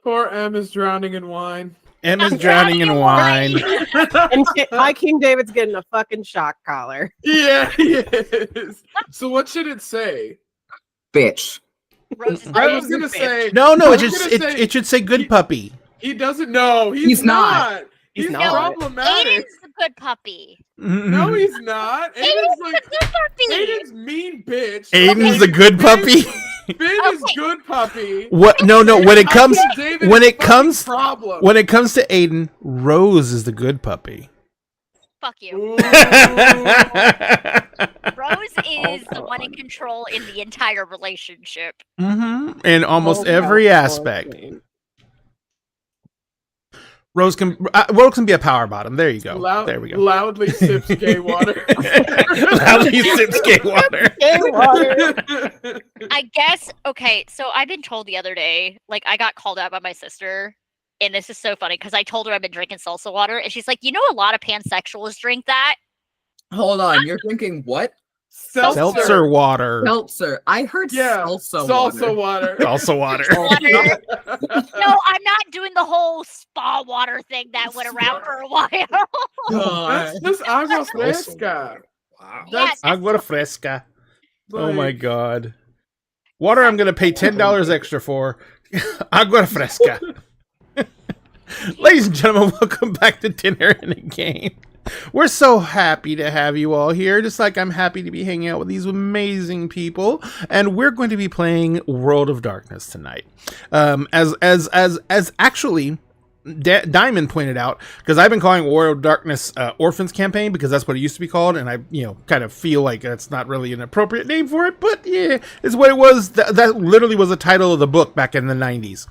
Poor M is drowning in wine. M is drowning in wine. And my King David's getting a fucking shock collar. Yeah, he is. So what should it say? Bitch. I was gonna say No, it should say good puppy. He doesn't know. He's not. He's not. problematic. Aiden's the good puppy. No, he's not. Aiden's like the good puppy. Aiden's mean bitch. Aiden's a good puppy. Finn is good puppy. What? No. When it comes to problem. Aiden, Rose is the good puppy. Fuck you. Ooh. Rose is the come one in on. control in the entire relationship. In almost Oh, every wow. aspect. Rose can be a power bottom. There you go. There we go. Loudly sips gay water. Loudly sips gay water. Gay water. I guess, okay, so I've been told the other day, like, I got called out by my sister, and this is so funny, because I told her I've been drinking salsa water, and she's like, you know a lot of pansexuals drink that? Hold on, you're drinking what? Seltzer water. Seltzer. I heard salsa water. Salsa water. Water. No, I'm not doing the whole spa water thing that went around for a while. That's just agua fresca. Wow. Yes. Agua fresca. Oh my god. Water I'm going to pay $10 extra for. Agua fresca. Ladies and gentlemen, welcome back to Dinner and a Game. We're so happy to have you all here, just like I'm happy to be hanging out with these amazing people. And we're going to be playing World of Darkness tonight. As actually Diamond pointed out, because I've been calling World of Darkness Orphans Campaign because that's what it used to be called, and I kind of feel like that's not really an appropriate name for it, but yeah, it's what it was. That literally was the title of the book back in the 90s.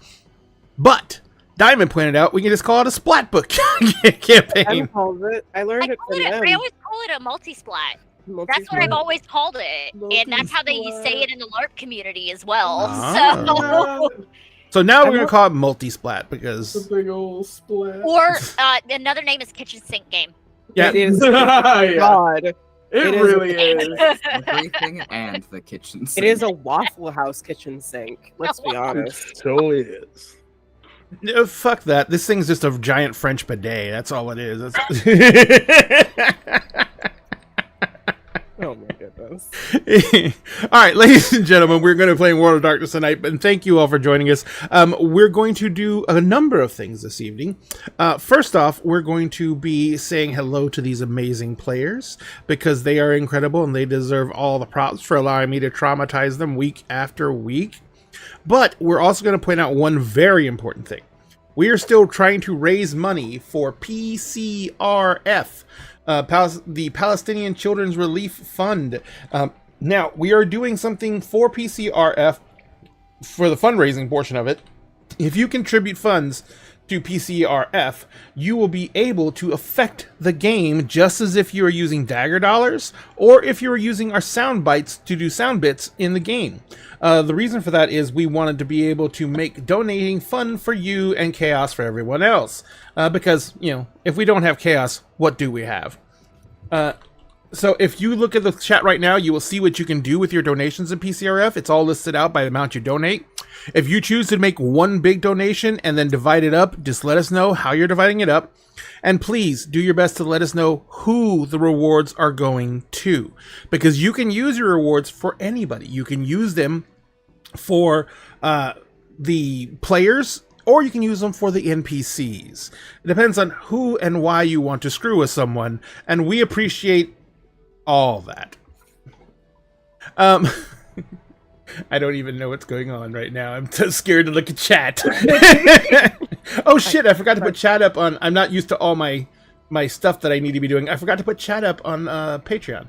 But Diamond pointed out we can just call it a splat book campaign. I learned it from them. I always call it a multi-splat. That's what I've always called it, and that's how they say it in the LARP community as well. So now we're gonna call it multi-splat because the big old splat. Or another name is kitchen sink game. Yeah, It is. Yeah. God. It is really is. Everything and the kitchen sink. It is a Waffle House kitchen sink. Let's be honest. So is. no, fuck that. This thing's just a giant French bidet. That's all it is. Oh my goodness. All right, ladies and gentlemen, we're going to play World of Darkness tonight, and thank you all for joining us. We're going to do a number of things this evening. First off, we're going to be saying hello to these amazing players because they are incredible and they deserve all the props for allowing me to traumatize them week after week. But we're also going to point out one very important thing. We are still trying to raise money for PCRF, the Palestinian Children's Relief Fund. Now, we are doing something for PCRF for the fundraising portion of it. If you contribute funds to PCRF, you will be able to affect the game just as if you are using Dagger Dollars or if you are using our sound bites to do sound bits in the game. The reason for that is we wanted to be able to make donating fun for you and chaos for everyone else. Because, if we don't have chaos, what do we have? So if you look at the chat right now, you will see what you can do with your donations in PCRF. It's all listed out by the amount you donate. If you choose to make one big donation and then divide it up, just let us know how you're dividing it up. And please do your best to let us know who the rewards are going to. Because you can use your rewards for anybody. You can use them for the players, or you can use them for the NPCs. It depends on who and why you want to screw with someone, and we appreciate all that. I don't even know what's going on right now. I'm too scared to look at chat. Oh shit, I forgot to put chat up on... I'm not used to all my stuff that I need to be doing. I forgot to put chat up on Patreon.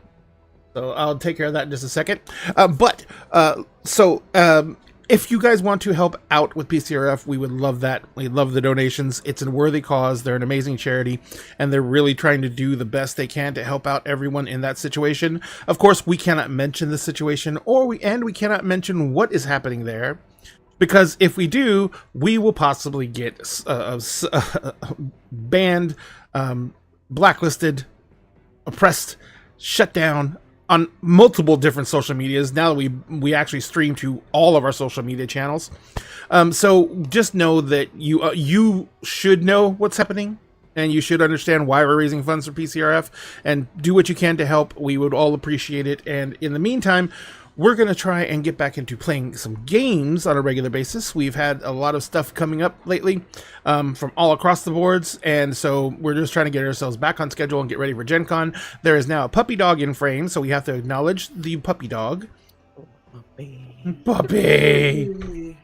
So I'll take care of that in just a second. If you guys want to help out with PCRF, we would love that. We love the donations. It's a worthy cause. They're an amazing charity, and they're really trying to do the best they can to help out everyone in that situation. Of course, we cannot mention the situation, we cannot mention what is happening there, because if we do, we will possibly get banned, blacklisted, oppressed, shut down on multiple different social medias. Now that we actually stream to all of our social media channels. So just know that you should know what's happening, and you should understand why we're raising funds for PCRF, and do what you can to help. We would all appreciate it. And in the meantime, we're going to try and get back into playing some games on a regular basis. We've had a lot of stuff coming up lately from all across the boards, and so we're just trying to get ourselves back on schedule and get ready for Gen Con. There is now a puppy dog in frame, so we have to acknowledge the puppy dog. Puppy! Puppy.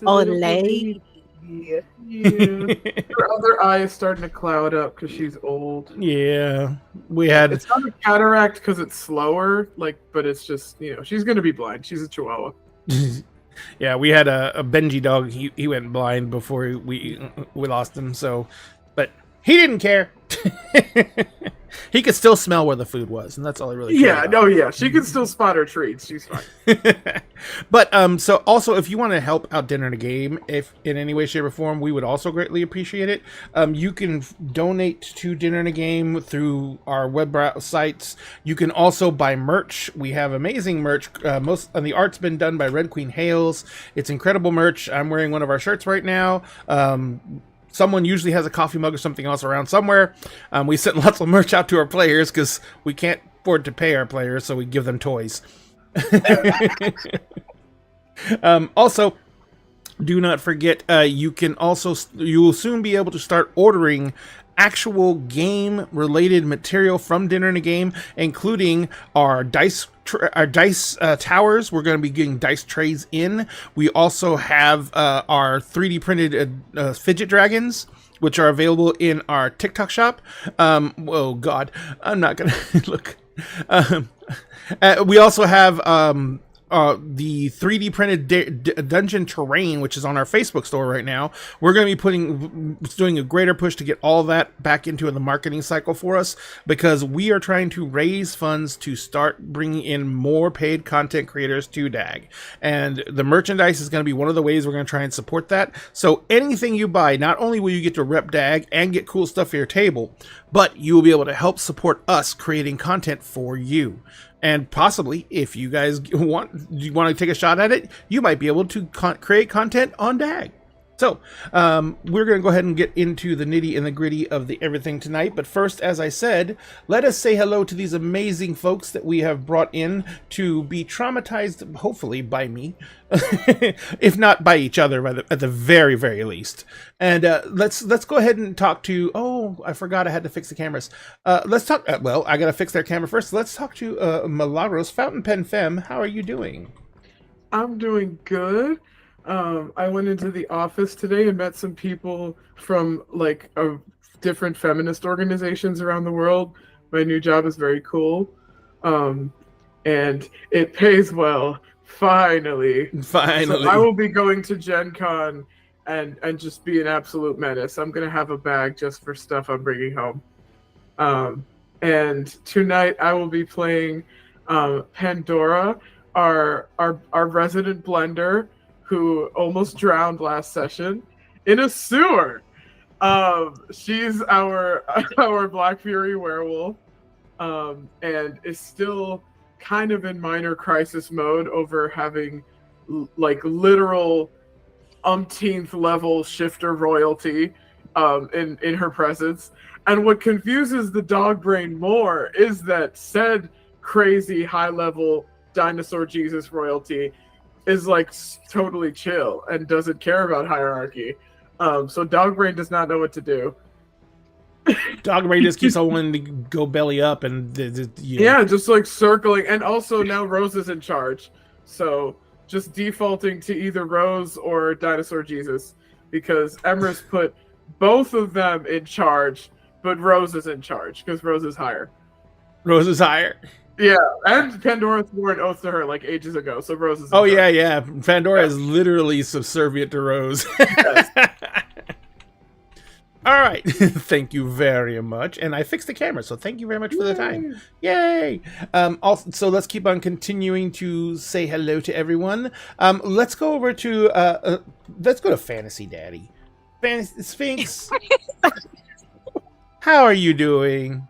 Oh, lady. Yeah. Her other eye is starting to cloud up because she's old. Yeah, we had. It's not a cataract because it's slower, but it's just she's gonna be blind. She's a Chihuahua. Yeah, we had a Benji dog. He went blind before we lost him. So, but he didn't care. He could still smell where the food was, and that's all I really cared about. She can still spot her treats. She's fine. But so also, if you want to help out Dinner and a Game, if in any way, shape, or form, we would also greatly appreciate it. You can donate to Dinner and a Game through our web sites. You can also buy merch. We have amazing merch. Most of the art's been done by Red Queen Hales. It's incredible merch. I'm wearing one of our shirts right now. Someone usually has a coffee mug or something else around somewhere. We send lots of merch out to our players because we can't afford to pay our players, so we give them toys. Also, do not forget, you will soon be able to start ordering actual game-related material from Dinner and a Game, including our dice towers. We're going to be getting dice trays in. We also have our 3D printed fidget dragons, which are available in our TikTok shop. Oh God, I'm not gonna look. We also have the 3D printed dungeon terrain, which is on our Facebook store right now. We're going to be doing a greater push to get all that back into the marketing cycle for us, because we are trying to raise funds to start bringing in more paid content creators to DAG. And the merchandise is going to be one of the ways we're going to try and support that. So anything you buy, not only will you get to rep DAG and get cool stuff for your table, but you will be able to help support us creating content for you. And possibly, if you guys want to take a shot at it, you might be able to create content on DAG. So, we're going to go ahead and get into the nitty and the gritty of the everything tonight. But first, as I said, let us say hello to these amazing folks that we have brought in to be traumatized, hopefully, by me. If not by each other, at the very, very least. And let's go ahead and talk to... Oh, I forgot I had to fix the cameras. Let's talk... well, I got to fix their camera first. Let's talk to Milagros, Fountain Pen Femme. How are you doing? I'm doing good. I went into the office today and met some people from different feminist organizations around the world. My new job is very cool. And it pays well. Finally. So I will be going to Gen Con and just be an absolute menace. I'm going to have a bag just for stuff I'm bringing home. And tonight I will be playing Pandora, our resident blender, who almost drowned last session in a sewer. She's our Black Fury werewolf, and is still kind of in minor crisis mode over having literal umpteenth level shifter royalty in her presence. And what confuses the dog brain more is that said crazy high level dinosaur Jesus royalty is totally chill and doesn't care about hierarchy. So Dogbrain does not know what to do. Dogbrain just keeps on wanting to go belly up and just circling. And also now Rose is in charge, so just defaulting to either Rose or Dinosaur Jesus, because Emrys put both of them in charge, but Rose is in charge because Rose is higher. Yeah, and Pandora swore an oath to her ages ago, so Rose is... Oh, yeah. Pandora is literally subservient to Rose. Yes. All right. Thank you very much. And I fixed the camera, so thank you very much for the time. Yay! Also, so let's keep on continuing to say hello to everyone. Let's go over to... let's go to Fantasy Daddy. Sphinx. How are you doing?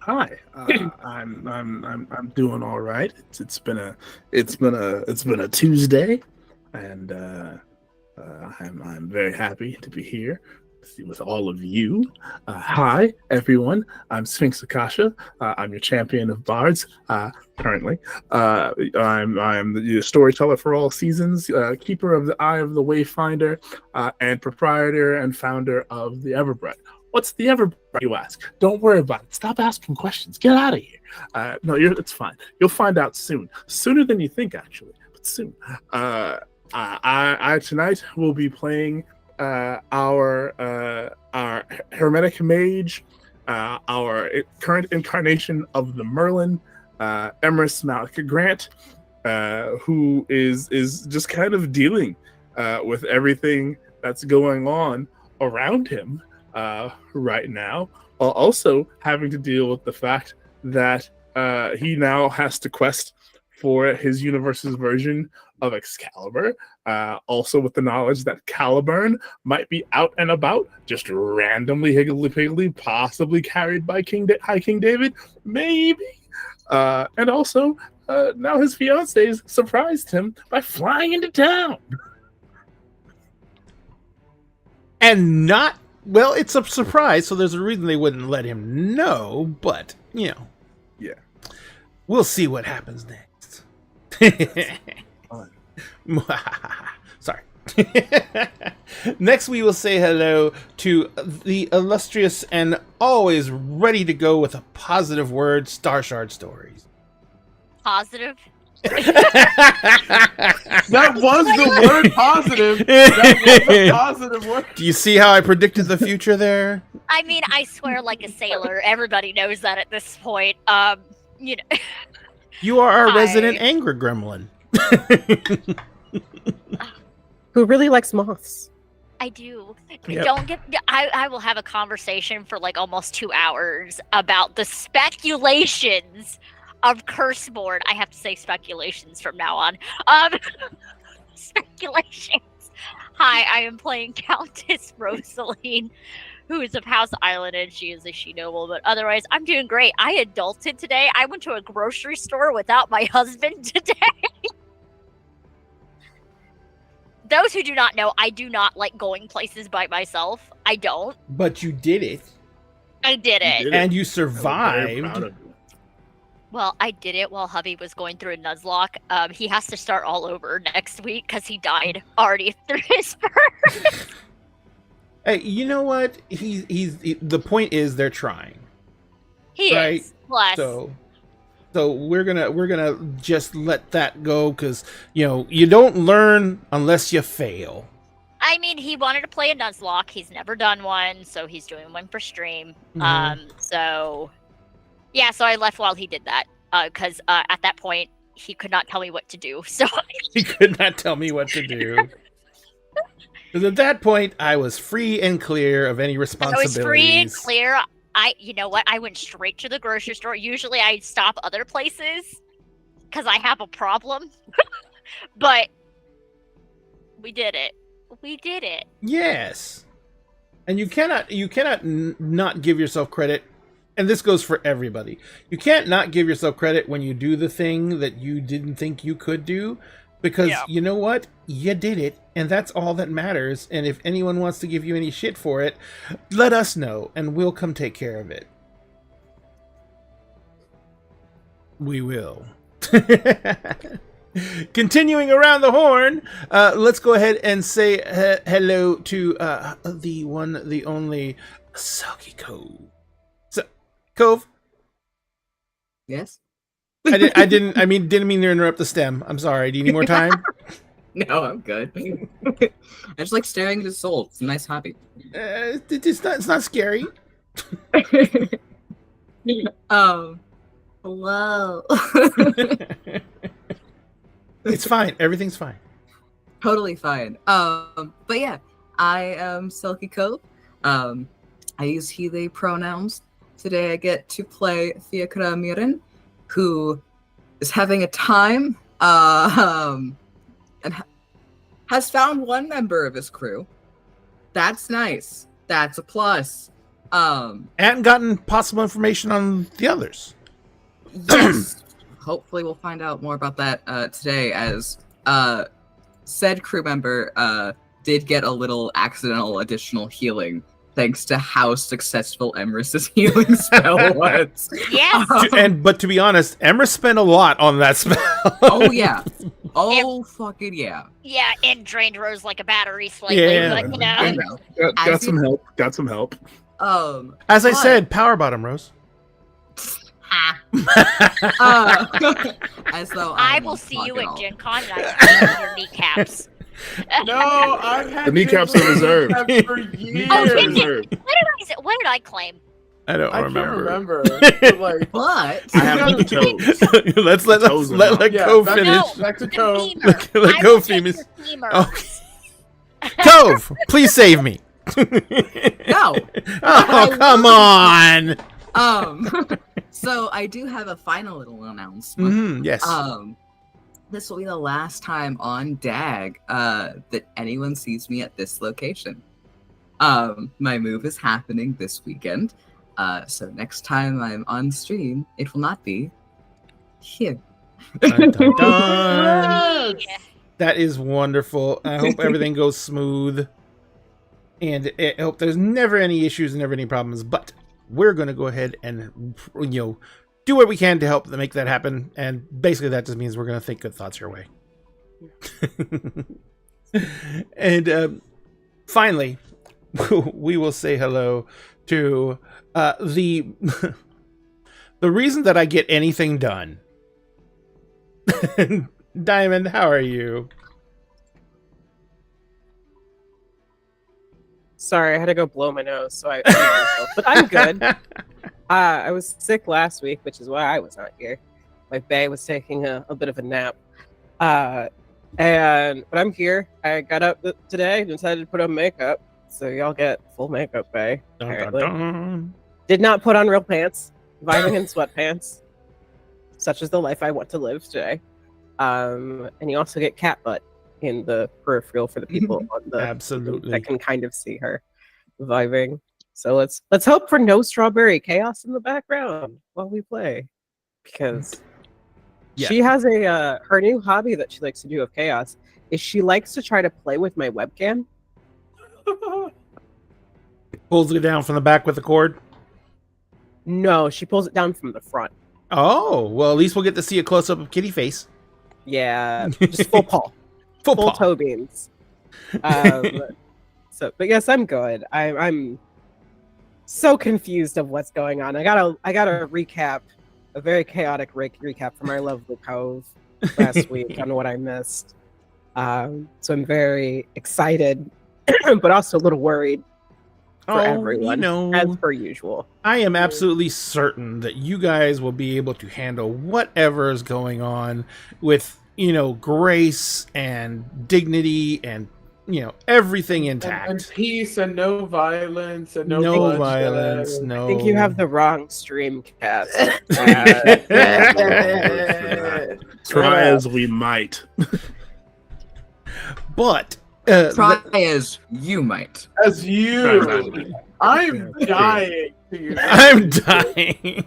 Hi, I'm doing all right. It's been a Tuesday, and I'm very happy to be here with all of you. Hi everyone, I'm Sphinx Akasha. I'm your champion of bards currently. I'm the storyteller for all seasons, keeper of the Eye of the Wayfinder, and proprietor and founder of the Everbread. What's the Everbread, you ask? Don't worry about it. Stop asking questions. Get out of here. No, it's fine. You'll find out soon. Sooner than you think, actually, but soon. I tonight will be playing our hermetic mage, our current incarnation of the Merlin, Emrys Malika Grant, who is just kind of dealing with everything that's going on around him right now, while also having to deal with the fact that he now has to quest for his universe's version of Excalibur, also with the knowledge that Caliburn might be out and about, just randomly higgledy-piggledy, possibly carried by High King David, maybe. And also, now his fiancée surprised him by flying into town. And not, well, it's a surprise, so there's a reason they wouldn't let him know, but, you know. Yeah. We'll see what happens next. Sorry. Next, we will say hello to the illustrious and always ready to go with a positive word, Starshard Stories. Positive? That was the word positive. That was a positive word. Do you see how I predicted the future there? I mean, I swear like a sailor. Everybody knows that at this point. You know. You are our resident anger gremlin. Who really likes moths? I do. Yep. Don't get. I will have a conversation for like almost 2 hours about the speculations of Curseborn. I have to say speculations from now on. Speculations. Hi, I am playing Countess Rosaline, who is of House Island, and she is a she-noble, but otherwise, I'm doing great. I adulted today. I went to a grocery store without my husband today. Those who do not know, I do not like going places by myself. I don't. But you did it. I did it. And you survived. Well, I did it while hubby was going through a Nuzlocke. He has to start all over next week because he died already through his first. Hey, you know what? The point is they're trying. He right? is. Bless. So we're gonna just let that go because you don't learn unless you fail. I mean, he wanted to play a Nuzlocke. He's never done one, so he's doing one for stream. So yeah, so I left while he did that because at that point he could not tell me what to do. So he could not tell me what to do. Because at that point, I was free and clear of any responsibilities. I was free and clear. You know what? I went straight to the grocery store. Usually I stop other places because I have a problem. But we did it. We did it. Yes. And you cannot not give yourself credit. And this goes for everybody. You can't not give yourself credit when you do the thing that you didn't think you could do. Because you know what? You did it, and that's all that matters. And if anyone wants to give you any shit for it, let us know, and we'll come take care of it. We will. Continuing around the horn, let's go ahead and say hello to the one, the only, Soggy Cove. Cove? Yes? I didn't mean to interrupt the stem. I'm sorry. Do you need more time? No, I'm good. I just like staring at his soul. It's a nice hobby. It's not scary. Hello. It's fine. Everything's fine. Totally fine. But yeah, I am Silky Cove. I use he, they pronouns. Today I get to play Fiakra Mirin, who is having a time and has found one member of his crew. That's nice. That's a plus. And gotten possible information on the others. Yes. Hopefully we'll find out more about that today, as said crew member did get a little accidental additional healing thanks to how successful Emrys's healing spell was. Yes. But to be honest, Emrys spent a lot on that spell. Oh yeah. Oh fucking yeah. Yeah, and drained Rose like a battery slightly, Yeah. but you know. Got some help. Got some help. As I said, power bottom, Rose. As though I will see you at Gen Con and I will your kneecaps. No, I've had The kneecaps are reserved. kneecaps for Oh, years. Reserved. What did I claim? I don't I can't remember. remember. But like, But I have the toes. let's Toes are out. yeah, Cove back, finish. back to The Cove. femur. Let I go, will take Femus. your femur. Oh. Cove, please save me. no. Oh, come on. So I do have a final little announcement. Yes. This will be the last time on DAG that anyone sees me at this location. My move is happening this weekend. So next time I'm on stream, it will not be here. Dun, dun, dun. Yay. That is wonderful. I hope everything goes smooth. And I hope there's never any issues and never any problems. But we're going to go ahead and, do what we can to help make that happen. And basically that just means we're going to think good thoughts your way. And finally, we will say hello to the reason that I get anything done. Diamond, how are you? Sorry, I had to go blow my nose, so I myself. But I'm good. I was sick last week, which is why I was not here. My bae was taking a bit of a nap. But I'm here. I got up today and decided to put on makeup. So y'all get full makeup, bae. Dun, dun, Apparently. dun. Did not put on real pants. Vibing in sweatpants. Such is the life I want to live today. And you also get cat butt in the peripheral for the people on the Absolutely. that can kind of see her vibing. So let's hope for no strawberry chaos in the background while we play, because Yeah. she has a her new hobby that she likes to do of chaos is she likes to try to play with my webcam. Pulls it down from the back with the cord. No, she pulls it down from the front. Oh, well, at least we'll get to see a close up of Kitty face. Yeah, just full paw. Full Full paw. toe beans. But yes, I'm good. I'm so confused of what's going on. I gotta recap a very chaotic recap from our lovely Cove last week on what I missed. So I'm very excited, but also a little worried for everyone, as per usual. I am absolutely certain that you guys will be able to handle whatever is going on with, grace and dignity and, everything intact. And peace and no violence and no bloodshed. violence. No. I think you have the wrong stream cast. Try as we might. But Try as you might. As you, I'm dying to use. I'm dying.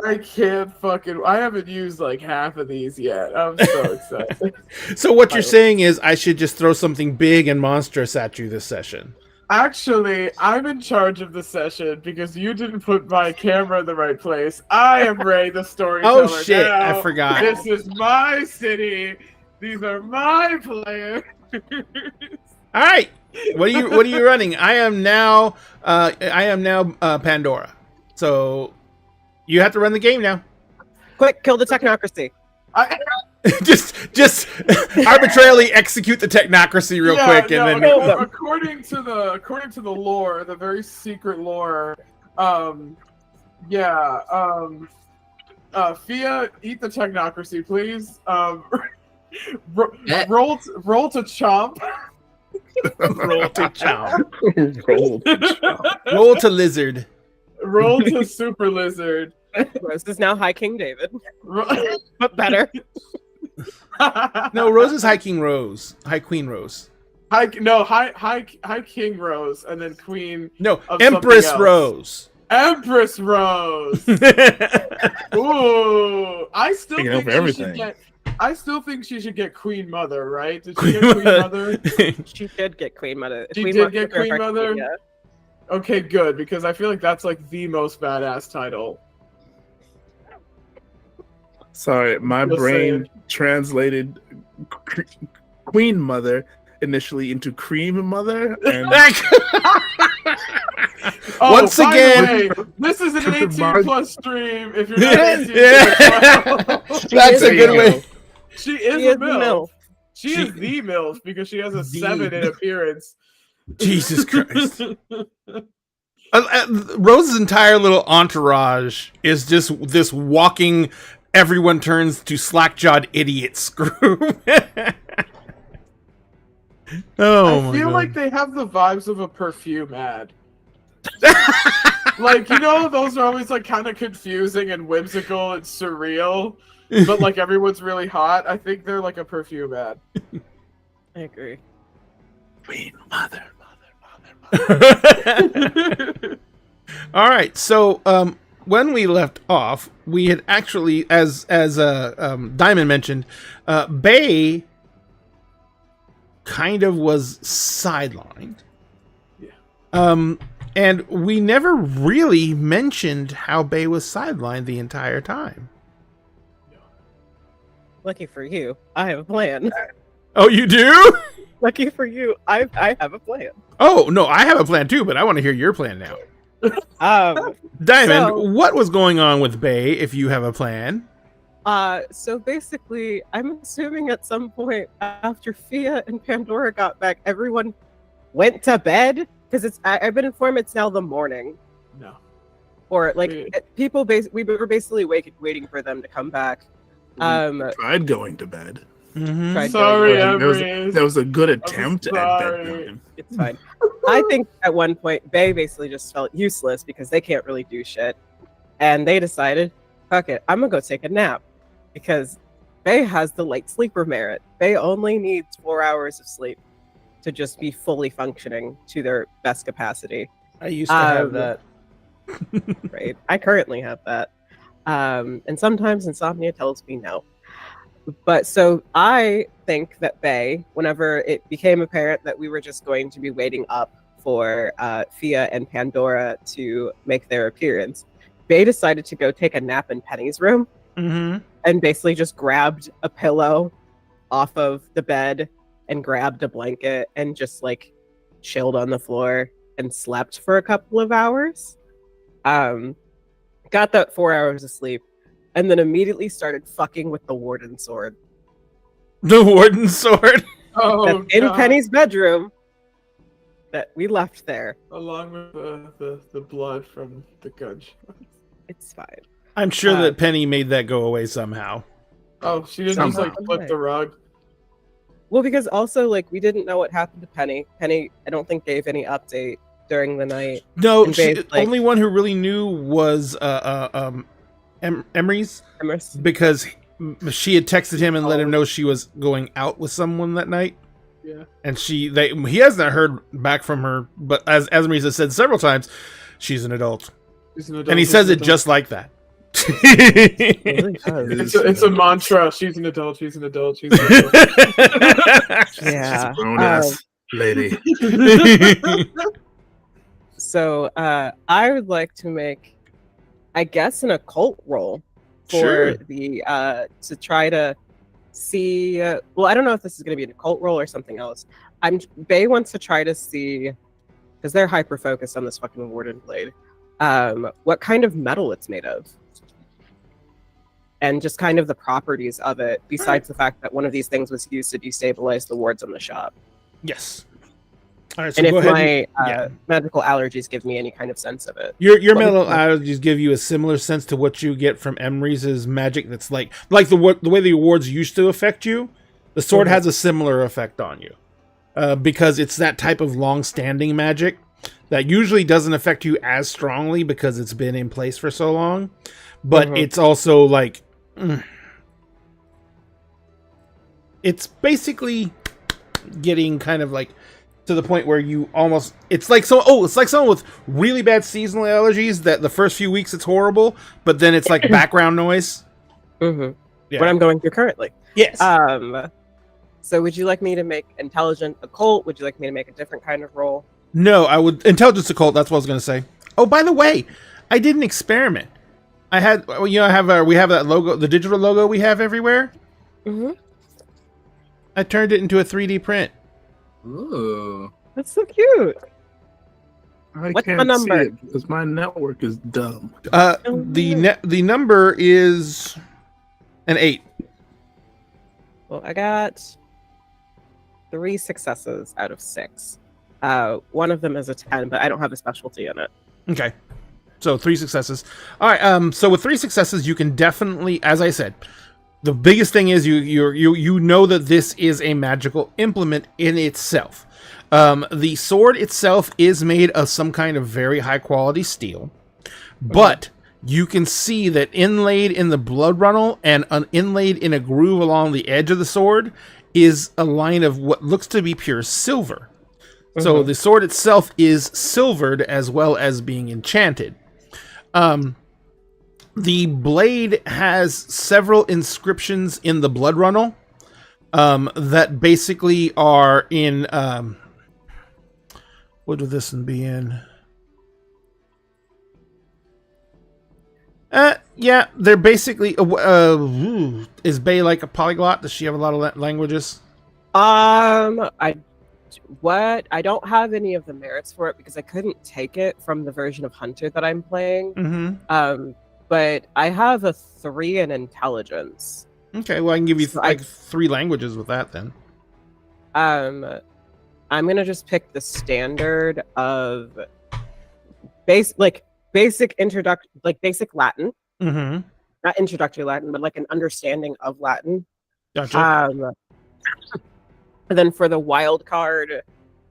I can't fucking. I haven't used like half of these yet. I'm so excited. So what you're saying is I should just throw something big and monstrous at you this session. Actually, I'm in charge of the session because you didn't put my camera in the right place. I am Ray, the storyteller. Oh shit! now. I forgot. This is my city. These are my players. All right. What are you running? I am now Pandora. So you have to run the game now. Quick, kill the technocracy. just arbitrarily execute the technocracy real quick, and then according to the lore, the very secret lore, Fia, eat the technocracy, please. Roll to chomp. roll to chomp. Roll. Roll to lizard. Roll to super lizard. Rose is now High King David, Ro- but better. No, Rose is High King Rose. High Queen Rose. High King Rose, and then Queen. No, of Empress something else. Rose. Empress Rose. Ooh, I still Picking up think she everything. should get. I still think she should get Queen Mother, right? Did she Queen get Queen Mother. Mother? She did get Queen Mother. She Queen did Mother get took her Queen back, Mother? yeah. Okay, good, because I feel like that's like the most badass title. Sorry, my Just brain saying. translated Queen Mother initially into Cream Mother, and Oh, Once by again- the way, this is an To 18 remind- plus stream. If you're not 18, Yeah. plus. That's a There you good way. She is She a is the MILF. MILF. She is the MILF because she has a The 7 in appearance. Jesus Christ. Rose's entire little entourage is just this walking, everyone turns to slack-jawed idiots group. I feel like they have the vibes of a perfume ad. Like, you know, those are always like kind of confusing and whimsical and surreal, but like everyone's really hot. I think they're like a perfume ad. I agree. Queen Mother. All right, so when we left off, we had actually, as Diamond mentioned, Bay kind of was sidelined. Yeah. And we never really mentioned how Bay was sidelined the entire time. Lucky for you, I have a plan. Oh, you do? Lucky for you, I have a plan. Oh, no, I have a plan too, but I want to hear your plan now. Diamond, So- what was going on with Bay, if you have a plan? So basically, I'm assuming at some point after Fia and Pandora got back, everyone went to bed because I've been informed it's now the morning, No. or like Yeah. people. We were basically waiting for them to come back. Tried going to bed. Mm-hmm. Tried Sorry, going- There was a good attempt at sorry. bedtime. It's fine. I think at one point Bay basically just felt useless because they can't really do shit, and they decided, "Fuck it, I'm gonna go take a nap," because Bay has the light sleeper merit. Bay only needs 4 hours of sleep to just be fully functioning to their best capacity. I used to have that. Right? I currently have that, and sometimes insomnia tells me no. But so I think that Bay, whenever it became apparent that we were just going to be waiting up for Fia and Pandora to make their appearance, Bay decided to go take a nap in Penny's room Mm-hmm. and basically just grabbed a pillow off of the bed and grabbed a blanket and just like chilled on the floor and slept for a couple of hours. Got that 4 hours of sleep, and then immediately started fucking with the warden sword. The warden sword. Oh, That's in God. Penny's bedroom that we left there. Along with the blood from the gunshot. It's fine. I'm sure that Penny made that go away somehow. Oh, she didn't just like Somehow. flip the rug. Well, because also like we didn't know what happened to Penny. Penny, I don't think gave any update during the night. No, And she, Bay's like- only one who really knew was Emery's, Emerson. because she had texted him and let him know she was going out with someone that night. Yeah. And he hasn't heard back from her, but as Emery has said several times, she's an adult. She's an adult, And he she's says an it adult. just like that. It really does. It's a mantra. She's an adult. She's an adult. She's an adult. Yeah. She's a grown ass lady. So I would like to make, I guess, an occult roll for Sure. the to try to see. Well, I don't know if this is going to be an occult roll or something else. Bay wants to try to see, because they're hyper focused on this fucking warden blade. What kind of metal it's made of, and just kind of the properties of it. Besides the fact that one of these things was used to destabilize the wards on the shop. Yes. All right, so And go if ahead. my magical allergies give me any kind of sense of it. Your Let me mental see. allergies give you a similar sense to what you get from Emery's magic. That's like the way the awards used to affect you. The sword Mhm. has a similar effect on you, because it's that type of long-standing magic that usually doesn't affect you as strongly because it's been in place for so long. But Mhm. it's also like it's basically getting kind of like to the point where you almost it's like someone with really bad seasonal allergies that the first few weeks it's horrible, but then it's like background noise. Mm-hmm. Yeah. What I'm going through currently. Yes. So would you like me to make intelligent occult? Would you like me to make a different kind of roll? No, I would intelligence occult. That's what I was going to say. Oh, by the way, I did an experiment. I had, we have that logo, the digital logo we have everywhere. Mm-hmm. I turned it into a 3D print. Ooh. That's so cute. I What's can't my number? see it because my network is dumb. The number is an 8. Well, I got 3 successes out of 6. One of them is a 10, but I don't have a specialty in it. Okay. So 3 successes. All right. So with 3 successes, you can definitely, as I said, the biggest thing is you know that this is a magical implement in itself. The sword itself is made of some kind of very high quality steel, but you can see that inlaid in the blood runnel and inlaid in a groove along the edge of the sword is a line of what looks to be pure silver. So the sword itself is silvered as well as being enchanted. The blade has several inscriptions in the blood runnel that basically are in... what would this one be in? Yeah, they're basically... is Bay like a polyglot? Does she have a lot of languages? I don't have any of the merits for it because I couldn't take it from the version of Hunter that I'm playing. Mm-hmm. But I have a 3 in intelligence. Okay, well I can give you So 3 languages with that then. I'm gonna just pick the standard of basic Latin. Mm-hmm. Not introductory Latin, but like an understanding of Latin. Gotcha. And then for the wild card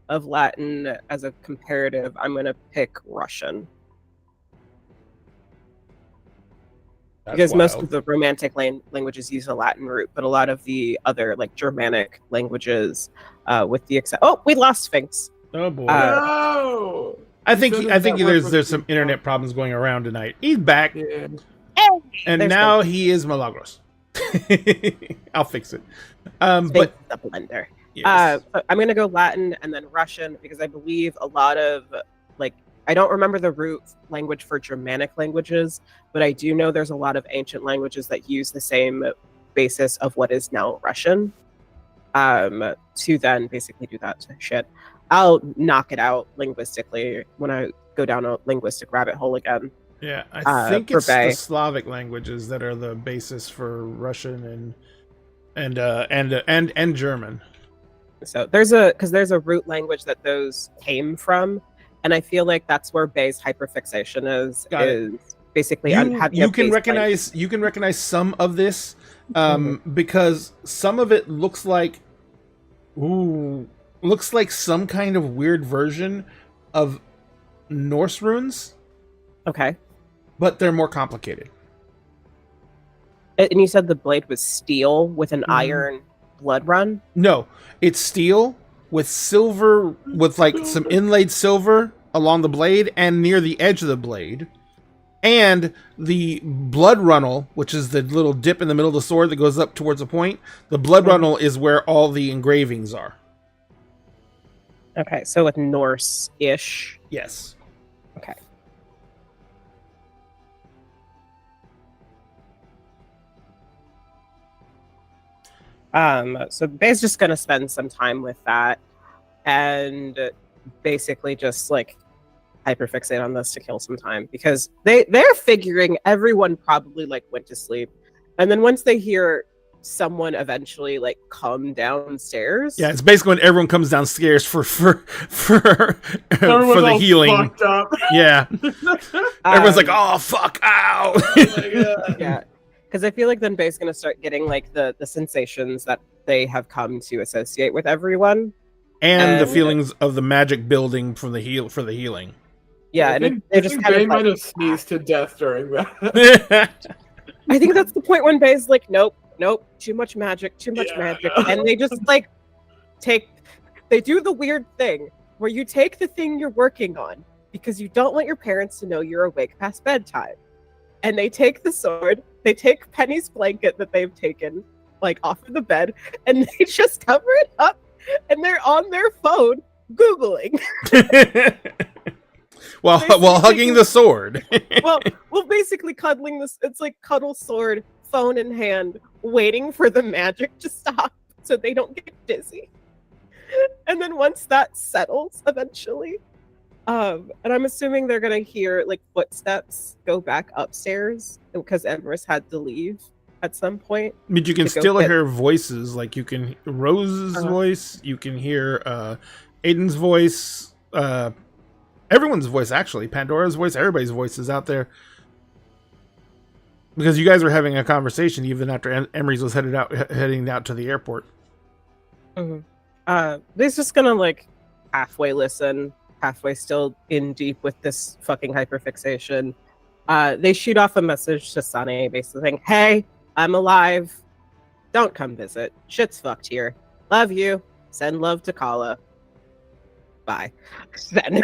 of Latin as a comparative, I'm gonna pick Russian. Because most of the romantic languages use a Latin root, but a lot of the other like Germanic languages, with the we lost Sphinx. Oh boy! No. I think there's some internet problems going around tonight. He's back, and now he is Milagros. I'll fix it. But the blender. Yes. I'm gonna go Latin and then Russian because I believe a lot of I don't remember the root language for Germanic languages, but I do know there's a lot of ancient languages that use the same basis of what is now Russian. To then basically do that shit. I'll knock it out linguistically when I go down a linguistic rabbit hole again. Yeah, I think it's Bay. the Slavic languages that are the basis for Russian and German. So there's a root language that those came from. And I feel like that's where Bay's hyperfixation is basically you can recognize some of this because some of it looks like some kind of weird version of Norse runes. Okay. But they're more complicated. And you said the blade was steel with an iron blood run? No, it's steel with silver, with like some inlaid silver along the blade and near the edge of the blade. And the blood runnel, which is the little dip in the middle of the sword that goes up towards a point, the blood runnel is where all the engravings are. Okay, so with Norse-ish. Yes. Okay. So Bay's just gonna spend some time with that and basically just like hyperfixate on this to kill some time because they're figuring everyone probably like went to sleep, and then once they hear someone eventually like come downstairs. Yeah, it's basically when everyone comes downstairs for the healing. Yeah. Everyone's like, oh fuck, ow. Yeah. Because I feel like then Bay's gonna start getting like the sensations that they have come to associate with everyone. And the feelings of the magic building from the healing. Yeah, I and think just kind Bay of might have sneezed to death during that. I think that's the point when Bay's like, nope, too much magic, and they just like they do the weird thing where you take the thing you're working on because you don't want your parents to know you're awake past bedtime, and they take the sword, they take Penny's blanket that they've taken like off of the bed, and they just cover it up, and they're on their phone Googling. while hugging the sword. well, basically cuddling this. It's like cuddle sword, phone in hand, waiting for the magic to stop so they don't get dizzy. And then once that settles, eventually, and I'm assuming they're gonna hear like footsteps go back upstairs because Emrys had to leave. at some point. But you can to go still get- hear voices. Like you can Rose's voice, you can hear Aiden's voice, everyone's voice actually, Pandora's voice, everybody's voice is out there. Because you guys were having a conversation even after Emery's was heading out to the airport. They's just gonna like halfway listen, halfway still in deep with this fucking hyperfixation. They shoot off a message to Sane basically saying, "Hey, I'm alive. Don't come visit. Shit's fucked here. Love you. Send love to Kala. Bye." Then,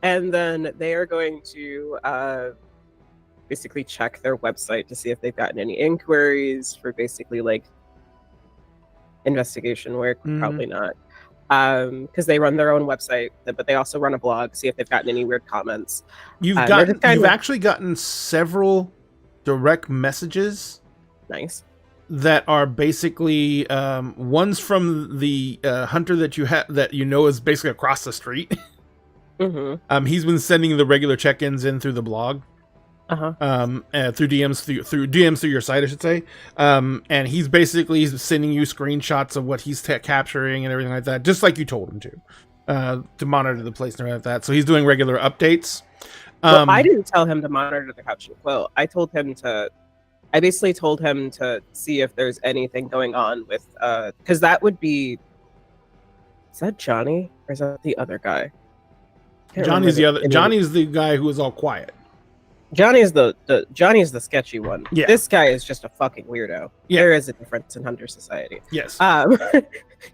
and then they are going to basically check their website to see if they've gotten any inquiries for basically like investigation work. Probably not, because they run their own website, but they also run a blog. See if they've gotten any weird comments. You've actually gotten several direct messages. Nice. That are basically one's from the hunter that you know is basically across the street. He's been sending the regular check-ins in through the blog. Through DMs through your site, I should say. And he's basically sending you screenshots of what he's capturing and everything like that, just like you told him to monitor the place and everything like that. So he's doing regular updates. Well, I didn't tell him to monitor the couch and quill. I basically told him to see if there's anything going on with because that would be, is that Johnny or is that the other guy? Johnny's the guy who was all quiet. Johnny's the sketchy one. Yeah. This guy is just a fucking weirdo. Yeah. There is a difference in Hunter society. Yes.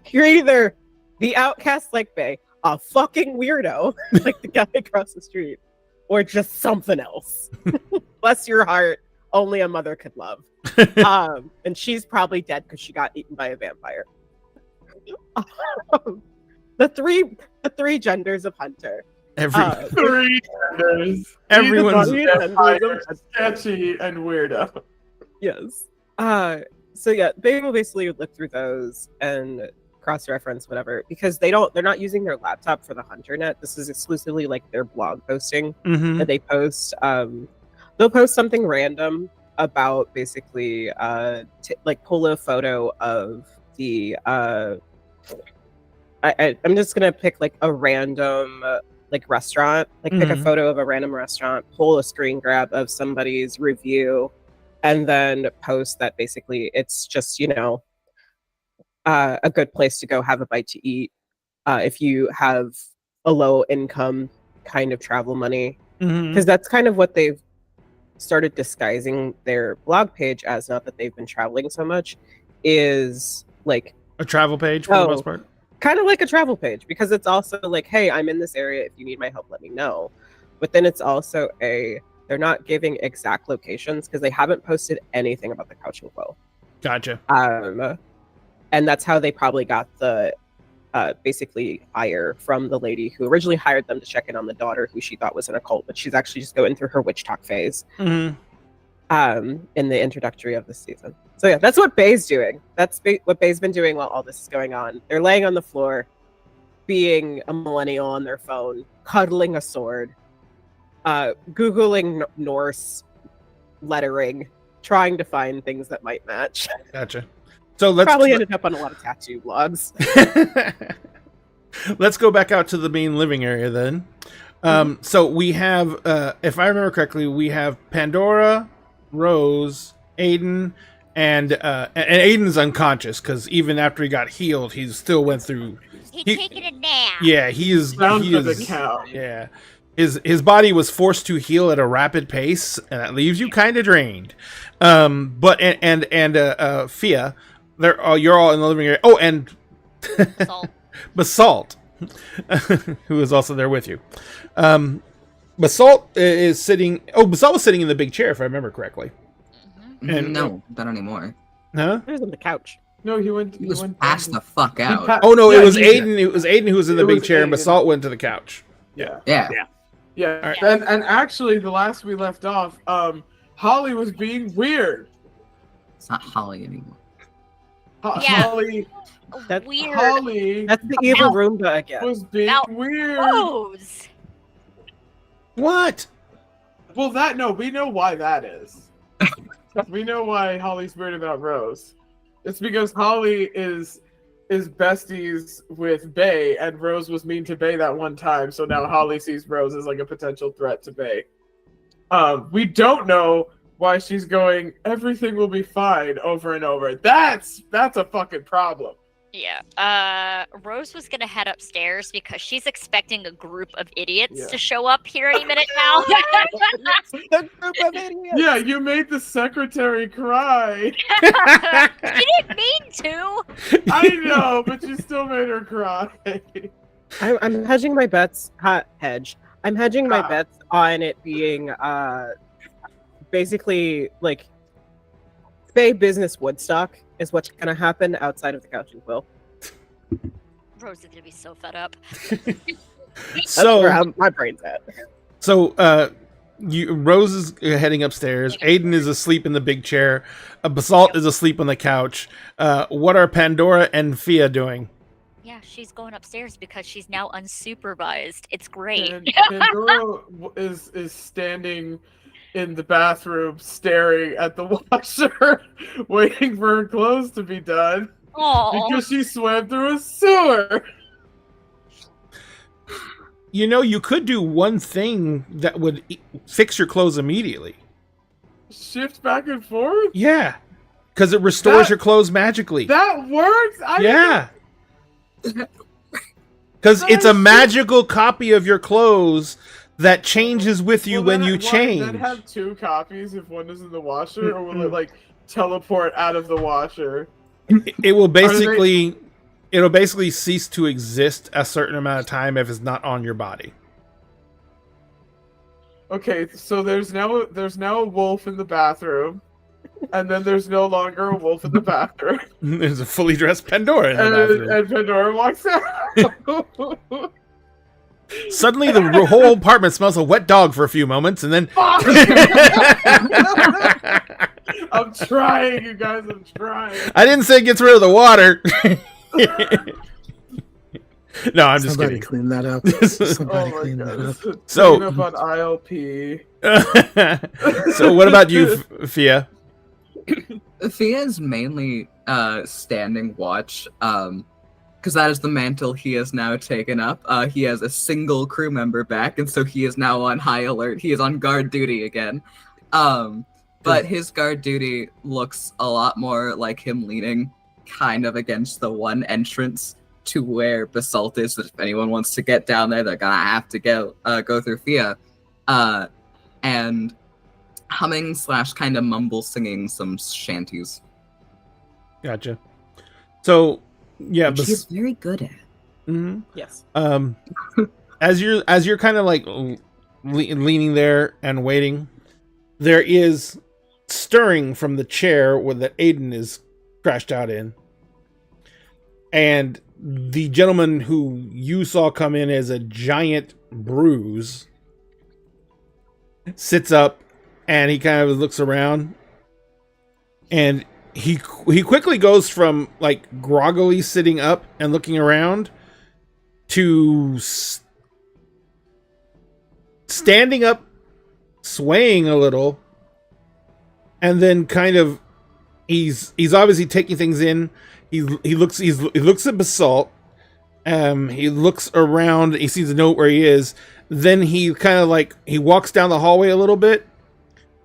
You're either the outcast like Bay, a fucking weirdo like the guy across the street, or just something else. Bless your heart. Only a mother could love. And she's probably dead because she got eaten by a vampire. The three genders of Hunter. Three genders. Everyone's sketchy and weirdo. Yes. So yeah, they will basically look through those and cross-reference whatever, because they're not using their laptop for the HunterNet. This is exclusively like their blog posting that they post. They'll post something random about basically like pull a photo of the I'm just gonna pick like a random like restaurant, like pick a photo of a random restaurant, pull a screen grab of somebody's review, and then post that basically it's just, you know, a good place to go have a bite to eat if you have a low income kind of travel money, because that's kind of what they've started disguising their blog page as. Not that they've been traveling so much, is like a travel page for the most part. Kind of like a travel page, because it's also like, hey, I'm in this area, if you need my help, let me know. But then it's also they're not giving exact locations because they haven't posted anything about the couch and quill. Gotcha. And that's how they probably got the basically hire from the lady who originally hired them to check in on the daughter, who she thought was in a cult, but she's actually just going through her witch talk phase in the introductory of this season. So yeah, that's what Bay's doing. That's what Bay's been doing while all this is going on. They're laying on the floor, being a millennial on their phone, cuddling a sword, Googling Norse lettering, trying to find things that might match. Gotcha. So let's probably ended up on a lot of tattoo blogs. Let's go back out to the main living area then. So we have, if I remember correctly, we have Pandora, Rose, Aiden, and Aiden's unconscious because even after he got healed, he still went through. He's taking a nap. Yeah, he is Down he for is, the count. Yeah, his body was forced to heal at a rapid pace, and that leaves you kind of drained. But Fia, you're all in the living area. Oh, and Basalt, who is also there with you. Basalt is sitting. Oh, Basalt was sitting in the big chair, if I remember correctly. And no, not anymore. Huh? He was on the couch. No, he went passed the fuck out. Oh no, Yeah, it was Aiden. It was Aiden who was in the big chair, and Aiden. Basalt went to the couch. Yeah. Right. And actually, the last we left off, Holly was being weird. It's not Holly anymore. Yeah. Holly That's Weird. Holly That's the evil Roomba again. was being Now- weird. Rose. What? Well, we know why that is. We know why Holly's weird about Rose. It's because Holly is besties with Bay, and Rose was mean to Bay that one time, so now Holly sees Rose as like a potential threat to Bay. We don't know why she's going, everything will be fine over and over. That's a fucking problem. Yeah. Rose was gonna head upstairs because she's expecting a group of idiots to show up here any minute now. A group of idiots. Yeah, you made the secretary cry. She didn't mean to. I know, but you still made her cry. I'm hedging my bets. I'm hedging my bets on it being basically like Bay Business Woodstock is what's gonna happen outside of the Couch and Quill. Rose is gonna be so fed up. That's where my brain's at. So, Rose is heading upstairs. Aiden is asleep in the big chair. Basalt is asleep on the couch. What are Pandora and Fia doing? Yeah, she's going upstairs because she's now unsupervised. It's great. And Pandora is standing in the bathroom, staring at the washer, waiting for her clothes to be done. Aww. Because she swam through a sewer. You know, you could do one thing that would fix your clothes immediately. Shift back and forth? Yeah, because it restores your clothes magically. That works? Yeah. Because it's a magical copy of your clothes that changes with you when you change. Will that have two copies if one is in the washer, or will it like teleport out of the washer? It will basically it'll basically cease to exist a certain amount of time if it's not on your body. Okay, so there's now a wolf in the bathroom, and then there's no longer a wolf in the bathroom. There's a fully dressed Pandora in the bathroom. And Pandora walks out. Suddenly, the whole apartment smells of wet dog for a few moments, and then. I'm trying, you guys. I'm trying. I didn't say it gets rid of the water. No, I'm just kidding. Somebody clean that up. Somebody clean that up. So clean up on ILP. So what about you, Fia? Fia is mainly standing watch, because that is the mantle he has now taken up. He has a single crew member back, and so he is now on high alert. He is on guard duty again. But his guard duty looks a lot more like him leaning kind of against the one entrance to where Basalt is. That if anyone wants to get down there, they're gonna have to go through Fia. And humming / kind of mumble singing some shanties. Gotcha. So, yeah, which he's very good at. Mm-hmm. Yes. As you're kind of like leaning there and waiting, there is stirring from the chair where that Aiden is crashed out in, and the gentleman who you saw come in as a giant bruise sits up, and he kind of looks around, and he quickly goes from like groggily sitting up and looking around to standing up, swaying a little, and then kind of he's obviously taking things in. He looks at Basalt. He looks around. He sees a note where he is. Then he kind of like he walks down the hallway a little bit,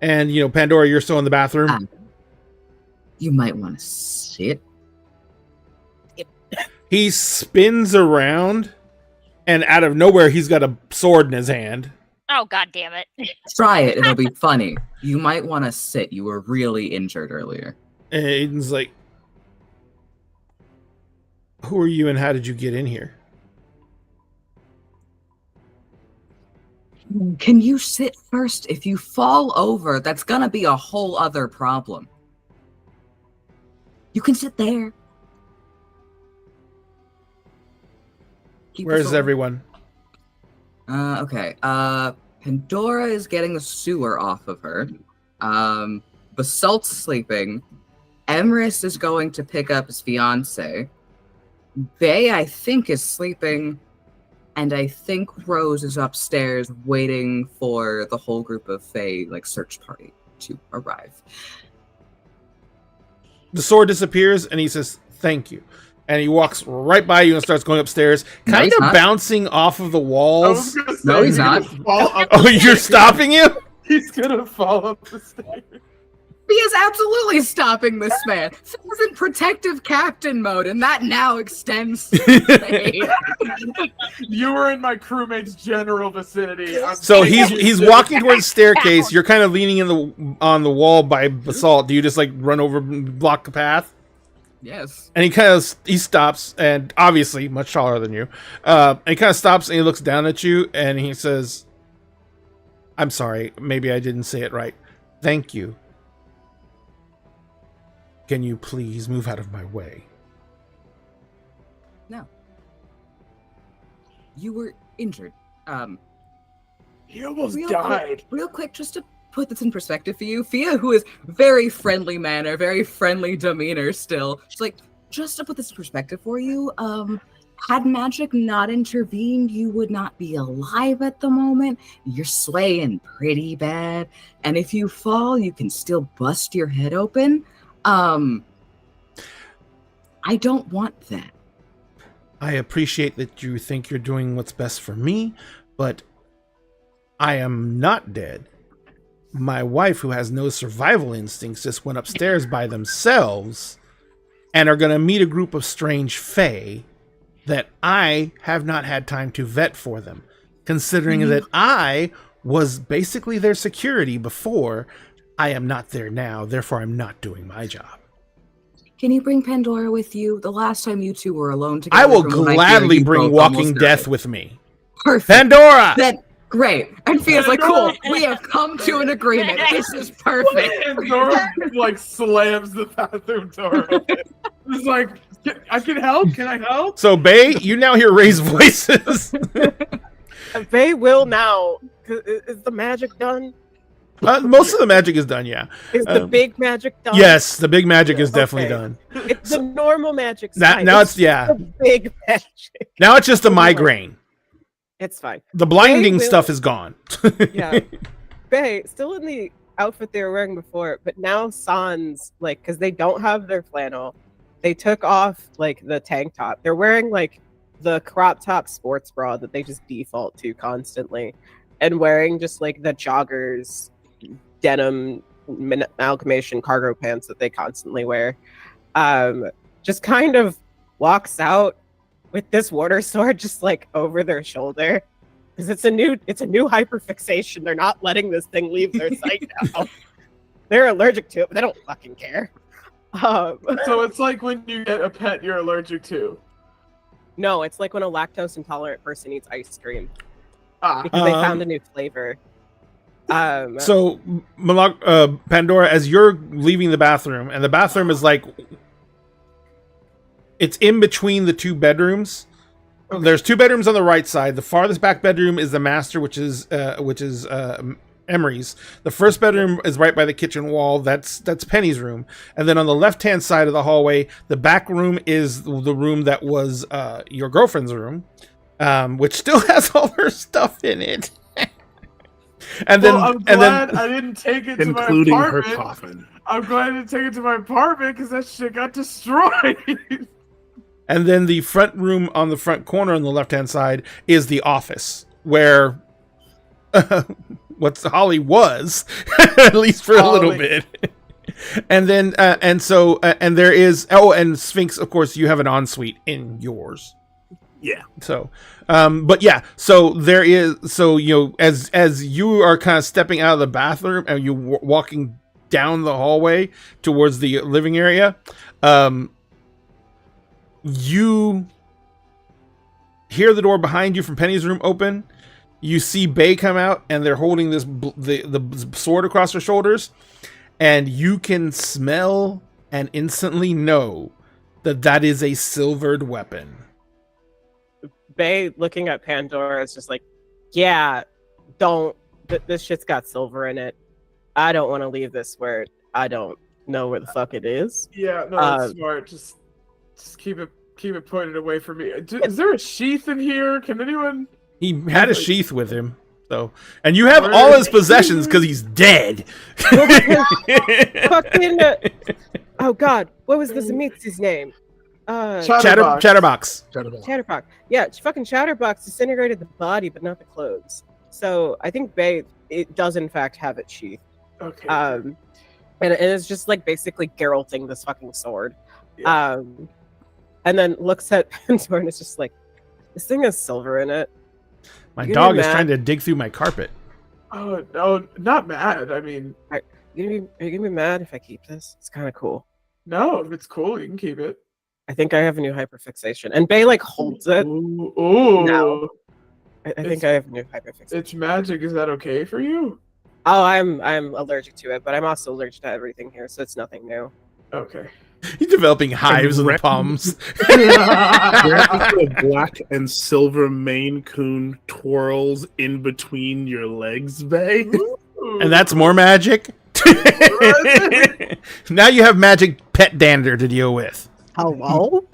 and you know, Pandora, you're still in the bathroom. You might want to sit. He spins around, and out of nowhere, he's got a sword in his hand. Oh, God damn it. Try it. It'll be funny. You might want to sit. You were really injured earlier. And Aiden's like, who are you and how did you get in here? Can you sit first? If you fall over, that's gonna be a whole other problem. You can sit there. Where's everyone? Okay. Pandora is getting the sewer off of her. Basalt's sleeping. Emrys is going to pick up his fiance. Bay, I think, is sleeping and I think Rose is upstairs waiting for the whole group of Fae search party to arrive. The sword disappears, and he says, "Thank you." And he walks right by you and starts going upstairs, No, kind he's of not. bouncing off of the I was walls. gonna say, No, he's not. gonna fall up Oh, the you're stairs. stopping him? He's gonna fall up the stairs. He is absolutely stopping this man. Phil is in protective captain mode, and that now extends to Fae. You were in my crewmate's general vicinity. So he's walking towards the staircase. You're kind of leaning on the wall by basalt. Do you just run over and block the path? Yes. And he stops, and obviously much taller than you. And he kind of stops and he looks down at you and he says, "I'm sorry, maybe I didn't say it right. Thank you. Can you please move out of my way?" No. You were injured. He almost Real died. Real quick, just to put this in perspective for you, Fia, who is very friendly manner, very friendly demeanor still, she's like, just to put this in perspective for you, had magic not intervened, you would not be alive at the moment. You're swaying pretty bad. And if you fall, you can still bust your head open. I don't want that. I appreciate that you think you're doing what's best for me, but I am not dead. My wife, who has no survival instincts, just went upstairs by themselves and are going to meet a group of strange fae that I have not had time to vet for them, considering that I was basically their security before. I am not there now, therefore I'm not doing my job. Can you bring Pandora with you? The last time you two were alone together. I will from what I hear, gladly you bring both Walking almost Death died. with me. Perfect. Pandora! Then great. And Fia's like, cool. We have come to an agreement. This is perfect. And Nora slams the bathroom door open. It's like, I can help. Can I help? So, Bay, you now hear raised voices. They will now. Is the magic done? Most of the magic is done, yeah. Is the big magic done? Yes, the big magic is definitely Okay. done. It's the normal magic. Now it's, yeah. the big magic. Now it's just a migraine. It's fine. The blinding will- stuff is gone. Yeah. Bay, still in the outfit they were wearing before, but now sans, because they don't have their flannel. They took off, the tank top. They're wearing, the crop top sports bra that they just default to constantly. And wearing just, the joggers, denim, amalgamation cargo pants that they constantly wear. Just kind of walks out with this water sword just over their shoulder, because it's a new hyperfixation. They're not letting this thing leave their sight now. They're allergic to it, but they don't fucking care. So it's like when you get a pet you're allergic to. No, it's like when a lactose intolerant person eats ice cream Ah. because they found a new flavor. So, Pandora, as you're leaving the bathroom, and the bathroom is it's in between the two bedrooms. Okay. There's two bedrooms on the right side. The farthest back bedroom is the master, which is Emery's. The first bedroom is right by the kitchen wall. That's Penny's room. And then on the left-hand side of the hallway, the back room is the room that was your girlfriend's room, which still has all her stuff in it. And then, I'm glad I didn't take it to my including her apartment. coffin. I'm glad I didn't take it to my apartment because that shit got destroyed. And then the front room on the front corner on the left-hand side is the office, where what's Holly was, at least for a little bit. And then, and there is, and Sphinx, of course, you have an ensuite in yours. Yeah. So, but yeah, so there is, so, as you are kind of stepping out of the bathroom and you walking down the hallway towards the living area, you hear the door behind you from Penny's room open. You see Bay come out, and they're holding this the sword across their shoulders, and you can smell and instantly know that is a silvered weapon. Bay, looking at Pandora, is just yeah, don't. This shit's got silver in it. I don't want to leave this where I don't know where the fuck it is. Yeah, no, that's smart. Just keep keep it pointed away from me. Is there a sheath in here? Can anyone? He had a sheath with him. So, and you have all his possessions because he's dead. Fucking. Oh God, what was this Amitsi's name? Chatterbox. Chatterbox. Yeah, fucking Chatterbox disintegrated the body, but not the clothes. So I think it does in fact have its sheath. Okay. And it's just like basically Geralting this fucking sword. Yeah. And then looks at Pandora and is just like, this thing has silver in it. My dog is trying to dig through my carpet. Oh no, not mad. I mean, Are you gonna be mad if I keep this? It's kind of cool. no, if it's cool, you can keep it. I think I have a new hyperfixation. And Bay like holds it. Ooh. No. I think I have a new hyperfixation. It's magic. Is that okay for you? Oh, I'm allergic to it, but I'm also allergic to everything here, so it's nothing new. Okay. He's developing hives in the palms. A black and silver Maine Coon twirls in between your legs, Bay. And that's more magic. Now you have magic pet dander to deal with. Hello?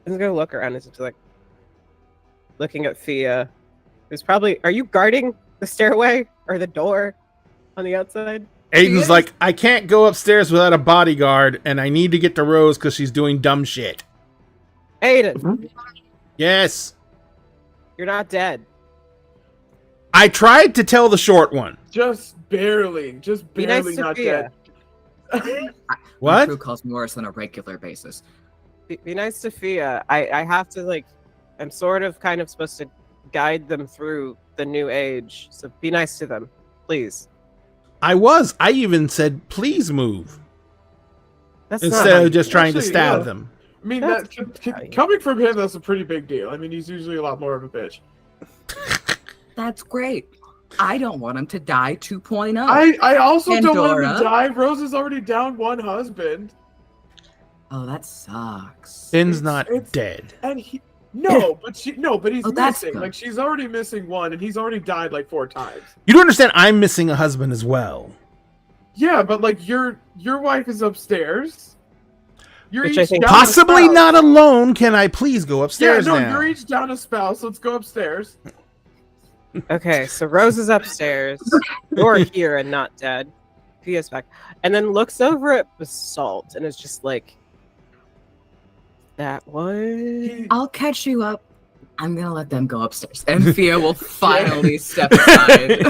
I'm gonna look around and just like looking at Fia. Who's probably are you guarding the stairway or the door on the outside? Aiden's like, I can't go upstairs without a bodyguard, and I need to get to Rose because she's doing dumb shit. Aiden, Yes. you're not dead. I tried to tell the short one. Just barely Be nice to not Fia. dead. What? My crew calls me worse on a regular basis. Be nice to Fia. I have to like I'm sort of kind of supposed to guide them through the new age. So be nice to them, please. I was. I even said, please move. That's not Instead how of just trying to Actually, stab yeah. them. I mean, That's coming from him, that's a pretty big deal. I mean, he's usually a lot more of a bitch. That's great. I don't want him to die 2.0. I also don't want him Pandora. to die. Rose is already down one husband. Oh, that sucks. Finn's not it's- dead. And he's Oh, that's missing. good. Like, she's already missing one, and he's already died like 4 times. You don't understand, I'm missing a husband as well. Yeah, but like your wife is upstairs. You're Which I each think- down a Possibly spouse. not alone. Can I please go upstairs Yeah, no, now? you're each down a spouse. Let's go upstairs. Okay, so Rose is upstairs. You're here and not dead. Fia's back. And then looks over at Basalt and is just like, that one? I'll catch you up. I'm gonna let them go upstairs, and Fia will finally step aside.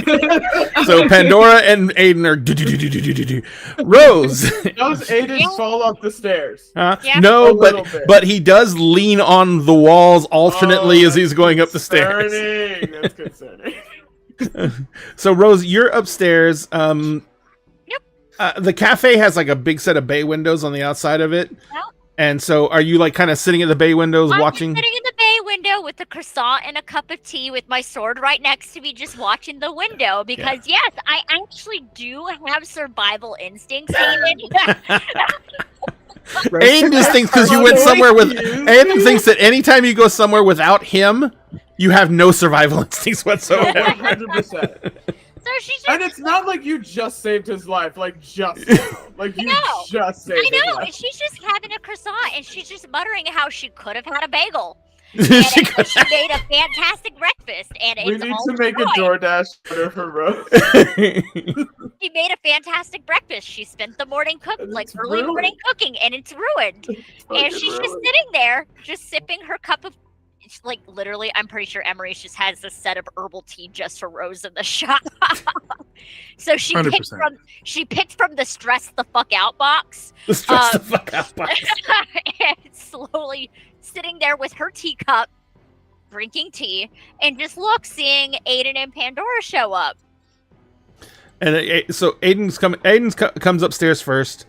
So Pandora and Aiden are do-do-do-do-do-do-do. Rose. Does Aiden Yeah. fall up the stairs? Huh? Yeah. No, A little but bit. but he does lean on the walls alternately Oh, as he's going up the stairs. concerning. That's concerning. So Rose, you're upstairs. Yep. The cafe has like a big set of bay windows on the outside of it. Yep. And so are you like kind of sitting at the bay windows I'm watching? sitting in the bay window with a croissant and a cup of tea with my sword right next to me, just watching the window. Because yes, I actually do have survival instincts, Aiden. Aiden just thinks because you went somewhere with Aiden thinks that anytime you go somewhere without him, you have no survival instincts whatsoever. 100%. So she's just And it's not like you just saved his life, like just like you know. just saved I his know, life. and she's just having a croissant, and she's just muttering how she could have had a bagel, She and she made a fantastic breakfast, and We it's need all to make a destroyed. DoorDash order for Rose. She made a fantastic breakfast. She spent the morning And like it's early ruined. morning cooking, and it's ruined. And Fucking she's just ruined. sitting there, just sipping her cup of. It's like literally, I'm pretty sure Emery just has this set of herbal tea just for Rose in the shop. So she picked 100%. from the stress the fuck out box. Stress the fuck out. Box. And slowly sitting there with her teacup, drinking tea, and just seeing Aiden and Pandora show up. And so Aiden's comes upstairs first.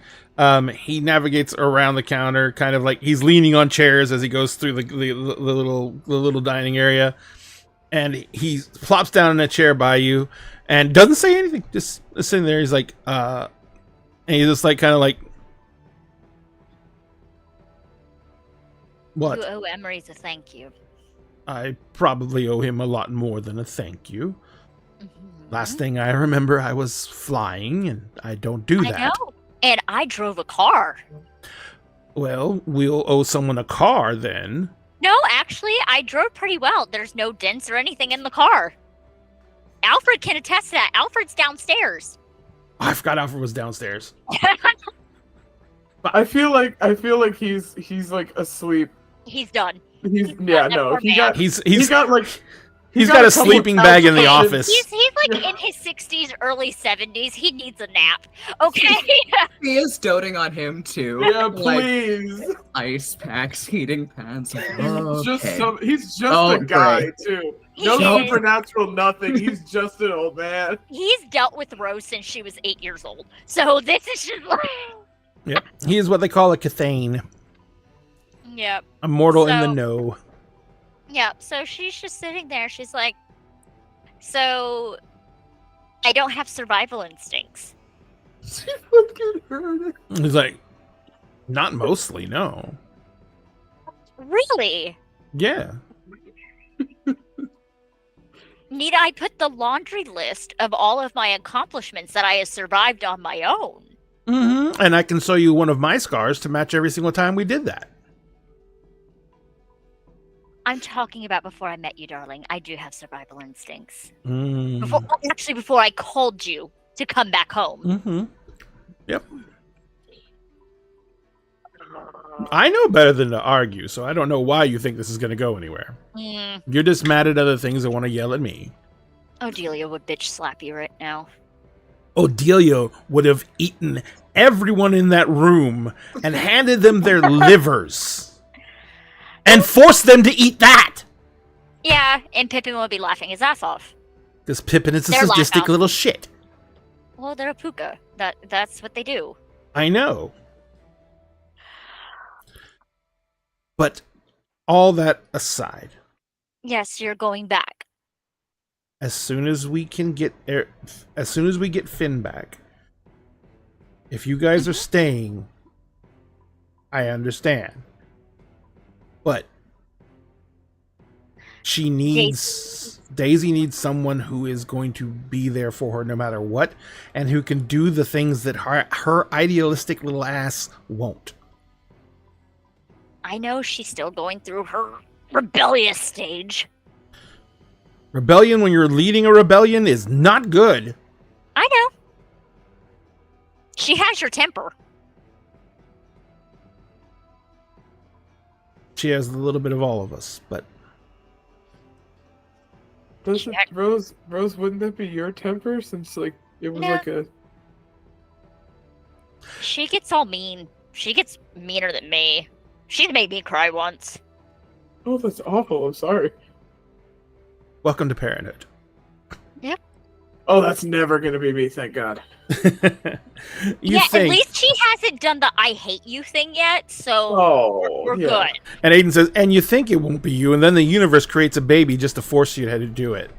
He navigates around the counter, kind of like he's leaning on chairs as he goes through the little dining area, and he plops down in a chair by you and doesn't say anything. Just sitting there. He's like, and he's just like kind of like, what? You owe Emery's a thank you. I probably owe him a lot more than a thank you. Mhm. Last thing I remember, I was flying, and I don't do that. I know. And I drove a car. Well, we'll owe someone a car then. No, actually, I drove pretty well. There's no dents or anything in the car. Alfred can attest to that. Alfred's downstairs. I forgot Alfred was downstairs. I feel like he's like asleep. He's done. He's yeah, no. He got He's got a sleeping bag in the office. He's like in his 60s, early 70s. He needs a nap. Okay. He is doting on him too. Yeah, Like, please. ice packs, heating pads. He's just Oh, a guy great. too. He No is. supernatural nothing. He's just an old man. He's dealt with Rose since she was 8 years old. So this is just like. Yep. He is what they call a Cathane. Yep. A mortal in the So- know. Yep. So she's just sitting there. She's like, so I don't have survival instincts. She fucking heard it. He's like, not mostly, no. Really? Yeah. Need I put the laundry list of all of my accomplishments that I have survived on my own? Mm-hmm. And I can show you one of my scars to match every single time we did that. I'm talking about before I met you, darling. I do have survival instincts. Mm. Before I called you to come back home. Mm-hmm. Yep. I know better than to argue, so I don't know why you think this is going to go anywhere. Mm. You're just mad at other things and want to yell at me. Odelia would bitch slap you right now. Odelia would have eaten everyone in that room and handed them their livers. And forced them to eat that! Yeah, and Pippin would be laughing his ass off. Because Pippin is a They're sadistic laugh out. little shit. Well, they're a puka. That's what they do. I know. But all that aside, Yes, you're going back. as soon as we get Finn back, if you guys are staying, I understand. But Daisy needs someone who is going to be there for her no matter what, and who can do the things that her idealistic little ass won't. I know she's still going through her rebellious stage. Rebellion when you're leading a rebellion is not good. I know. She has your temper. She has a little bit of all of us, but Doesn't Rose? Wouldn't that be your temper? Since like it was Yeah. like a. She gets all mean. She gets meaner than me. She's made me cry once. Oh, that's awful. I'm sorry. welcome to parenthood. Oh, that's never gonna be me. Thank God. You At think? least she hasn't done the I hate you thing yet, so Oh, we're yeah. good. And Aiden says, and you think it won't be you, and then the universe creates a baby just to force you to do it.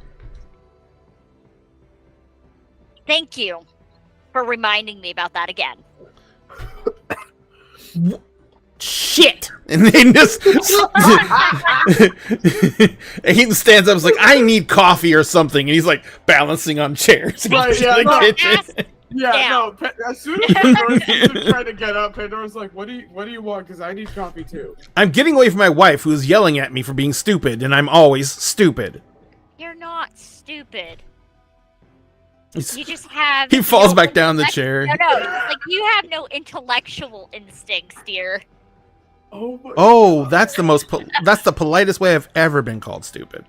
Thank you for reminding me about that again. Shit! And Aiden just Aiden stands up and is like, I need coffee or something, and he's like balancing on chairs. Right, yeah, In the no. kitchen. Yeah, Down. no. As soon as Pandora tried to get up, Pandora's like, "What do you want? Because I need coffee too." I'm getting away from my wife, who's yelling at me for being stupid, and I'm always stupid. You're not stupid. He's- You just have. He falls no back down the intellect- chair. No, like you have no intellectual instincts, dear. Oh, my Oh, that's that's the politest way I've ever been called stupid.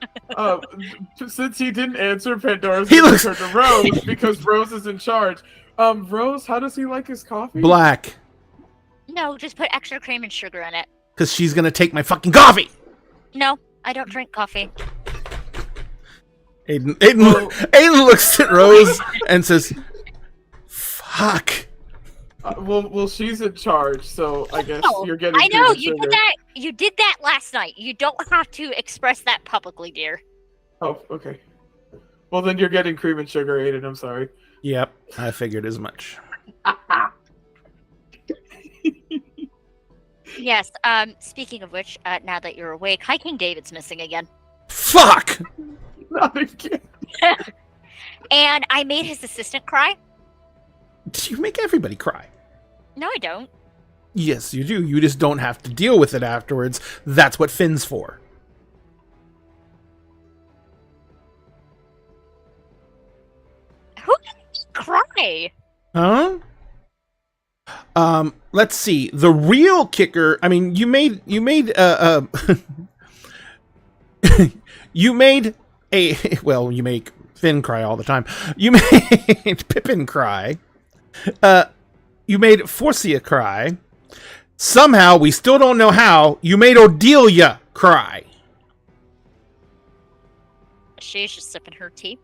Since he didn't answer, Pandora's He gonna looks- turn to Rose because Rose is in charge. Rose, how does he like his coffee? Black, No, just put extra cream and sugar in it. because she's gonna take my fucking coffee. No, I don't drink coffee. Aiden looks at Rose and says, "Fuck." Well, she's in charge, so I guess No, you're getting. I know cream and you sugar. did that. You did that last night. You don't have to express that publicly, dear. Oh, okay. Well, then you're getting cream and sugar, Aiden. I'm sorry. Yep, I figured as much. Yes. Speaking of which, now that you're awake, High King David's missing again. Fuck. Not again. And I made his assistant cry. You make everybody cry. No, I don't. Yes, you do. You just don't have to deal with it afterwards. That's what Finn's for. Who cry? Huh? Let's see. The real kicker. I mean, you made you made well, you make Finn cry all the time. You made Pippin cry. You made Forcia cry. Somehow, we still don't know how, you made Odelia cry. She's just sipping her tea.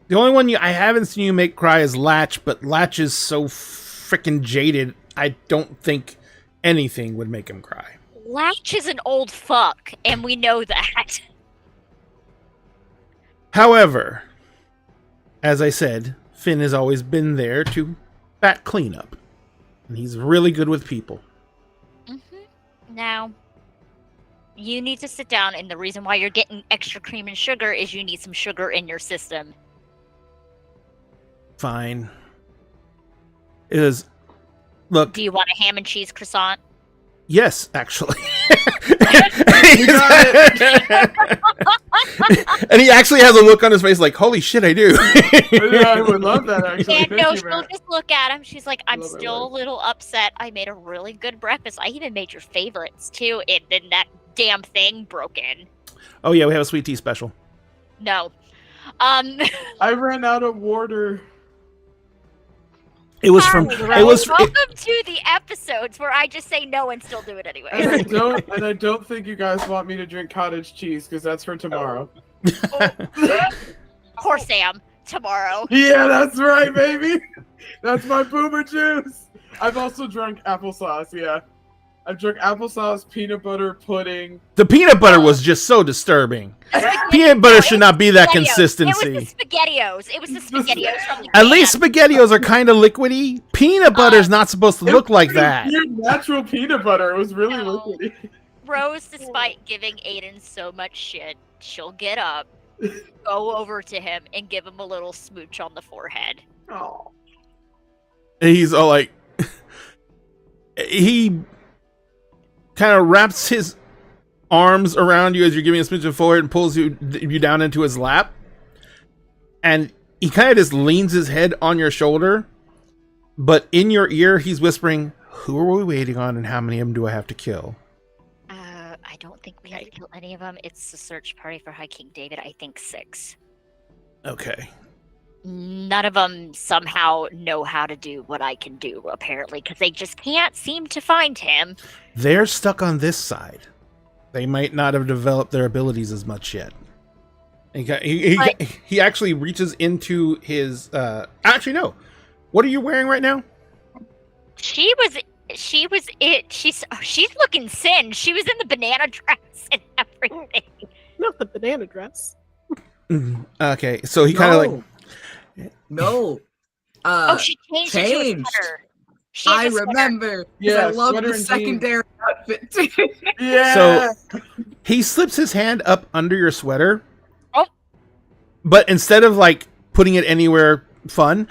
The only one I haven't seen you make cry is Latch, but Latch is so freaking jaded, I don't think anything would make him cry. Latch is an old fuck, and we know that. However, as I said, Finn has always been there to bat cleanup. And he's really good with people. Now, you need to sit down, and the reason why you're getting extra cream and sugar is you need some sugar in your system. Fine. It is. Look. Do you want a ham and cheese croissant? Yes, actually. You got it. And he actually has a look on his face like, holy shit, I do. Yeah, I would love that, actually. And Thank no, you, she'll Matt. just look at him. She's like, I'm love it, still a Liz. little upset. I made a really good breakfast. I even made your favorites, too. And then that damn thing broke in. Oh, yeah, we have a sweet tea special. No. I ran out of water. It was from. Hi, It was. welcome to the episodes where I just say no and still do it anyway. And I don't think you guys want me to drink cottage cheese because that's for tomorrow. Poor Sam. Tomorrow. Yeah, that's right, baby. That's my boomer juice. I've also drunk applesauce. Yeah, I've drunk applesauce, peanut butter, pudding. The peanut butter was just so disturbing. Peanut butter should not be that SpaghettiOs. consistency. It was the SpaghettiOs. It was the SpaghettiOs from the At can. least SpaghettiOs are kind of liquidy. Peanut butter's not supposed to look like that. Pure natural peanut butter. It was really No. liquidy. Rose, despite giving Aiden so much shit, she'll get up, go over to him, and give him a little smooch on the forehead. Oh. And he's all like, he kind of wraps his arms around you as you're giving a smooch forward and pulls you down into his lap. And he kind of just leans his head on your shoulder. But in your ear, he's whispering, who are we waiting on and how many of them do I have to kill? I don't think we have to kill any of them. It's the search party for High King David. I think 6. Okay. None of them somehow know how to do what I can do, apparently, because they just can't seem to find him. They're stuck on this side. They might not have developed their abilities as much yet. He actually reaches into his... actually, no. What are you wearing right now? She's looking sin. She was in the banana dress and everything. Not the banana dress. Okay, so he kind of like... No. She changed it to a changed. sweater. She has I a sweater. remember. Yeah, Yeah, I love sweater the and secondary outfit too. Yeah. So he slips his hand up under your sweater. Oh. But instead of like putting it anywhere fun,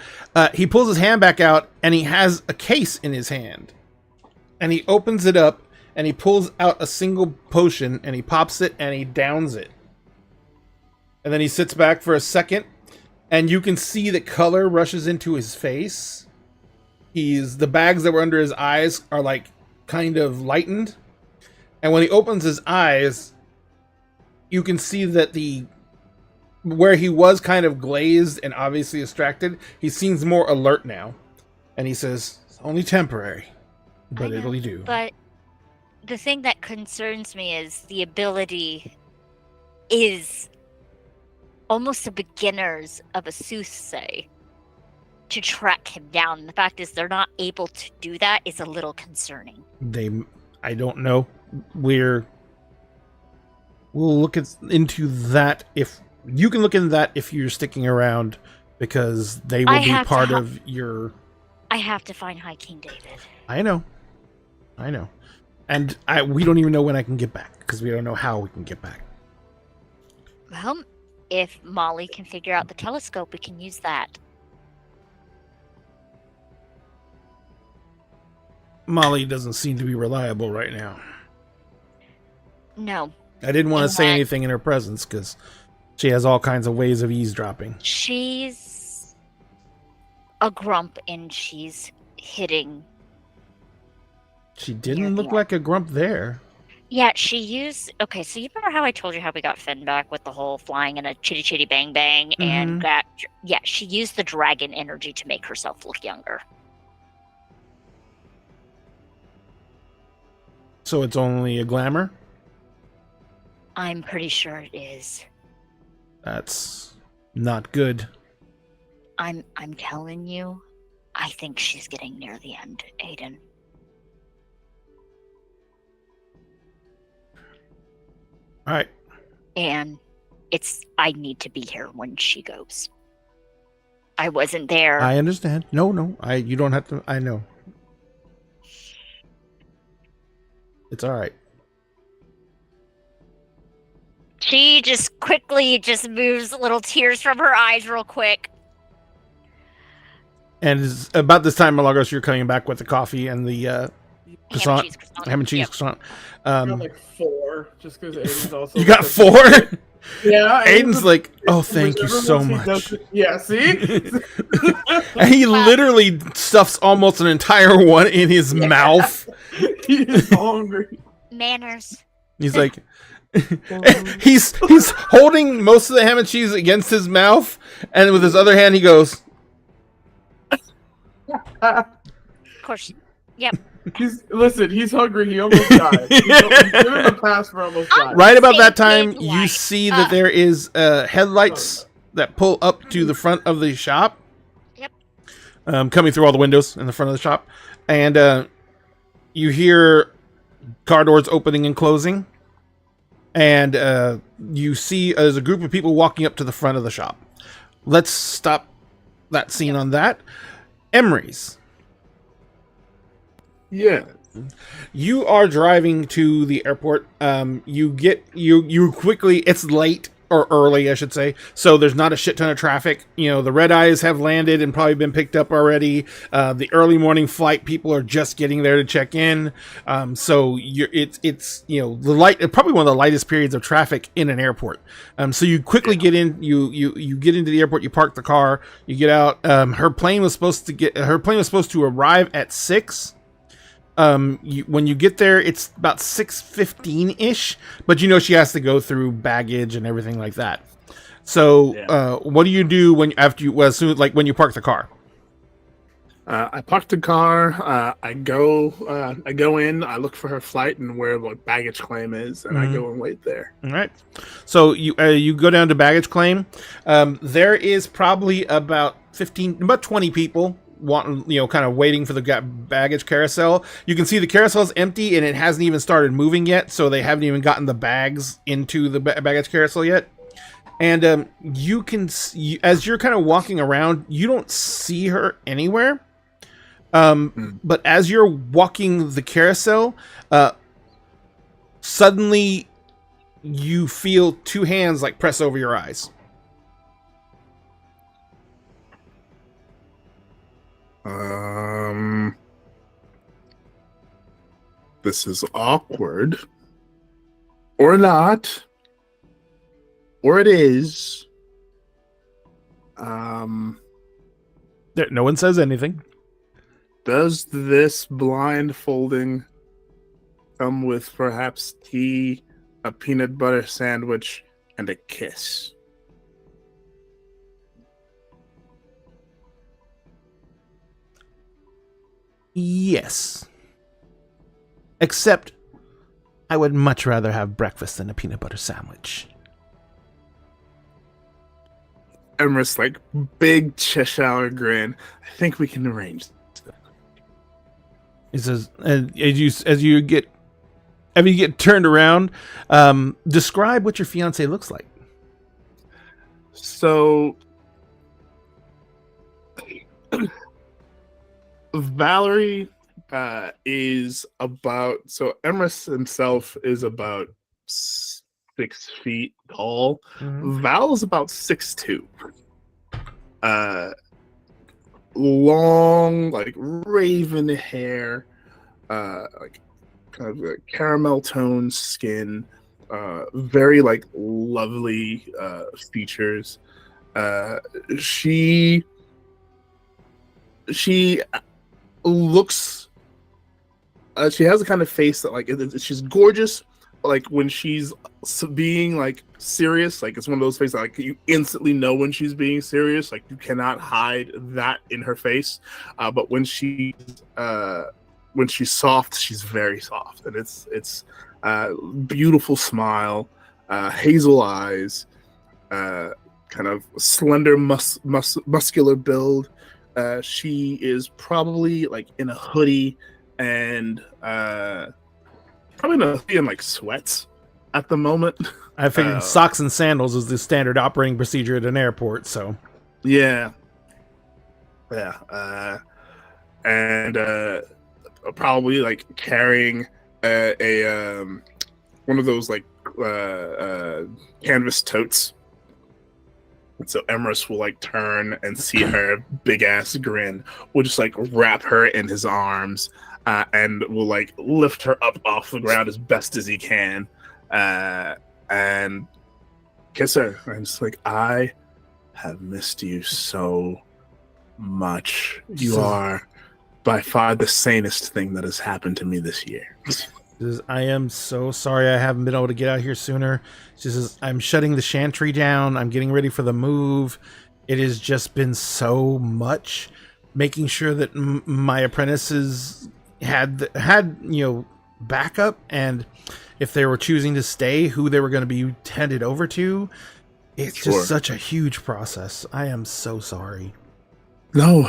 he pulls his hand back out and he has a case in his hand. And he opens it up and he pulls out a single potion and he pops it and he downs it. And then he sits back for a second and you can see the color rushes into his face. The bags that were under his eyes are like kind of lightened. And when he opens his eyes, you can see that where he was kind of glazed and obviously distracted, he seems more alert now. And he says, it's only temporary, but it'll do. But the thing that concerns me is the ability is almost the beginners of a soothsay to track him down. The fact is they're not able to do that is a little concerning. I don't know. We'll look into that if you can look into that if you're sticking around, because they will be part of your... I have to find High King David. I know. And we don't even know when I can get back, because we don't know how we can get back. Well, if Molly can figure out the telescope, we can use that. Molly doesn't seem to be reliable right now. No, I didn't want to say And- anything in her presence because she has all kinds of ways of eavesdropping. she's a grump and she's hitting. She didn't look like a grump there. Yeah, she used. Okay, so you remember how I told you how we got Finn back with the whole flying in a chitty chitty bang bang and got. Yeah, she used the dragon energy to make herself look younger. So it's only a glamour? I'm pretty sure it is. That's not good. I'm telling you, I think she's getting near the end, Aiden. All right. And I need to be here when she goes. I wasn't there. I understand. No, you don't have to. I know. It's all right. She just quickly moves little tears from her eyes real quick. And it's about this time, Malagos, you're coming back with the coffee and the croissant, ham and cheese croissant. I got like 4, just because Aiden's also. You got 4? Yeah. Aiden's like, oh, thank you so much. Yeah, see? And he literally stuffs almost an entire one in his mouth. He's hungry. Manners. He's like, he's holding most of the ham and cheese against his mouth, and with his other hand, he goes. Of course. Yep. He's hungry. He almost died. He's given the pass for almost died. Right about that Same time, kid you like, see that there is headlights that pull up to the front of the shop. Yep. Coming through all the windows in the front of the shop, and you hear car doors opening and closing, and you see there's a group of people walking up to the front of the shop. Let's stop that scene on that. Emery's. Yeah. You are driving to the airport. You quickly. It's late or early, I should say. So there's not a shit ton of traffic. You know, the red eyes have landed and probably been picked up already. The early morning flight people are just getting there to check in. So it's the light, probably one of the lightest periods of traffic in an airport. So you quickly get in. You get into the airport. You park the car. You get out. Her plane was supposed to arrive at 6. When you get there, it's about 6:15-ish, but she has to go through baggage and everything like that. So, what do you do when you park the car? I park the car. I go in. I look for her flight and where the baggage claim is, and I go and wait there. All right. So you go down to baggage claim. There is probably about 20 people kind of waiting for the baggage carousel. You can see the carousel's empty and it hasn't even started moving yet, so they haven't even gotten the bags into the baggage carousel yet. And you can see, as you're kind of walking around, you don't see her anywhere. But as you're walking the carousel, suddenly you feel 2 hands like press over your eyes. This is awkward. Or not. Or it is. No one says anything. Does this blindfolding come with perhaps tea, a peanut butter sandwich, and a kiss? Yes. Except, I would much rather have breakfast than a peanut butter sandwich. Emrys, big Cheshire grin. I think we can arrange that. He says, as you get turned around, describe what your fiance looks like. So, Valerie is about. So Emrys himself is about 6 feet tall. Mhm. Val's about 6'2". Long, like raven hair, like kind of a caramel toned skin, very like lovely features. She looks. She has a kind of face that like she's gorgeous. Like when she's being like serious, like it's one of those faces that, like you instantly know when she's being serious. Like you cannot hide that in her face. But when she's soft, she's very soft, and it's beautiful smile, hazel eyes, kind of slender muscular build. She is probably like in a hoodie and probably in a hoodie and like sweats at the moment. I figured socks and sandals is the standard operating procedure at an airport, so Yeah. And probably like carrying a one of those like canvas totes. And so Emrys will like turn and see her big ass grin. Will just like wrap her in his arms and will like lift her up off the ground as best as he can and kiss her. And it's like, I have missed you so much. You are by far the sanest thing that has happened to me this year. I am so sorry I haven't been able to get out here sooner. She says, I'm shutting the chantry down. I'm getting ready for the move. It has just been so much. Making sure that my apprentices had backup, and if they were choosing to stay, who they were going to be handed over to. It's just such a huge process. I am so sorry. No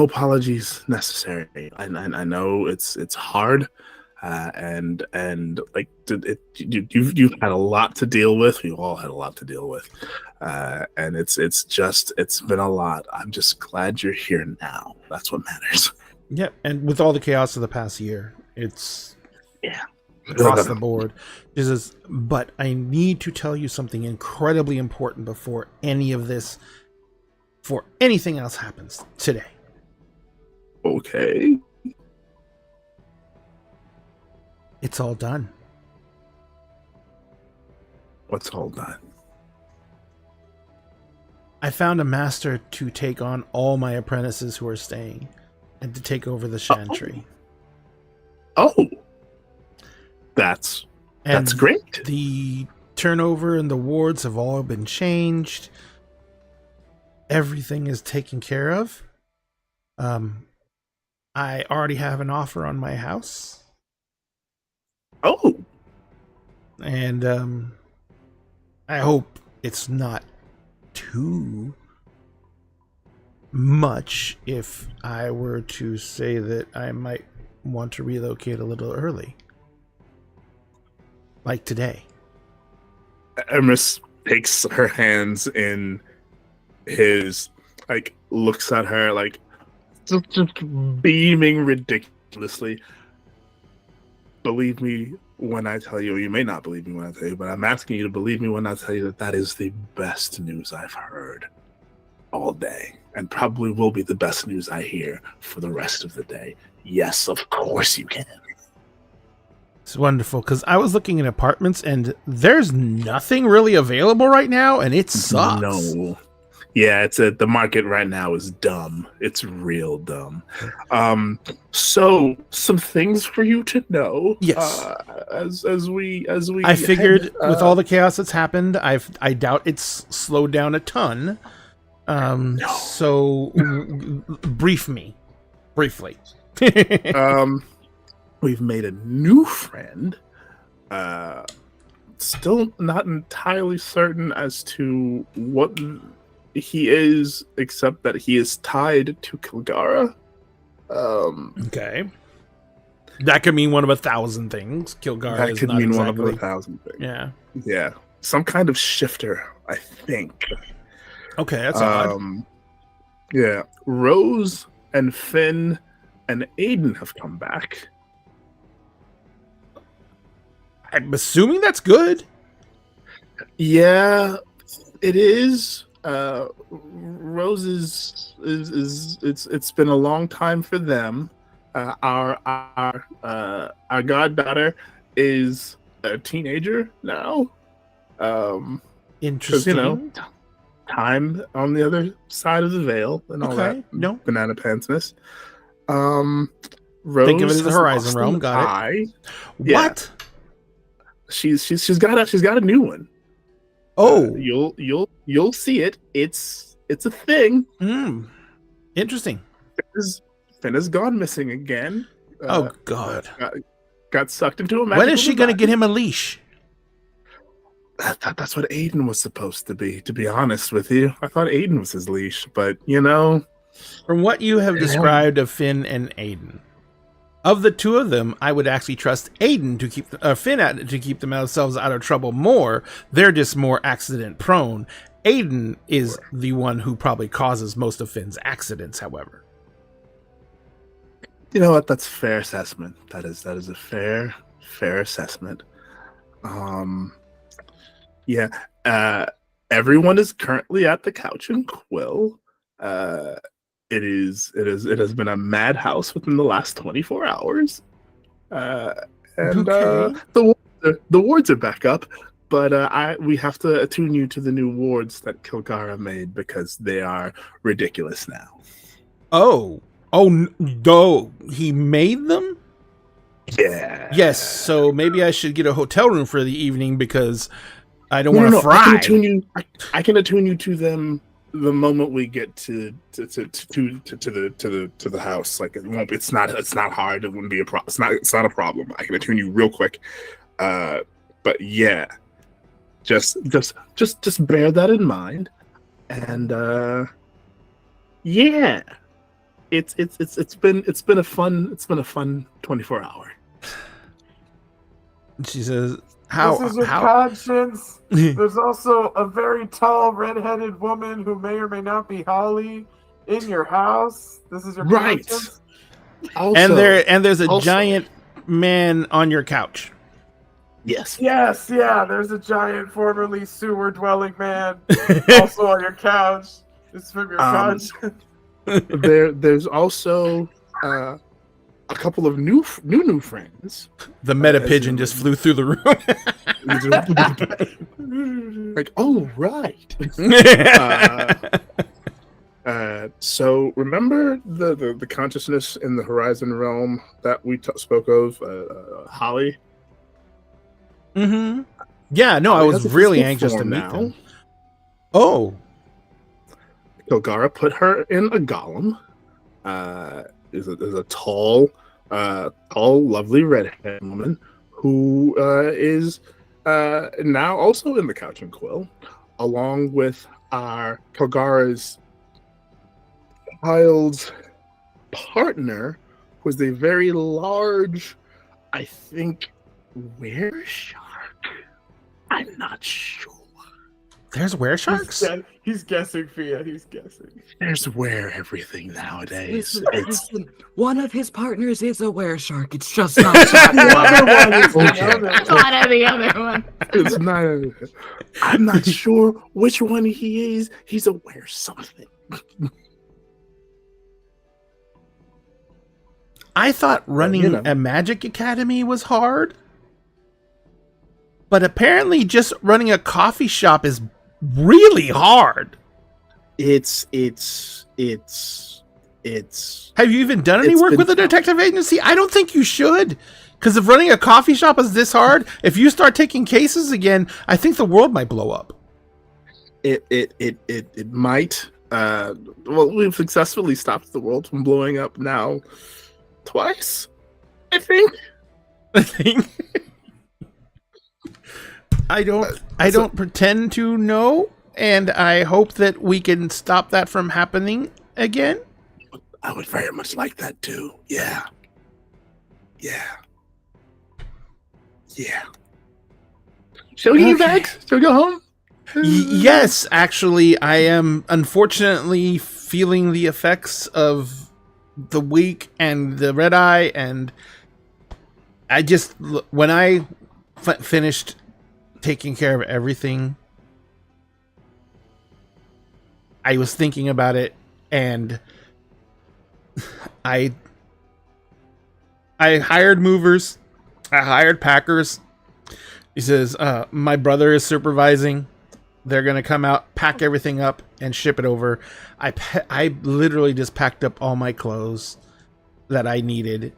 apologies necessary. I know it's hard. And like you've had a lot to deal with. We've all had a lot to deal with, and it's been a lot. I'm just glad you're here now. That's what matters. Yeah, and with all the chaos of the past year, it's across the board. But I need to tell you something incredibly important before any of this, before anything else happens today. Okay. It's all done. What's all done? I found a master to take on all my apprentices who are staying and to take over the chantry. Oh. That's great. The turnover and the wards have all been changed. Everything is taken care of. I already have an offer on my house. Oh. And I hope it's not too much if I were to say that I might want to relocate a little early. Like today. Emrys takes her hands in his, like, looks at her, like, just beaming ridiculously. Believe me when I tell you, you may not believe me when I tell you, but I'm asking you to believe me when I tell you that is the best news I've heard all day, and probably will be the best news I hear for the rest of the day. Yes, of course you can. It's wonderful, because I was looking at apartments, and there's nothing really available right now, and it sucks. No. Yeah, the market right now is dumb. It's real dumb. So some things for you to know. Yes. As we I figured with all the chaos that's happened, I doubt it's slowed down a ton. No. So briefly. We've made a new friend. Still not entirely certain as to what he is, except that he is tied to Kilgara. Okay. That could mean one of 1,000 things. Kilgara That is could not mean exactly... one of 1,000 things. Yeah. Yeah. Some kind of shifter, I think. Okay, that's odd. Yeah. Rose and Finn and Aiden have come back. I'm assuming that's good. it is. Rose it's been a long time for them. Our goddaughter is a teenager now. 'Cause, Interesting. time on the other side of the veil and all Okay, that no. banana pantsness. Rose Think of it as the has Horizon lost Realm. an Got it. eye. What? She's got a new one. Oh, You'll see it. It's a thing. Interesting. Finna's gone missing again. Oh God. Got sucked into a magical When is she going to get device. him a leash? I thought that's what Aiden was supposed to be. To be honest with you, I thought Aiden was his leash, but From what you have Yeah. described of Finn and Aiden, of the two of them, I would actually trust Aiden to keep Finn to keep themselves out of trouble more. They're just more accident prone. Aiden is the one who probably causes most of Finn's accidents, however. you know what? That's a fair assessment. That is a fair assessment. Yeah. Everyone is currently at the Couch and Quill. It has been a madhouse within the last 24 hours. And Okay. the wards are back up, but we have to attune you to the new wards that Kilgara made because they are ridiculous now. Oh, he made them? Yeah. Yes, so maybe I should get a hotel room for the evening because I don't No, want to fry. I can attune you to them the moment we get to the house. Like it won't. It's not hard. It wouldn't be a problem. It's not a problem. I can attune you real quick. But yeah, just bear that in mind. And yeah, it's been a fun 24 hour. She says, This is your conscience. There's also a very tall, red-headed woman who may or may not be Holly in your house. This is your Right. conscience. Also, and there's a also- giant man on your couch. yes. Yes, yeah. There's a giant, formerly sewer-dwelling man also on your couch. This is from your conscience. There's also a couple of new friends. The meta As pigeon in- just flew through the room. Like, oh right. So remember the consciousness in the Horizon realm that we spoke of, Holly? Mm-hmm. Yeah, no, I Holly was has a really physical anxious to form meet now. them. Oh, Kilgara put her in a golem. Is a tall, lovely redhead woman who is now also in the Couch and Quill, along with our Kilgara's child's partner, who is a very large, I think, wereshark. I'm not sure. there's weresharks? He's guessing, Fia. He's guessing. There's where everything nowadays. Listen, one of his partners is a wereshark. It's just not The other one is Okay. the other one. Not the other one. It's not. I'm not sure which one he is. He's aware something. I thought running you know. a magic academy was hard. But apparently just running a coffee shop is really hard. It's. Have you even done any It's work been with a tough. detective agency? I don't think you should. Because if running a coffee shop is this hard, if you start taking cases again, I think the world might blow up. It might. Well, we've successfully stopped the world from blowing up now twice, I think. I think. I don't pretend to know, and I hope that we can stop that from happening again. I would very much like that too. Yeah. Shall we get you Okay. back? Shall we go home? Yes, actually, I am unfortunately feeling the effects of the week and the red eye, and I just when I finished taking care of everything, I was thinking about it, and I hired movers, I hired packers. He says, my brother is supervising. They're going to come out, pack everything up, and ship it over. I literally just packed up all my clothes that I needed.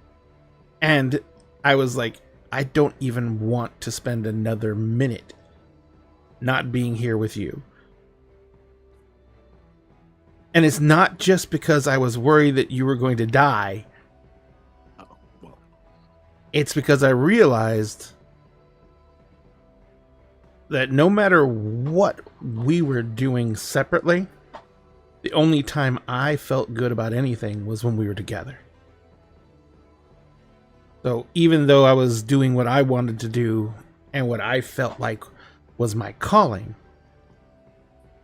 And I was like, I don't even want to spend another minute not being here with you. And it's not just because I was worried that you were going to die. It's because I realized that no matter what we were doing separately, the only time I felt good about anything was when we were together. So even though I was doing what I wanted to do and what I felt like was my calling,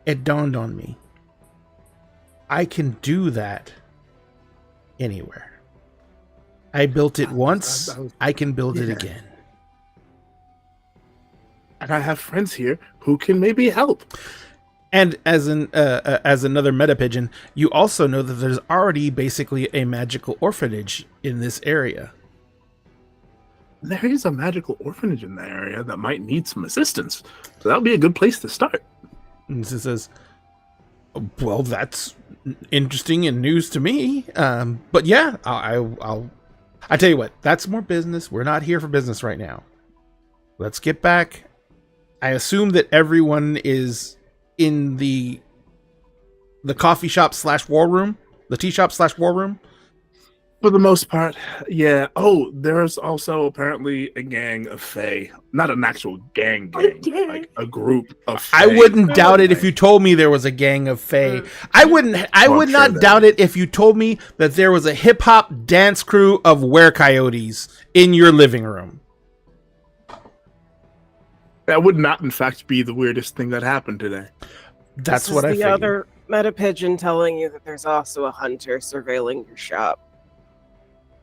it dawned on me, I can do that anywhere. I built it once, I can build it again. And I have friends here who can maybe help. And as another meta pigeon, you also know that there's already basically a magical orphanage in this area. There is a magical orphanage in that area that might need some assistance. So that would be a good place to start. And it says, well, that's interesting and news to me. But yeah, I tell you what, that's more business. We're not here for business right now. Let's get back. I assume that everyone is in the coffee shop / war room, the tea shop / war room. For the most part, yeah. Oh, there's also apparently a gang of Fae. Not an actual gang, like a group of Fae. I wouldn't doubt it if you told me there was a gang of Fae. I would not doubt it if you told me that there was a hip hop dance crew of werecoyotes in your living room. That would not, in fact, be the weirdest thing that happened today. That's This what is I the figured. other meta pigeon telling you that there's also a hunter surveilling your shop.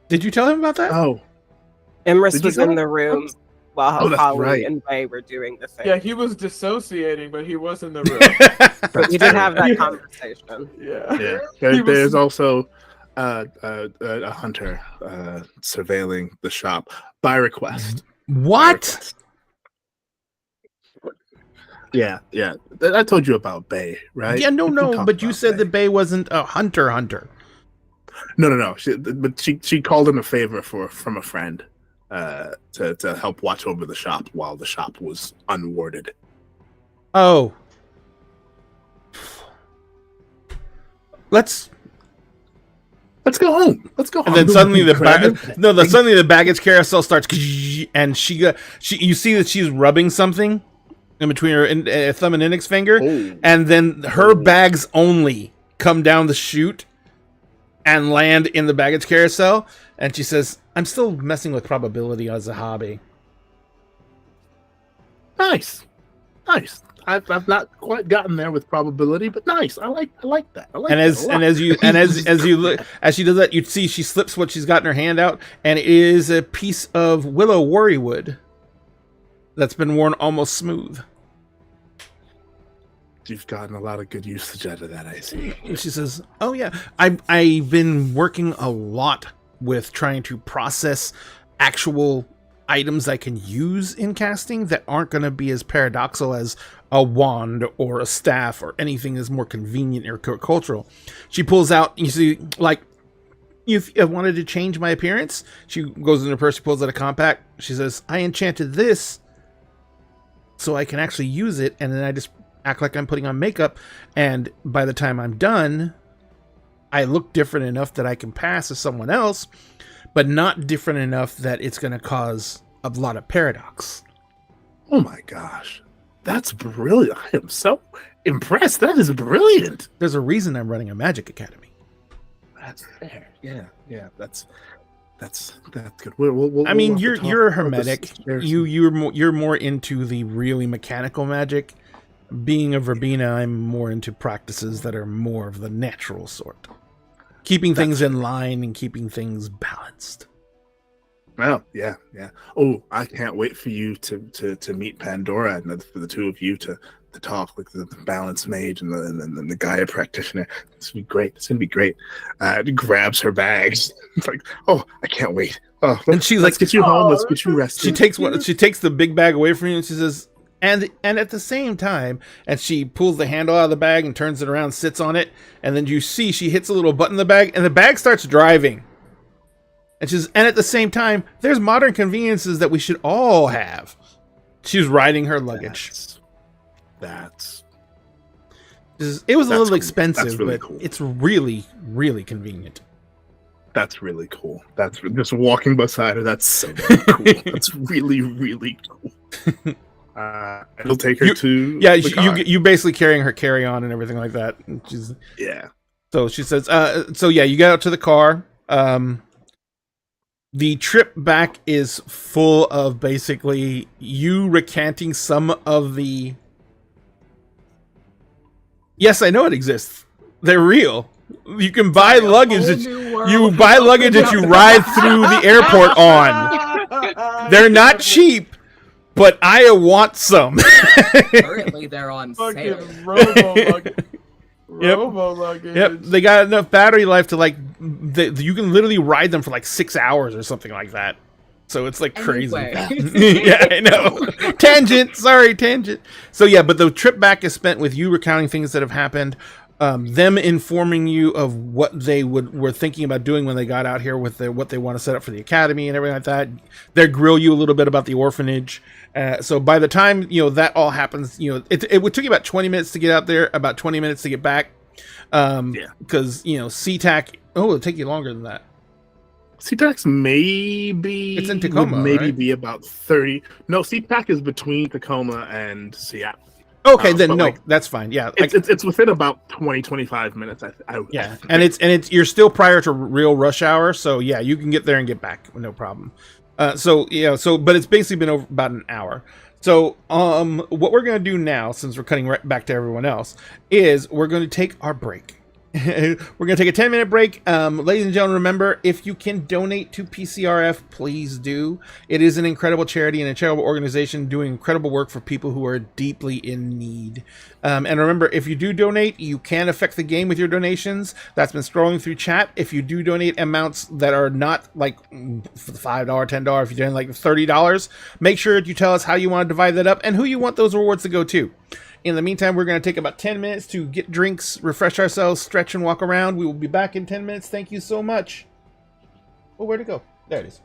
Did you tell him about that? Oh, Imris Did you was tell in him? the room while Oh, that's Holly right. and Bay were doing the thing. Yeah, he was dissociating, but he was in the room. We did have that Yeah. conversation. Yeah. yeah. He was- There's also a hunter surveilling the shop by request. What? Yeah. I told you about Bay, right? Yeah, We no. talked But you about said that Bay wasn't a hunter. No. She called in a favor from a friend to help watch over the shop while the shop was unwarded. Oh. Let's Let's go home. And then suddenly suddenly the baggage carousel starts, and you see that she's rubbing something in between her thumb and index finger, and then her bags only come down the chute and land in the baggage carousel, and she says, "I'm still messing with probability as a hobby." Nice. I've not quite gotten there with probability, but nice. I like that. As she does that, you see she slips what she's got in her hand out, and it is a piece of willow worrywood that's been worn almost smooth. You've gotten a lot of good usage out of that, I see. And she says, "Oh yeah, I've been working a lot with trying to process actual items I can use in casting that aren't going to be as paradoxical as a wand or a staff or anything that's more convenient or cultural." She pulls out, you see, like, if I wanted to change my appearance, she goes in her purse, she pulls out a compact. She says, "I enchanted this so I can actually use it, and then I just act like I'm putting on makeup, and by the time I'm done, I look different enough that I can pass as someone else, but not different enough that it's going to cause a lot of paradox." Oh my gosh. That's brilliant. I am so impressed. That is brilliant. There's a reason I'm running a magic academy. That's fair. Yeah. That's good. We'll I mean, have to you're talk a about hermetic. this. You're more into the really mechanical magic. Being a verbena, I'm more into practices that are more of the natural sort. Keeping things in line and keeping things balanced. Oh, yeah, yeah. Oh, I can't wait for you to meet Pandora and for the two of you to talk, like the balance mage and the Gaia practitioner. It's gonna be great. It's gonna be great. Grabs her bags. It's like, oh, I can't wait. Oh, And she's let's like, get you home. Let's "Oh, get you rested. she takes the big bag away from you, and she says, and at the same time, and she pulls the handle out of the bag and turns it around, sits on it, and then you see she hits a little button in the bag, and the bag starts driving. And she's, and at the same time, there's modern conveniences that we should all have. She's riding her luggage. That's It was a little cool. expensive, That's really but cool. it's really, really convenient. That's really cool. That's just walking beside her. That's so cool. That's really, really cool. It'll take her to the car. you basically carrying her carry on and everything like that. And she's, Yeah. so she says, so yeah, you get out to the car. The trip back is full of basically you recanting some of the. Yes, I know it exists. They're real. You can buy luggage that you buy luggage that you ride through the airport on. They're not cheap, but I want some. Currently, they're on sale. Fucking robo luggage. Robo luggage. Yep, they got enough battery life to like you can literally ride them for like 6 hours or something like that. So it's like crazy. Anyway. Yeah, I know. Tangent. Sorry, tangent. So yeah, but the trip back is spent with you recounting things that have happened, them informing you of what they were thinking about doing when they got out here with what they want to set up for the academy and everything like that. They grill you a little bit about the orphanage. So by the time that all happens, it would took you about 20 minutes to get out there, about 20 minutes to get back. Because SeaTac. Oh, it'll take you longer than that. SeaTac maybe It's in Tacoma, would maybe right? be about 30. No, SeaTac is between Tacoma and Seattle. Okay, then but, no, like, that's fine. Yeah, It's within about 20-25 minutes. yeah, and it's you're still prior to real rush hour, so yeah, you can get there and get back, no problem. But it's basically been over about an hour. So what we're gonna do now, since we're cutting right back to everyone else, is we're going to take our break. We're going to take a 10-minute break. Ladies and gentlemen, remember, if you can donate to PCRF, please do. It is an incredible charity and a charitable organization doing incredible work for people who are deeply in need. And remember, if you do donate, you can affect the game with your donations. That's been scrolling through chat. If you do donate amounts that are not like $5, $10, if you're doing like $30, make sure you tell us how you want to divide that up and who you want those rewards to go to. In the meantime, we're going to take about 10 minutes to get drinks, refresh ourselves, stretch, and walk around. We will be back in 10 minutes. Thank you so much. Oh, where'd it go? There it is.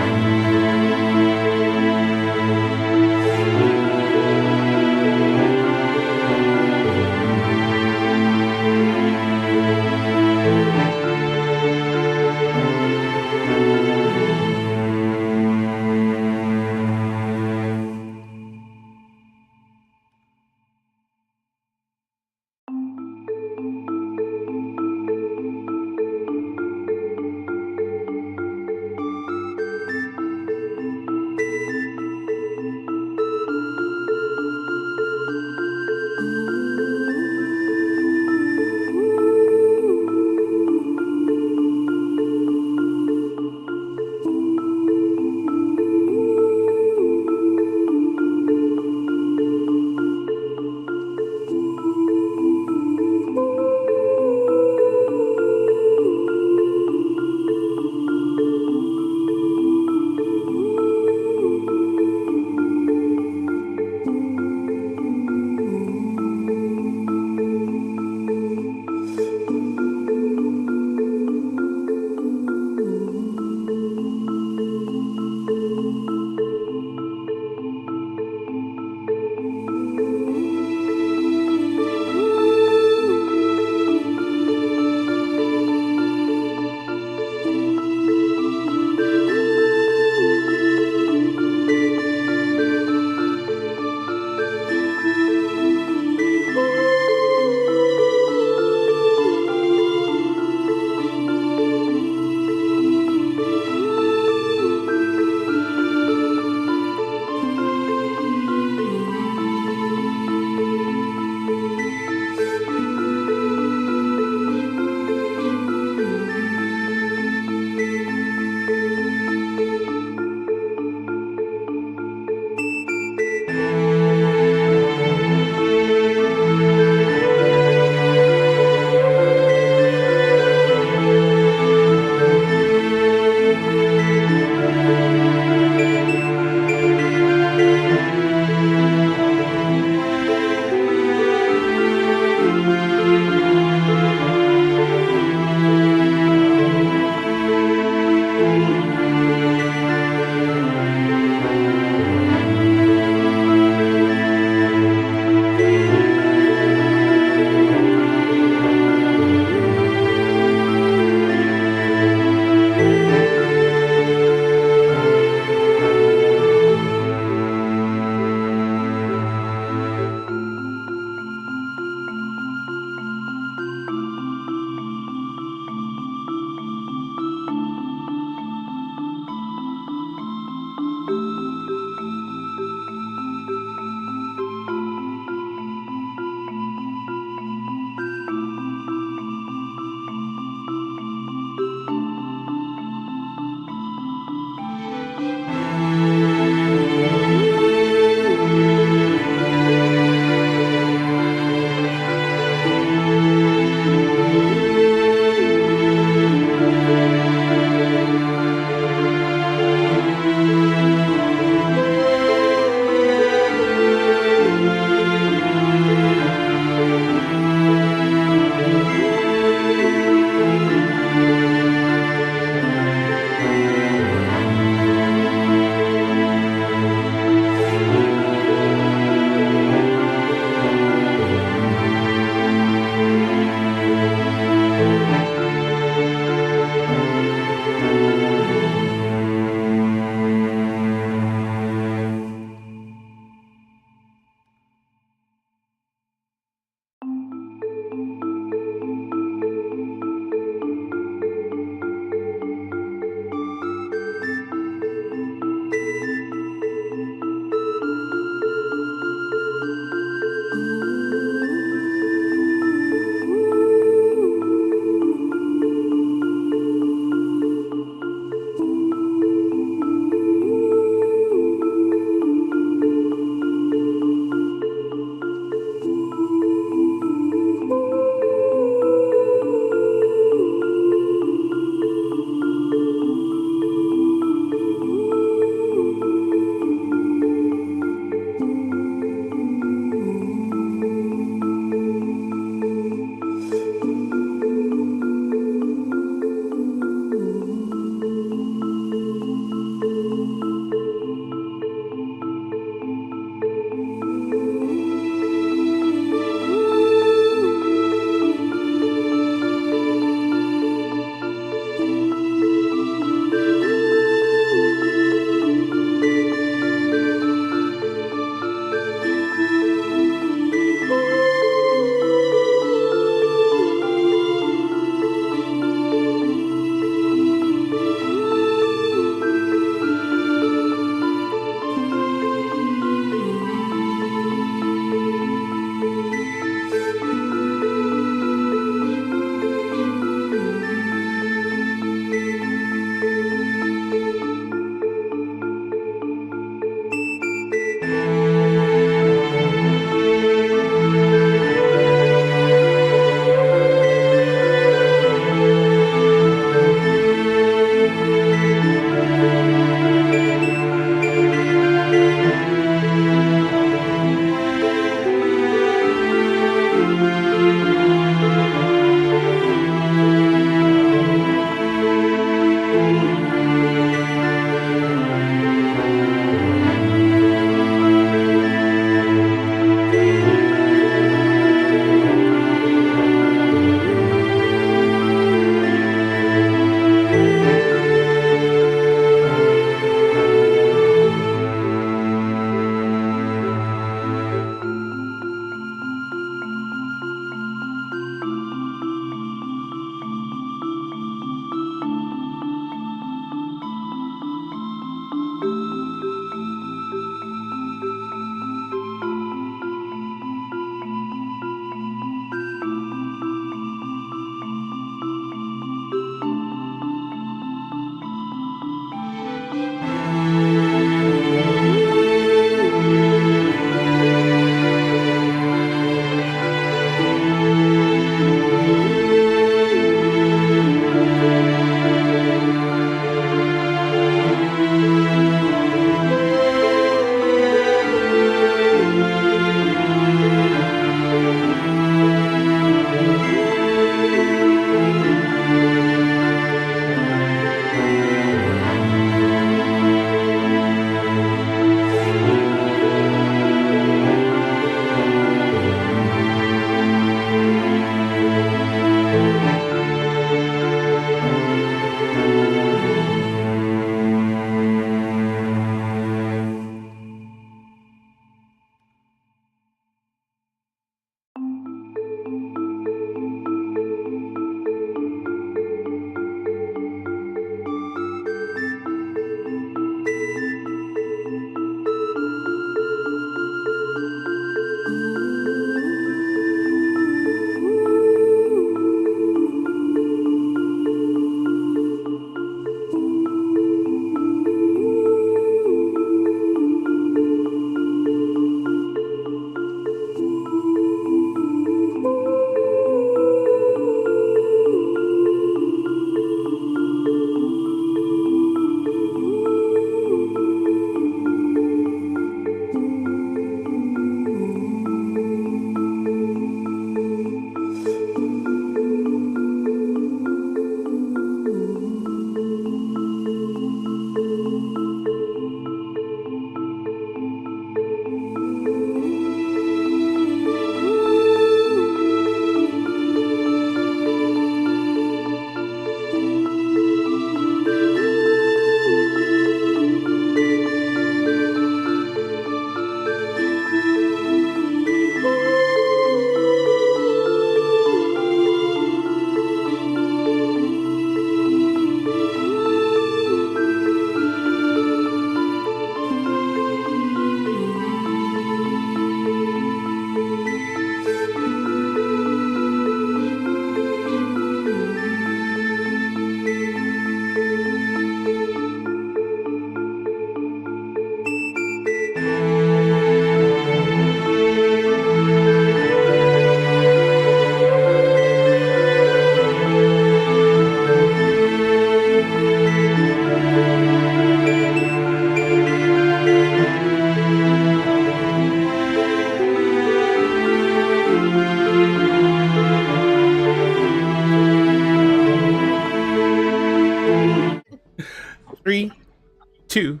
2,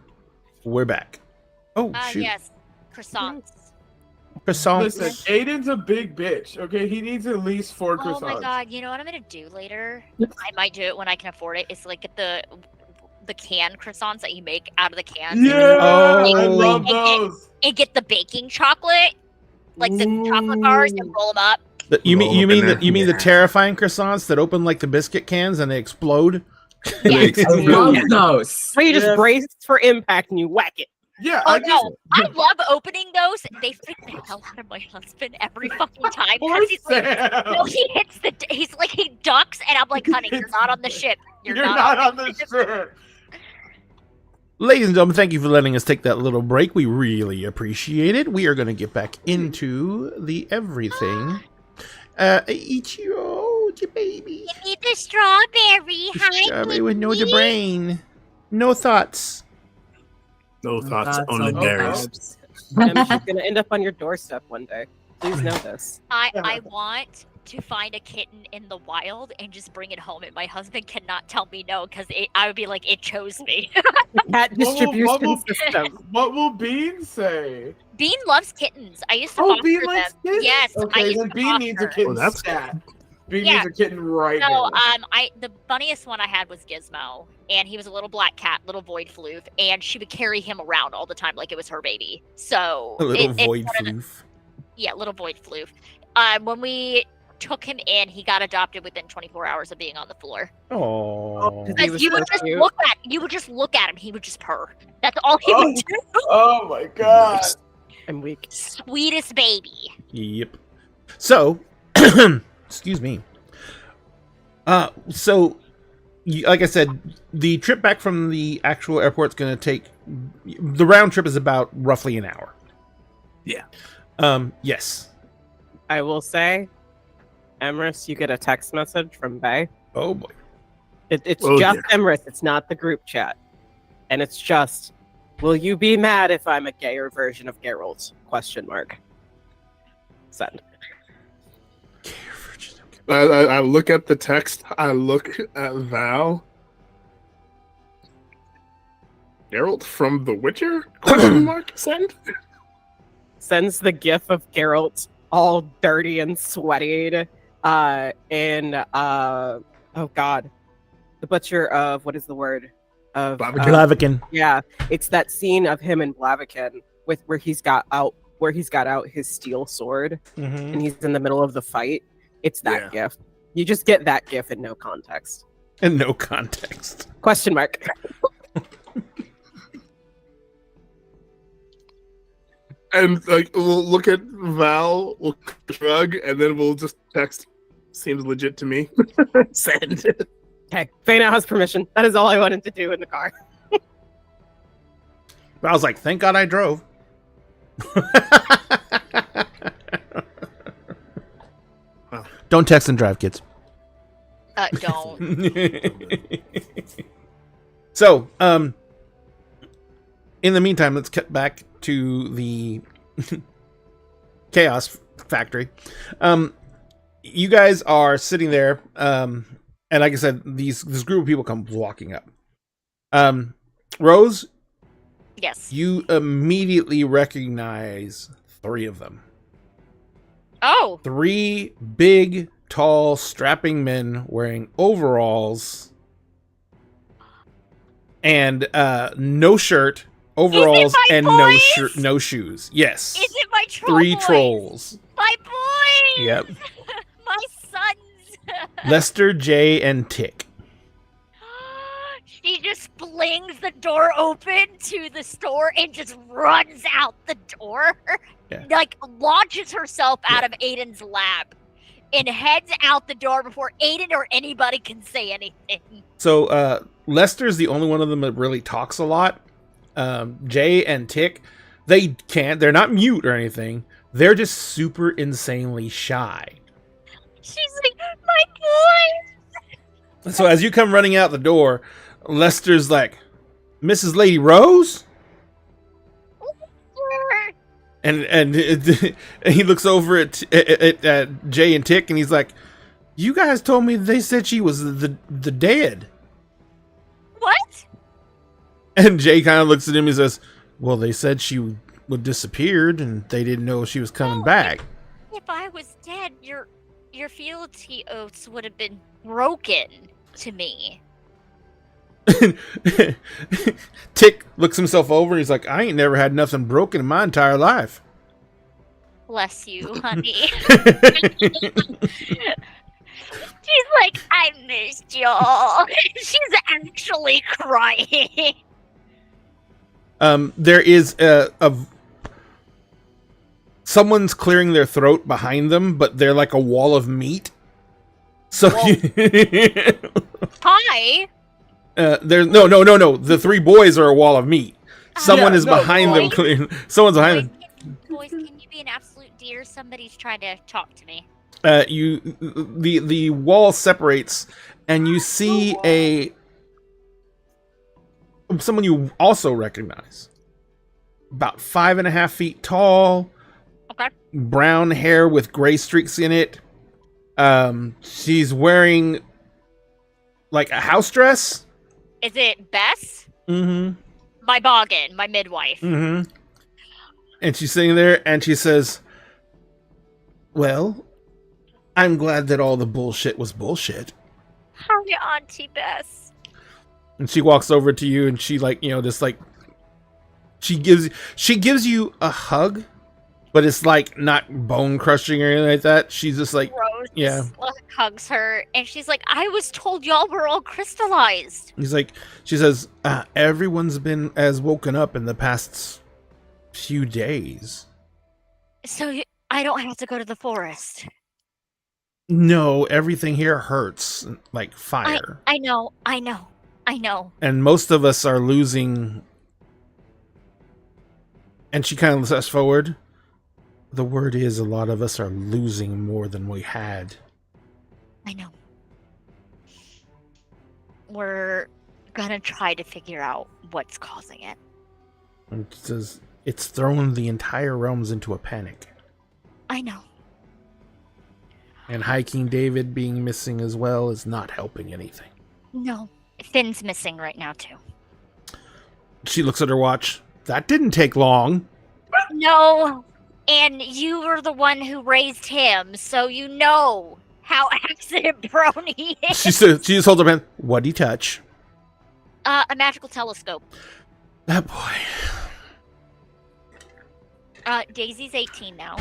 we're back. Oh, shoot. Yes, croissants. Croissants. Listen, Aiden's a big bitch. Okay, he needs at least 4 croissants. Oh my god! You know what I'm gonna do later? I might do it when I can afford it. It's like get the canned croissants that you make out of the cans. Yeah, Oh. I love those. And get the baking chocolate, like the chocolate bars, and roll them up. You mean the Yeah. terrifying croissants that open like the biscuit cans and they explode? Yes. I love those. Where you just Yes. brace for impact and you whack it. Yeah, Oh I just no! I love opening those. They freak the hell out of my husband every fucking time Poor because he's like, Sam. no, he hits the. He's like he ducks, and I'm like, honey, you're not on the ship. You're not on the ship. Ladies and gentlemen, thank you for letting us take that little break. We really appreciate it. We are going to get back into the everything. Ichiro, your baby. Give me the strawberry. Hi, Strawberry with no baby. brain. No thoughts. No thoughts, Thoughts only on berries. And she's gonna end up on your doorstep one day. Please know this. I want to find a kitten in the wild and just bring it home, and my husband cannot tell me no because I would be like, it chose me. Cat distribution will- system. What will Bean say? Bean loves kittens. I used to Oh, foster Bean them. likes kittens? Yes, I Okay, used then to Bean needs a foster. kitten Oh, that's stat. Bean Yeah. needs a kitten right So, now. the funniest one I had was Gizmo, and he was a little black cat, little void floof, and she would carry him around all the time like it was her baby. So A little it's void one of the- floof. Yeah, little void floof. When we took him in, he got adopted within 24 hours of being on the floor. Oh. He Because was you so would just cute. look at him, he would just purr. That's all he would do. Oh my god. I'm weak. Sweetest baby. Yep. So, excuse me. So, like I said, the trip back from the actual airport's going to take. The round trip is about roughly an hour. Yeah. Yes. I will say, Emrys, you get a text message from Bay. Oh boy. It's Oh, just dear. Emrys. It's not the group chat, and it's just, "Will you be mad if I'm a gayer version of Geralt?" Question mark. Send. I look at the text. I look at Val. Geralt from The Witcher? Question mark? Send. Sends the gif of Geralt all dirty and sweaty, oh god, the butcher of what is the word of Blaviken. Blaviken. yeah, it's that scene of him and Blaviken with where he's got out his steel sword Mm-hmm. and he's in the middle of the fight. It's that Yeah. gif. You just get that gif in no context. In no context. Question mark. And like we'll look at Val, we'll shrug, and then we'll just text. Seems legit to me. Send. Okay, Faye now has permission. That is all I wanted to do in the car. I was like, thank God I drove. Don't text and drive, kids. Don't. So, in the meantime, let's cut back to the Chaos Factory. You guys are sitting there, and like I said, this group of people come walking up. Rose, Yes. you immediately recognize 3 of them. Oh. 3 big, tall, strapping men wearing overalls and no shirt, overalls, my and boys? no shoes. Yes, Is it my troll 3 boys? trolls. My boys. Yep, My sons. Lester, Jay, and Tick. She just flings the door open to the store and just runs out the door. Yeah. Like launches herself out of Aiden's lab and heads out the door before Aiden or anybody can say anything. So Lester's the only one of them that really talks a lot. Jay and Tick, they can't. They're not mute or anything. They're just super insanely shy. She's like, my boy. So as you come running out the door, Lester's like, Mrs. Lady Rose? And he looks over at Jay and Tick, and he's like, "You guys told me they said she was the dead." What? And Jay kind of looks at him and says, well, they said she would disappeared and they didn't know she was coming back. If I was dead, your fealty oaths would have been broken to me. Tick looks himself over and he's like, I ain't never had nothing broken in my entire life. Bless you, honey. She's like, I missed y'all. She's actually crying. There is someone's clearing their throat behind them, but they're like a wall of meat. So Hi. there's no. The three boys are a wall of meat. Someone is behind them clearing. Someone's behind them. Boys, can you be an absolute dear? Somebody's trying to talk to me. The wall separates, and you see someone you also recognize. About 5.5 feet tall. Okay. Brown hair with gray streaks in it. She's wearing like a house dress. Is it Bess? Mm-hmm. My boggin, my midwife. Mm-hmm. And she's sitting there and she says, well, I'm glad that all the bullshit was bullshit. Hi, Auntie Bess. And she walks over to you and she she gives you a hug, but it's like not bone crushing or anything like that. She's just like, Rose yeah. Hugs her and she's like, I was told y'all were all crystallized. She says, everyone's been woken up in the past few days. So I don't have to go to the forest. No, everything here hurts like fire. I know. And most of us are losing. And she kind of steps forward. The word is a lot of us are losing more than we had. I know. We're gonna try to figure out what's causing it. And she says, it's thrown the entire realms into a panic. I know. And High King David being missing as well is not helping anything. No. Finn's missing right now, too. She looks at her watch. That didn't take long. No. And you were the one who raised him, so you know how accident prone he is. She just holds up her hand. What'd he touch? A magical telescope. That boy. Daisy's 18 now.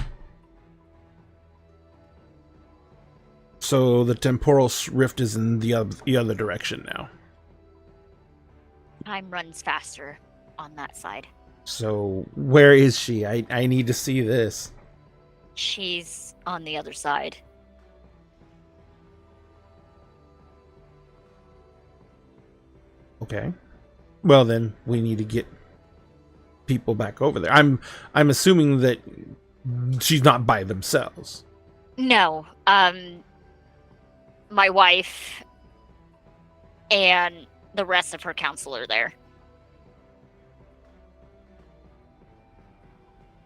So the temporal rift is in the other direction now. Time runs faster on that side. So where is she? I need to see this. She's on the other side. Okay. Well then, we need to get people back over there. I'm assuming that she's not by themselves. No. My wife and the rest of her council are there.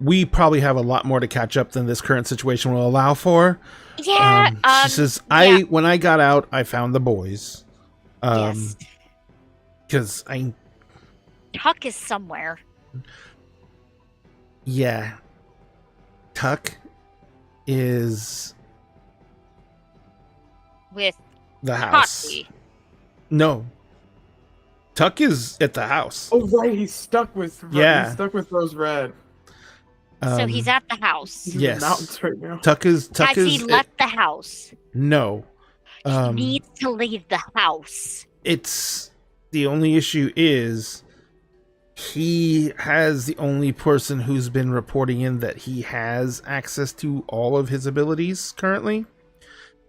We probably have a lot more to catch up than this current situation will allow for. Yeah. She says, yeah. when I got out, I found the boys. Yes. Because Tuck is somewhere. Yeah. Tuck is With the house. Hotsy. No. Tuck is at the house. Oh right, he's stuck with Rose Red. So he's at the house. He's in Yes. the mountains right now. Tuck is Has he left the house? No. He needs to leave the house. It's the only issue is he has the only person who's been reporting in that he has access to all of his abilities currently,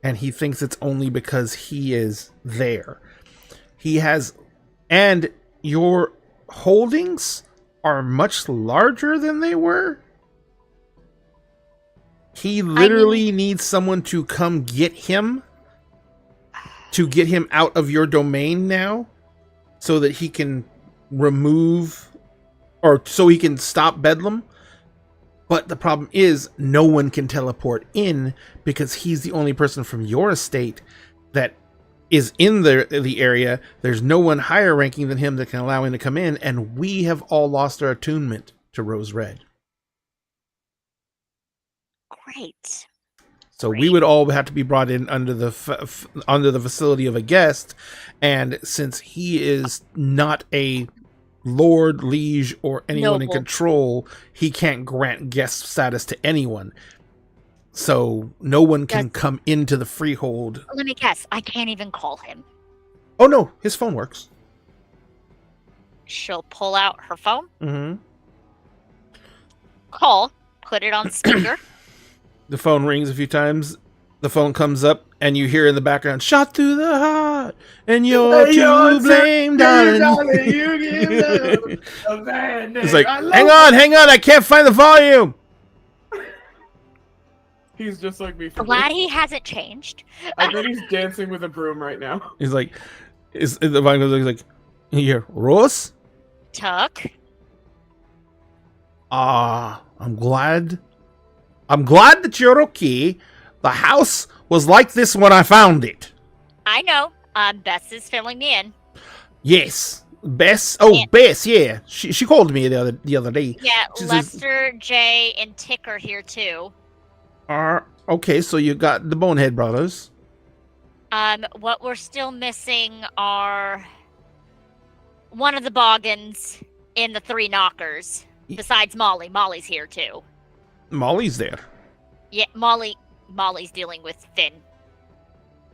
and he thinks it's only because he is there. He has, and your holdings are much larger than they were. He literally needs someone to come get him, to get him out of your domain now, so that he can remove, or so he can stop Bedlam. But the problem is no one can teleport in because he's the only person from your estate that is in the area. There's no one higher ranking than him that can allow him to come in, and we have all lost our attunement to Rose Red. Great. So we would all have to be brought in under the facility of a guest, and since he is not a lord, liege, or anyone in Noble. control, he can't grant guest status to anyone. So no one can come into the freehold. Let me guess. I can't even call him. Oh no, his phone works. She'll pull out her phone, Mm-hmm. call, put it on speaker. The phone rings a few times. The phone comes up, and you hear in the background, "Shot through the heart, and you're to blame, darling." It's like, hang on, I can't find the volume. He's just like me. For Glad me. he hasn't changed. I bet he's dancing with a broom right now. He's like, the volume goes like, "Here, Rose. Tuck. I'm glad that you're okay. The house was like this when I found it." I know. Bess is filling me in. Yes, Bess. Oh, Bess. Yeah, she called me the other day. Yeah, She says, Lester, Jay, and Tick are here too. Okay, so you got the Bonehead brothers. What we're still missing are one of the Boggins and the 3 knockers. Besides Molly. Molly's here too. Molly's there. Yeah, Molly's dealing with Finn.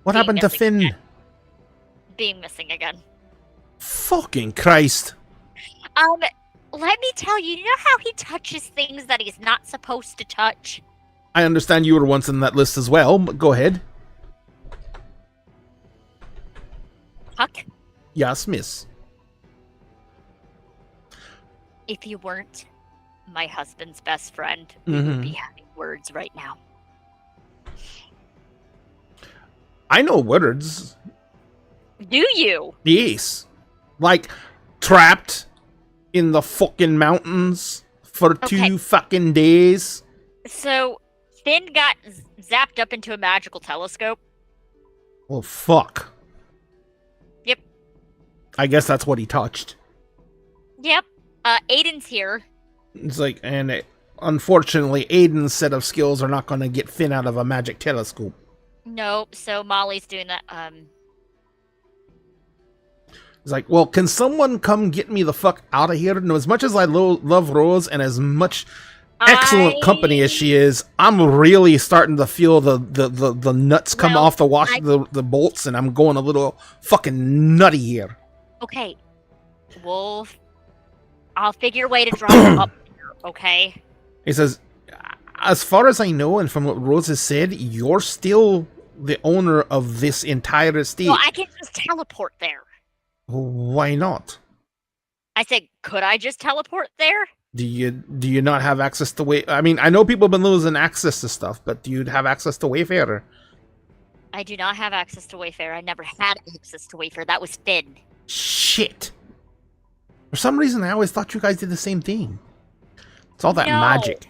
What Being happened to missing Finn? again. Being missing again. Fucking Christ. Let me tell you, you know how he touches things that he's not supposed to touch? I understand you were once in that list as well. But go ahead. Huck, Yes, miss. if you weren't my husband's best friend, we would be having words right now. I know words. Do you? Yes. Like, trapped in the fucking mountains for Okay. 2 fucking days. So, Finn got zapped up into a magical telescope. Well, fuck. Yep. I guess that's what he touched. Yep. Aiden's here. It's like, and unfortunately, Aiden's set of skills are not going to get Finn out of a magic telescope. No, so Molly's doing that. It's like, well, can someone come get me the fuck out of here? No, as much as I love Rose and as much excellent company as she is, I'm really starting to feel the nuts come Well, off the bolts, and I'm going a little fucking nutty here. Okay. I'll figure a way to drop him up here, okay? He says, as far as I know, and from what Rose has said, you're still the owner of this entire estate. Well, I can just teleport there. Why not? I said, could I just teleport there? Do you not have access to I mean, I know people have been losing access to stuff, but do you have access to Wayfarer? I do not have access to Wayfarer. I never had access to Wayfarer. That was Finn. Shit. For some reason, I always thought you guys did the same thing. It's all that No. magic.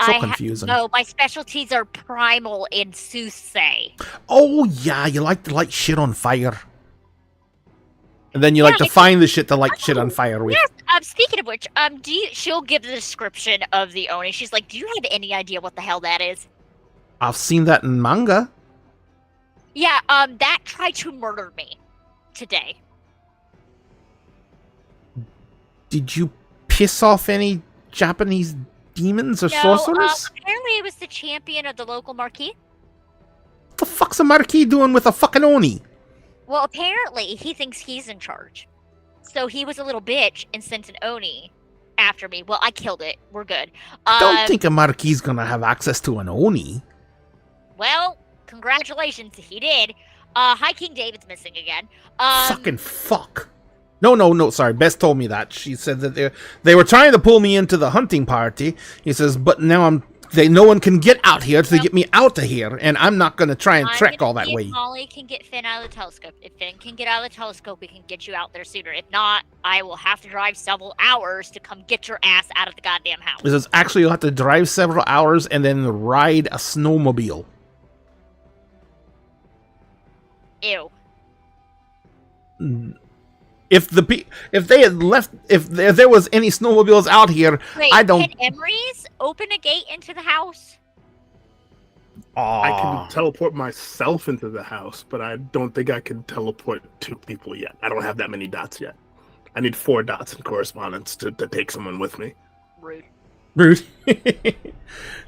So confusing. No, my specialties are primal and soothsay. Oh, yeah, you like to light shit on fire. And then you like to I find the shit to light shit on fire with. Yes. Speaking of which, she'll give the description of the Oni. She's like, do you have any idea what the hell that is? I've seen that in manga. Yeah, that tried to murder me today. Did you piss off any Japanese demons or No, sorcerers? apparently it was the champion of the local marquee. What the fuck's a Marquis doing with a fucking Oni? Well, apparently he thinks he's in charge. So he was a little bitch and sent an Oni after me. Well, I killed it. We're good. Don't think a Marquis gonna have access to an Oni. Well, congratulations, he did. High King David's missing again. Fucking fuck. No, sorry. Bess told me that. She said that they were trying to pull me into the hunting party. He says, but now no one can get out here to get me out of here, and I'm not going to try and trek all that way. If Molly can get Finn out of the telescope. If Finn can get out of the telescope, we can get you out there sooner. If not, I will have to drive several hours to come get your ass out of the goddamn house. He says, actually, you'll have to drive several hours and then ride a snowmobile. Ew. If they had left, if there was any snowmobiles out here, Wait, I don't. can Emery's open a gate into the house? I Aw. can teleport myself into the house, but I don't think I can teleport two people yet. I don't have that many dots yet. I need 4 dots in correspondence to take someone with me. Rude. Rude.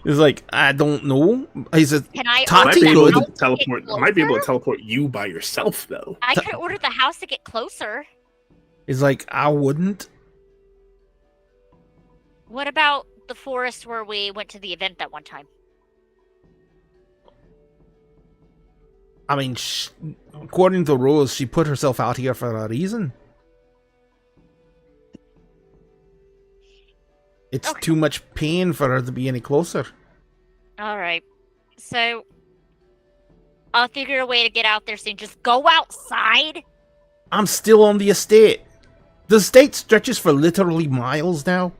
He's like, I don't know. He says, Can I Tati I might order be able the could. to house to teleport. get I might be able to closer? teleport you by yourself, though. I could order the house to get closer. He's like, I wouldn't. What about the forest where we went to the event that one time? I mean, according to the rules, she put herself out here for a reason. It's Okay. too much pain for her to be any closer. All right. So I'll figure a way to get out there soon. Just go outside. I'm still on the estate. The estate stretches for literally miles now.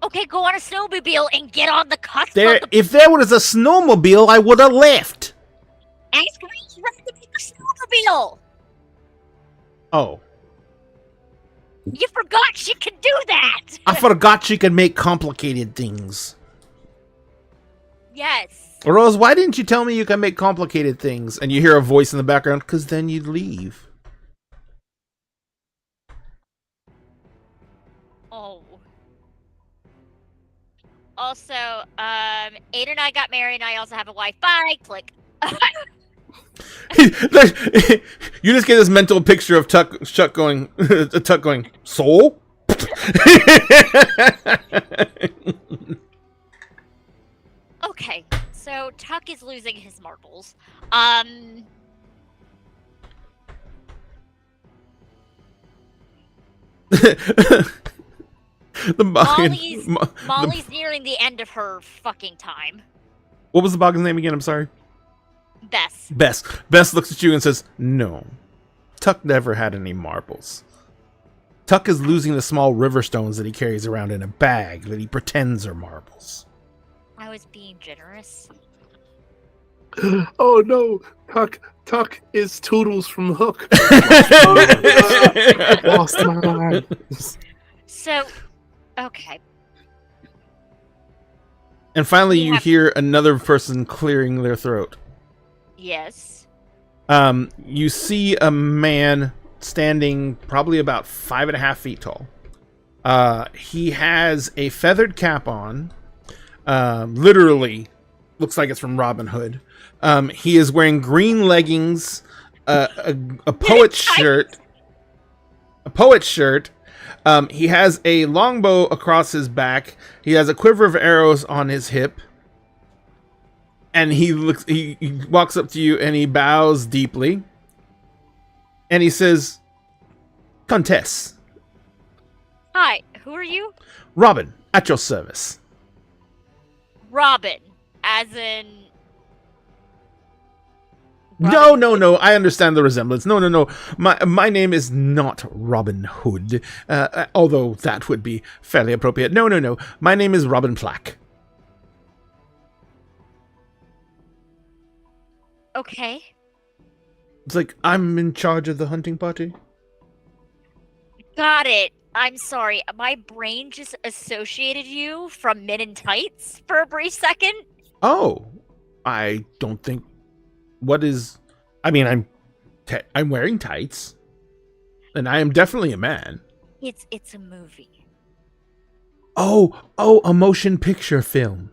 Okay, go on a snowmobile and get on the cusp There, of the if there was a snowmobile, I would have left. Ask Rose ready to take a snowmobile. Oh, You forgot she can do that. I forgot she could make complicated things. Yes. Rose, why didn't you tell me you can make complicated things? And you hear a voice in the background, because then you'd leave. Oh. Also, Aiden and I got married, and I also have a wife. Bye. Click. You just get this mental picture of Chuck going, Tuck going, soul? Okay, so Tuck is losing his marbles. The boggin, Molly's nearing the end of her fucking time. what was the boggin's name again? I'm sorry. Bess. Bess. Bess looks at you and says, no. Tuck never had any marbles. Tuck is losing the small river stones that he carries around in a bag that he pretends are marbles. I was being generous. Oh no, Tuck is Toodles from Hook. I lost my mind. So, okay. And finally, We you have- hear another person clearing their throat. Yes. You see a man standing probably about 5.5 feet tall. He has a feathered cap on. Literally looks like it's from Robin Hood. He is wearing green leggings, a poet's shirt. He has a longbow across his back. He has a quiver of arrows on his hip. And he walks up to you and he bows deeply. And he says, Countess, Hi, who are you? Robin, at your service. Robin. As in... No, I understand the resemblance. No. My name is not Robin Hood. Although that would be fairly appropriate. No. My name is Robin Plack. Okay. It's like, I'm in charge of the hunting party. Got it. I'm sorry. My brain just associated you from Men in Tights for a brief second. Oh, I don't think... What is... I mean, I'm wearing tights. And I am definitely a man. It's a movie. Oh, a motion picture film.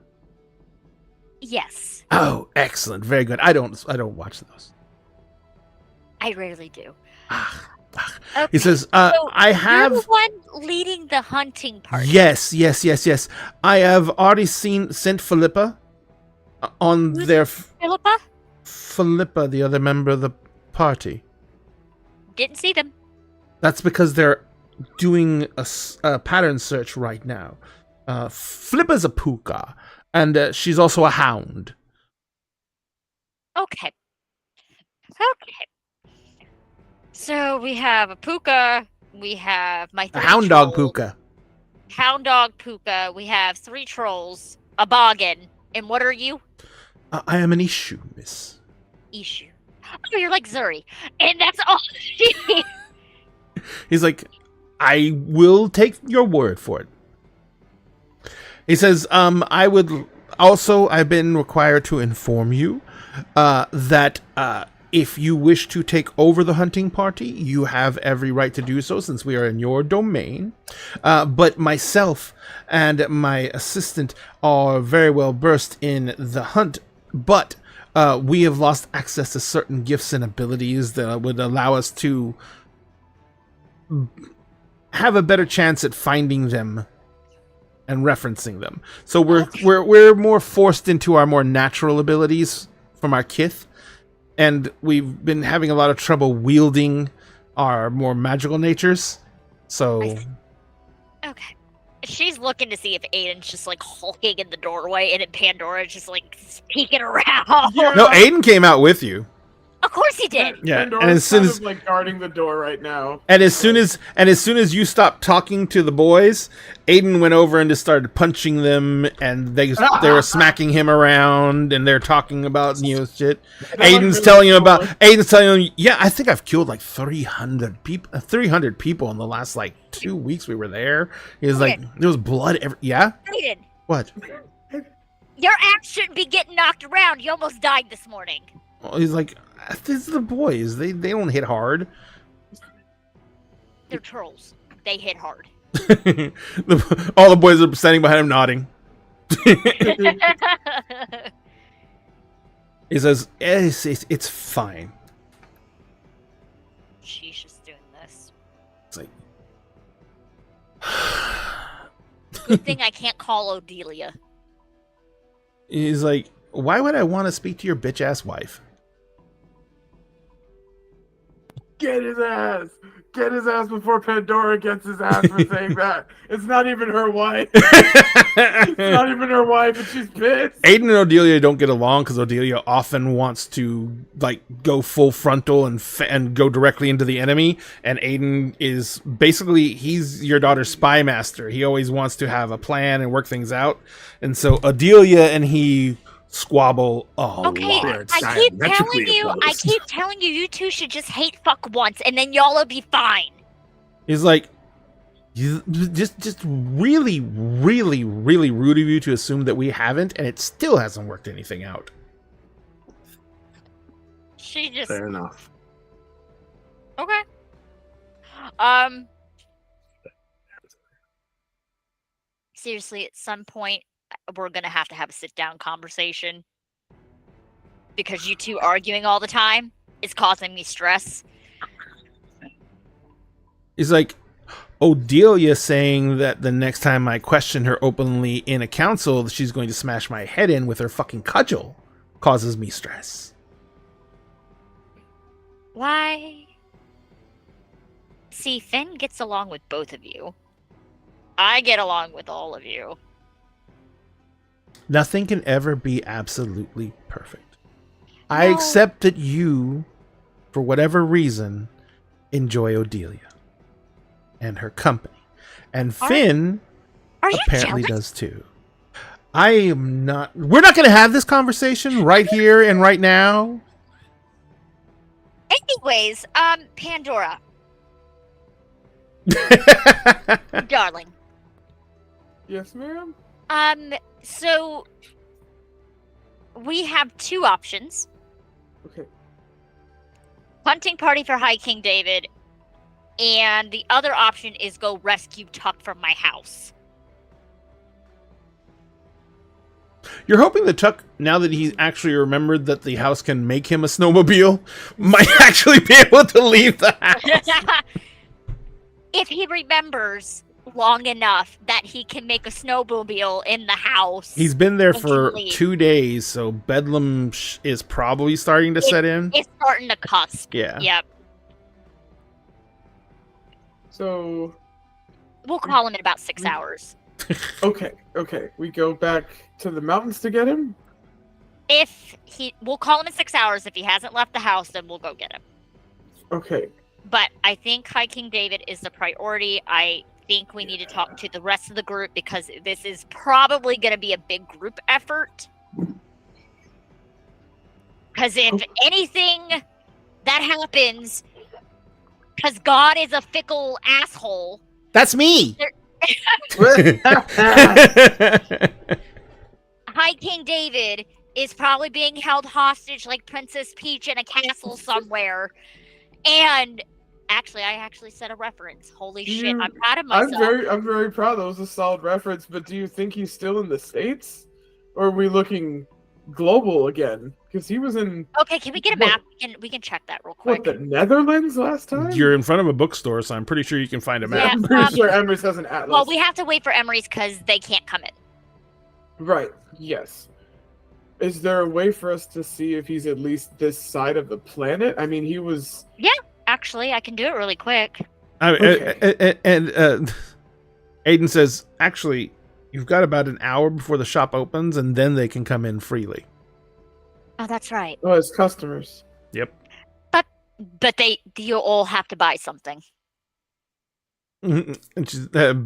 Yes. Oh, excellent. Very good. I don't watch those. I rarely do. Ah. Okay. He says, so I have... You're the one leading the hunting party. Yes. I have already sent Philippa on Who's their... Philippa? Philippa, the other member of the party. Didn't see them. That's because they're doing a pattern search right now. Philippa's a puka, and she's also a hound. Okay. So we have a puka. We have my A 3 hound dog trolls, puka. Hound dog puka. We have 3 trolls, a boggin. And what are you? I am an issue, miss. Ishu. Oh, you're like Zuri. And that's all. He's like, I will take your word for it. He says, I've been required to inform you that if you wish to take over the hunting party, you have every right to do so since we are in your domain. But myself and my assistant are very well versed in the hunt, but we have lost access to certain gifts and abilities that would allow us to have a better chance at finding them and referencing them. So we're more forced into our more natural abilities from our kith, and we've been having a lot of trouble wielding our more magical natures. So Okay. She's looking to see if Aiden's just like hulking in the doorway, and then Pandora's just like peeking around. Yeah. no, Aiden came out with you. Of course he did. Yeah, Pandora's and as soon kind as of like guarding the door right now. And as soon as you stopped talking to the boys, Aiden went over and just started punching them, and they were smacking him around, and they're talking about shit. Aiden's telling him, yeah, I think I've killed like 300 people in the last like 2 weeks we were there. He was like, there was blood yeah? Aiden, What? your axe shouldn't be getting knocked around. You almost died this morning. Well, he's like, these are the boys. They don't hit hard. They're trolls. They hit hard. All the boys are standing behind him nodding. He says, it's fine. She's just doing this. It's like, Good thing I can't call Odelia. he's like, why would I want to speak to your bitch ass wife? Get his ass! Get his ass before Pandora gets his ass for saying that. It's not even her wife. It's not even her wife, and she's pissed. Aiden and Odelia don't get along because Odelia often wants to like go full frontal and go directly into the enemy, and Aiden is basically he's your daughter's spy master. He always wants to have a plan and work things out, and so Odelia and he squabble a Okay, lot. I keep telling you, you two should just hate fuck once, and then y'all will be fine. He's like, just really, really, really rude of you to assume that we haven't, and it still hasn't worked anything out. She just Fair enough. okay. Seriously, at some point, we're gonna have to have a sit-down conversation because you two arguing all the time is causing me stress. He's like, Odelia saying that the next time I question her openly in a council, she's going to smash my head in with her fucking cudgel causes me stress. Why? See, Finn gets along with both of you. I get along with all of you. Nothing can ever be absolutely perfect. I accept that you, for whatever reason, enjoy Odelia and her company. And Finn apparently does too. I am not... We're not going to have this conversation right here and right now. Anyways, Pandora. Darling. Yes, ma'am? So we have two options. Okay. Hunting party for High King David, and the other option is go rescue Tuck from my house. You're hoping that Tuck, now that he's actually remembered that the house can make him a snowmobile, might actually be able to leave the house. If he remembers long enough that he can make a snowmobile in the house. He's been there for 2 days, so Bedlam is probably starting to set in. It's starting to cusp. Yeah. Yep. So... We'll call him in about 6 hours. Okay. We go back to the mountains to get him? We'll call him in 6 hours. If he hasn't left the house, then we'll go get him. Okay. But I think High King David is the priority. I think we need to talk to the rest of the group because this is probably going to be a big group effort. Because if anything that happens, because God is a fickle asshole. That's me. High King David is probably being held hostage like Princess Peach in a castle somewhere. And actually, I actually said a reference. Holy shit, I'm proud of myself. I'm very proud. That was a solid reference. But do you think he's still in the States, or are we looking global again? Because he was in. Okay, can we get a map? We can check that real quick. What, the Netherlands last time? You're in front of a bookstore, so I'm pretty sure you can find a Yeah, map. I'm pretty sure Emerys has an atlas. Well, we have to wait for Emery's because they can't come in. Right. Yes. Is there a way for us to see if he's at least this side of the planet? I mean, he was. Yeah, actually, I can do it really quick. Okay. And Aiden says, actually, you've got about an hour before the shop opens, and then they can come in freely. Oh, that's right. Oh, as customers. Yep. But you all have to buy something. And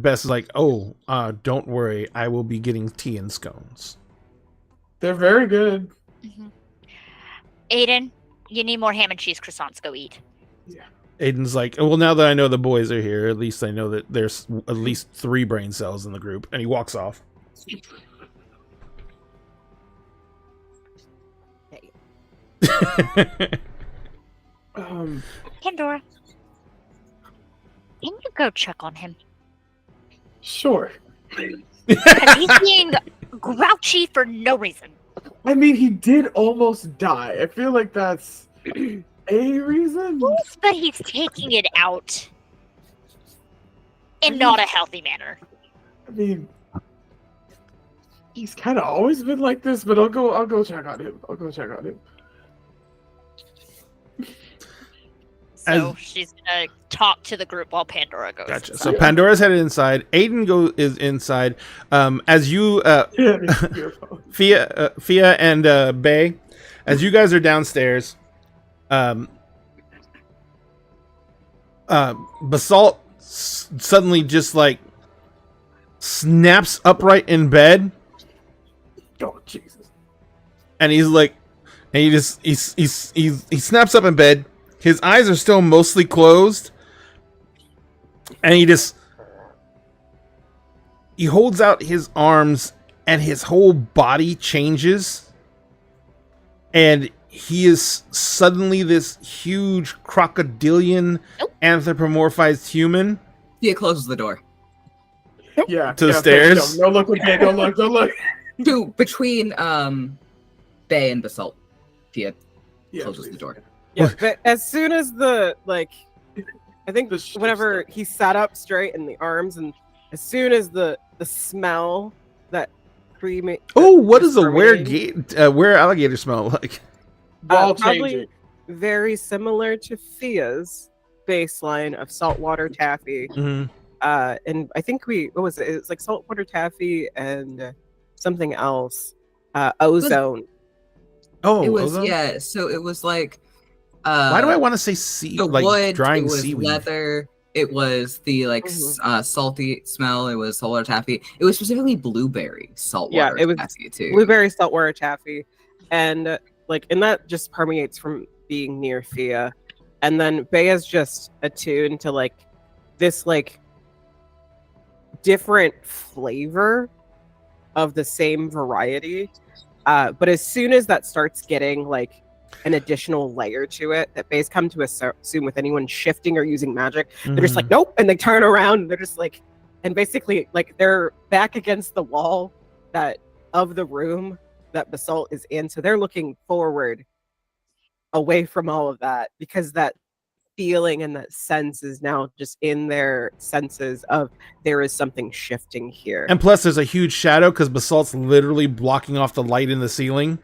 Bess is like, oh, don't worry. I will be getting tea and scones. They're very good. Mm-hmm. Aiden, you need more ham and cheese croissants. Go eat. Yeah. Aiden's like, well, now that I know the boys are here, at least I know that there's at least 3 brain cells in the group. And he walks off. Pandora, can you go check on him? Sure. 'Cause he's being grouchy for no reason. I mean, he did almost die. I feel like that's a reason. Yes, but he's taking it out in not a healthy manner. I mean, he's kind of always been like this, but I'll go check on him. I'll go check on him. So she's gonna talk to the group while Pandora goes. Gotcha. inside. So Pandora's headed inside. Aiden is inside. As you, Fia and Bay, as you guys are downstairs, Basalt suddenly just like snaps upright in bed, Oh Jesus! and he's like, and he snaps up in bed. His eyes are still mostly closed, and he holds out his arms, and his whole body changes, and he is suddenly this huge crocodilian anthropomorphized human. He closes the door. Yeah. To the stairs? Please, no, look, okay, don't look, don't look. To between Bay and Basalt. Fia closes Please. the door. Yeah, but as soon as I think The shit whenever stuff. he sat up straight in the arms, and as soon as the smell that cremate. Oh, what does a exterminating- were alligator smell like? Ball probably changing. very similar to Fia's baseline of saltwater taffy. Mm-hmm. And I think what was it? It's like saltwater taffy and something else. Ozone. Oh, It was ozone? so it was like Why do I want to say the like wood, drying it was seaweed? leather, it was the like salty smell, it was saltwater taffy. It was specifically blueberry saltwater it was taffy too. Blueberry saltwater taffy, and and that just permeates from being near Fia, and then Bea's just attuned to like this like different flavor of the same variety, but as soon as that starts getting like an additional layer to it that Bea's come to assume with anyone shifting or using magic, they're just like nope, and they turn around and they're just like, and basically like they're back against the wall that of the room that Basalt is in, so they're looking forward away from all of that because that feeling and that sense is now just in their senses of there is something shifting here. And plus, there's a huge shadow because Basalt's literally blocking off the light in the ceiling.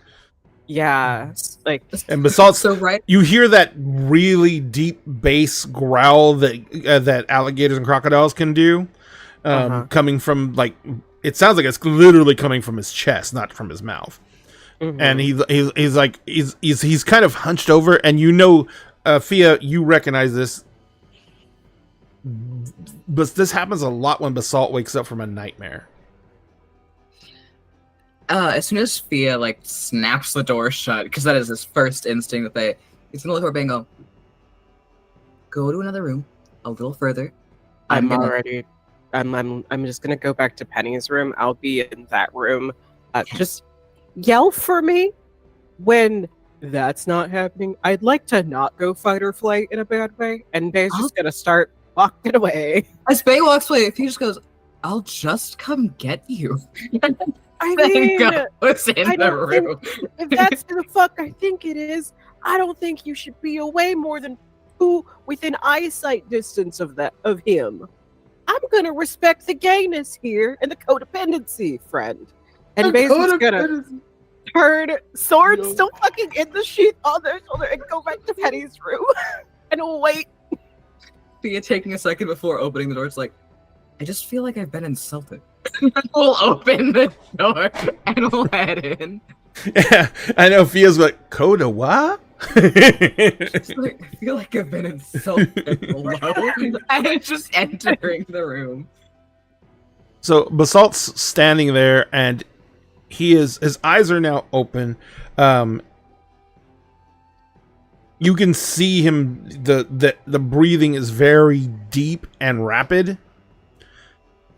Yeah, like And Basalt's so right. you hear that really deep bass growl that that alligators and crocodiles can do, coming from like it sounds like it's literally coming from his chest, not from his mouth. And he's like he's kind of hunched over, and you know, Fia, you recognize this, but this happens a lot when Basalt wakes up from a nightmare. As soon as Fia like snaps the door shut, because that is his first instinct he's gonna look over Bay and go, go to another room a little further. I'm gonna- already. I'm just gonna go back to Penny's room. I'll be in that room. Just yell for me when that's not happening. I'd like to not go fight or flight in a bad way, and Bay's just gonna start walking away. As Bay walks away, he just goes, "I'll just come get you." I Then mean, goes in I the don't think- room. if that's the fuck I think it is, I don't think you should be away more than 2 within eyesight distance of him. I'm gonna respect the gayness here and the codependency, friend. And Bay's just gonna turn sword Yo. still fucking in the sheath on their shoulder and go back to Penny's room and wait. Thea taking a second before opening the door. It's like, I just feel like I've been insulted. We'll open the door and we'll head in. Yeah, I know. Fia's like, Coda, what? It's like, I feel like I've been insulted. Hello? And it's just entering the room. So Basalt's standing there, and his eyes are now open. You can see him. The breathing is very deep and rapid,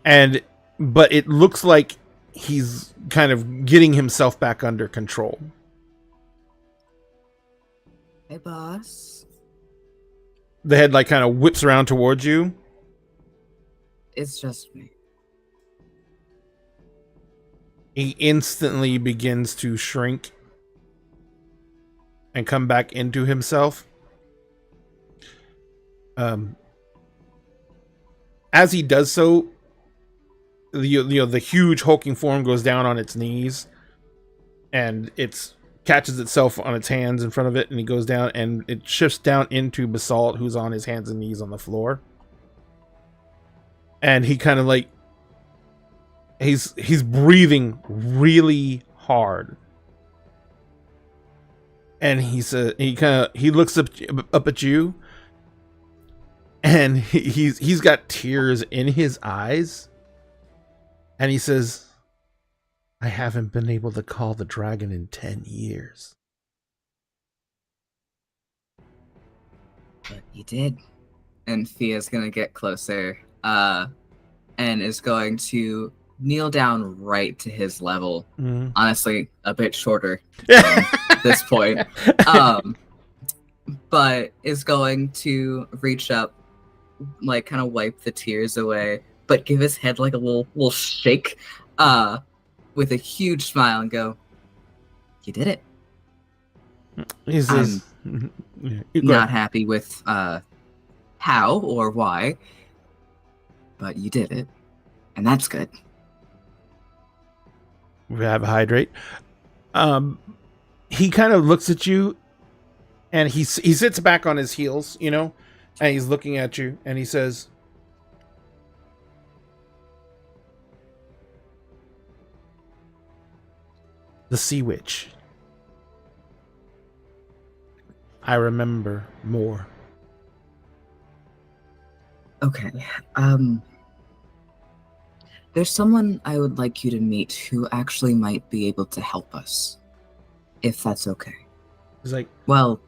but it looks like he's kind of getting himself back under control. Hey, boss. The head like kind of whips around towards you. It's just me. He instantly begins to shrink and come back into himself. As he does so, the huge hulking form goes down on its knees, and it catches itself on its hands in front of it, and he goes down, and it shifts down into Basalt, who's on his hands and knees on the floor. And he kind of like he's breathing really hard, and he looks up at you, and he's got tears in his eyes, and he says, I haven't been able to call the dragon in 10 years. But you did. And Fia's gonna get closer, and is going to kneel down right to his level. Honestly, a bit shorter at this point. But is going to reach up, like kind of wipe the tears away, but give his head like a little shake, with a huge smile and go, "You did it." He says, Not happy with how or why, but you did it, and that's good. We have a hydrate. He kind of looks at you, and he sits back on his heels, and he's looking at you, and he says, the Sea Witch. I remember more. Okay. There's someone I would like you to meet who actually might be able to help us, if that's okay. He's like, Well,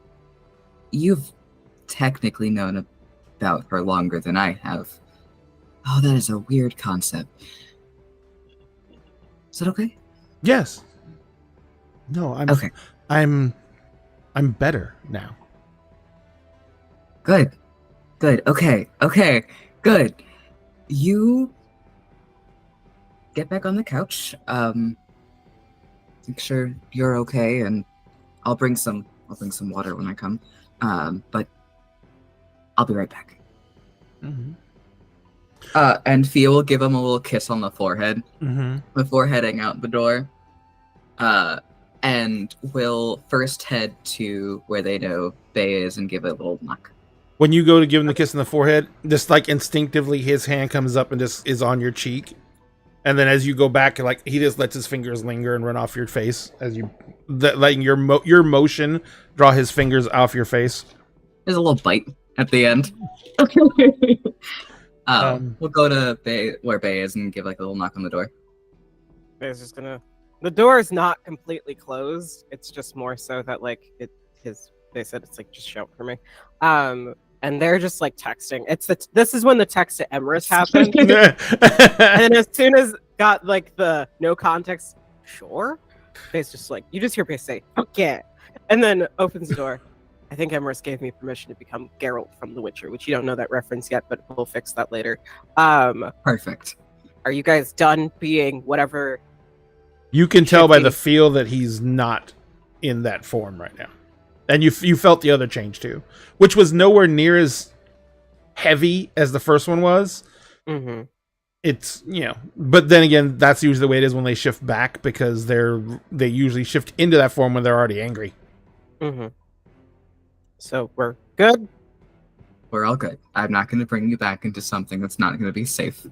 you've technically known about her longer than I have. Oh, that is a weird concept. Is that okay? yes. No, Okay. I'm better now. Good. Okay. Good. You get back on the couch. Make sure you're okay, and I'll bring some water when I come. But I'll be right back. Mm-hmm. And Fia will give him a little kiss on the forehead Mm-hmm. before heading out the door. And will first head to where they know Bay is and give it a little knock. When you go to give him the kiss on the forehead, just like instinctively, his hand comes up and just is on your cheek. And then as you go back, like he just lets his fingers linger and run off your face as you letting your motion draw his fingers off your face. There's a little bite at the end. We'll go to Bay, where Bay is, and give like a little knock on the door. Bay's just gonna. The door is not completely closed. It's just more so that like they said it's like just shout for me. And and they're just like texting. This is when the text to Emrys happened, and as soon as got like the no context, sure, Faye's just like, you just hear Faye say, okay, and then opens the door. I think Emrys gave me permission to become Geralt from The Witcher, which you don't know that reference yet, but we'll fix that later. Perfect. Are you guys done being whatever? You can tell by the feel that he's not in that form right now. And you felt the other change too, which was nowhere near as heavy as the first one was. Mm-hmm. It's, but then again, that's usually the way it is when they shift back, because they usually shift into that form when they're already angry. Mm-hmm. So we're good? We're all good. I'm not going to bring you back into something that's not going to be safe.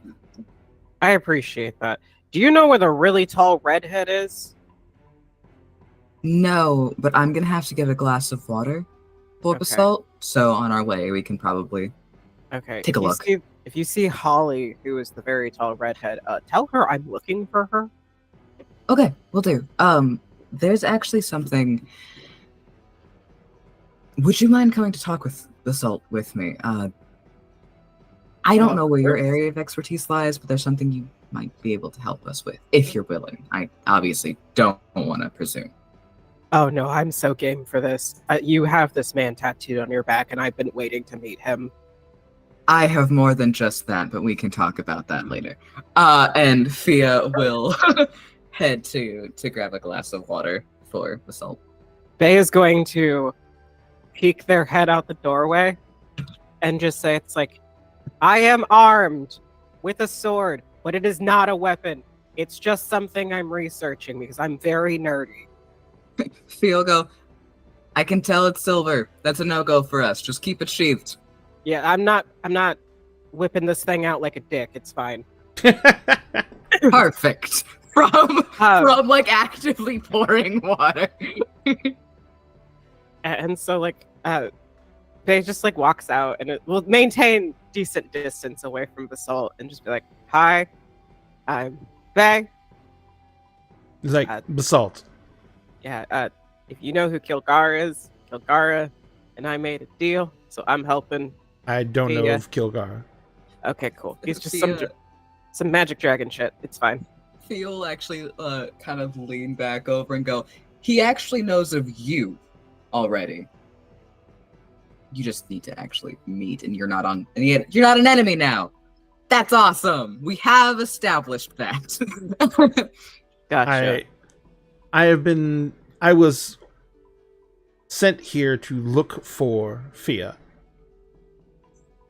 I appreciate that. Do you know where the really tall redhead is? No, but I'm going to have to get a glass of water for Basalt. So on our way, we can probably take a look. If you see Holly, who is the very tall redhead, tell her I'm looking for her. Okay, will do. There's actually something. Would you mind coming to talk with Basalt with me? I don't know where your area of expertise lies, but there's something you might be able to help us with, if you're willing. I obviously don't want to presume. Oh no, I'm so game for this. You have this man tattooed on your back, and I've been waiting to meet him. I have more than just that, but we can talk about that later. And Fia will head to grab a glass of water for Basalt. Bay is going to peek their head out the doorway and just say, it's like, I am armed with a sword, but it is not a weapon. It's just something I'm researching because I'm very nerdy. Fia will go, I can tell it's silver. That's a no-go for us. Just keep it sheathed. Yeah, I'm not whipping this thing out like a dick. It's fine. Perfect. From like actively pouring water. And so like Faye just like walks out and it will maintain decent distance away from Basalt and just be like, hi, I'm Faye. It's like Basalt. Yeah, if you know who Kilgar is, Kilgara and I made a deal, so I'm helping. I don't know of Kilgar. Okay, cool. He's just some magic dragon shit. It's fine. Fia will actually kind of lean back over and go, he actually knows of you already. You just need to actually meet, and you're not an enemy now. That's awesome. We have established that. Gotcha. I was sent here to look for Fia.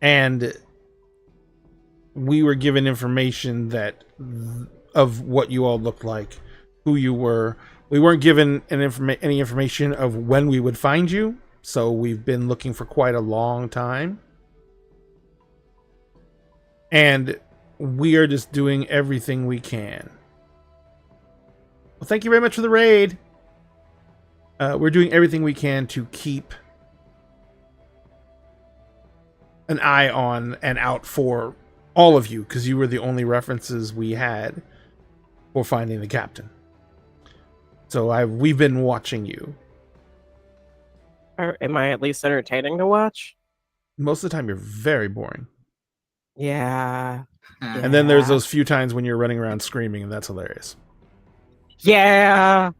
And we were given information of what you all looked like, who you were. We weren't given any information of when we would find you, so we've been looking for quite a long time. And we are just doing everything we can. Well, thank you very much for the raid. We're doing everything we can to keep an eye on and out for all of you, because you were the only references we had for finding the captain. So we've been watching you. Am I at least entertaining to watch? Most of the time, you're very boring. Yeah. And then there's those few times when you're running around screaming, and that's hilarious. Yeah,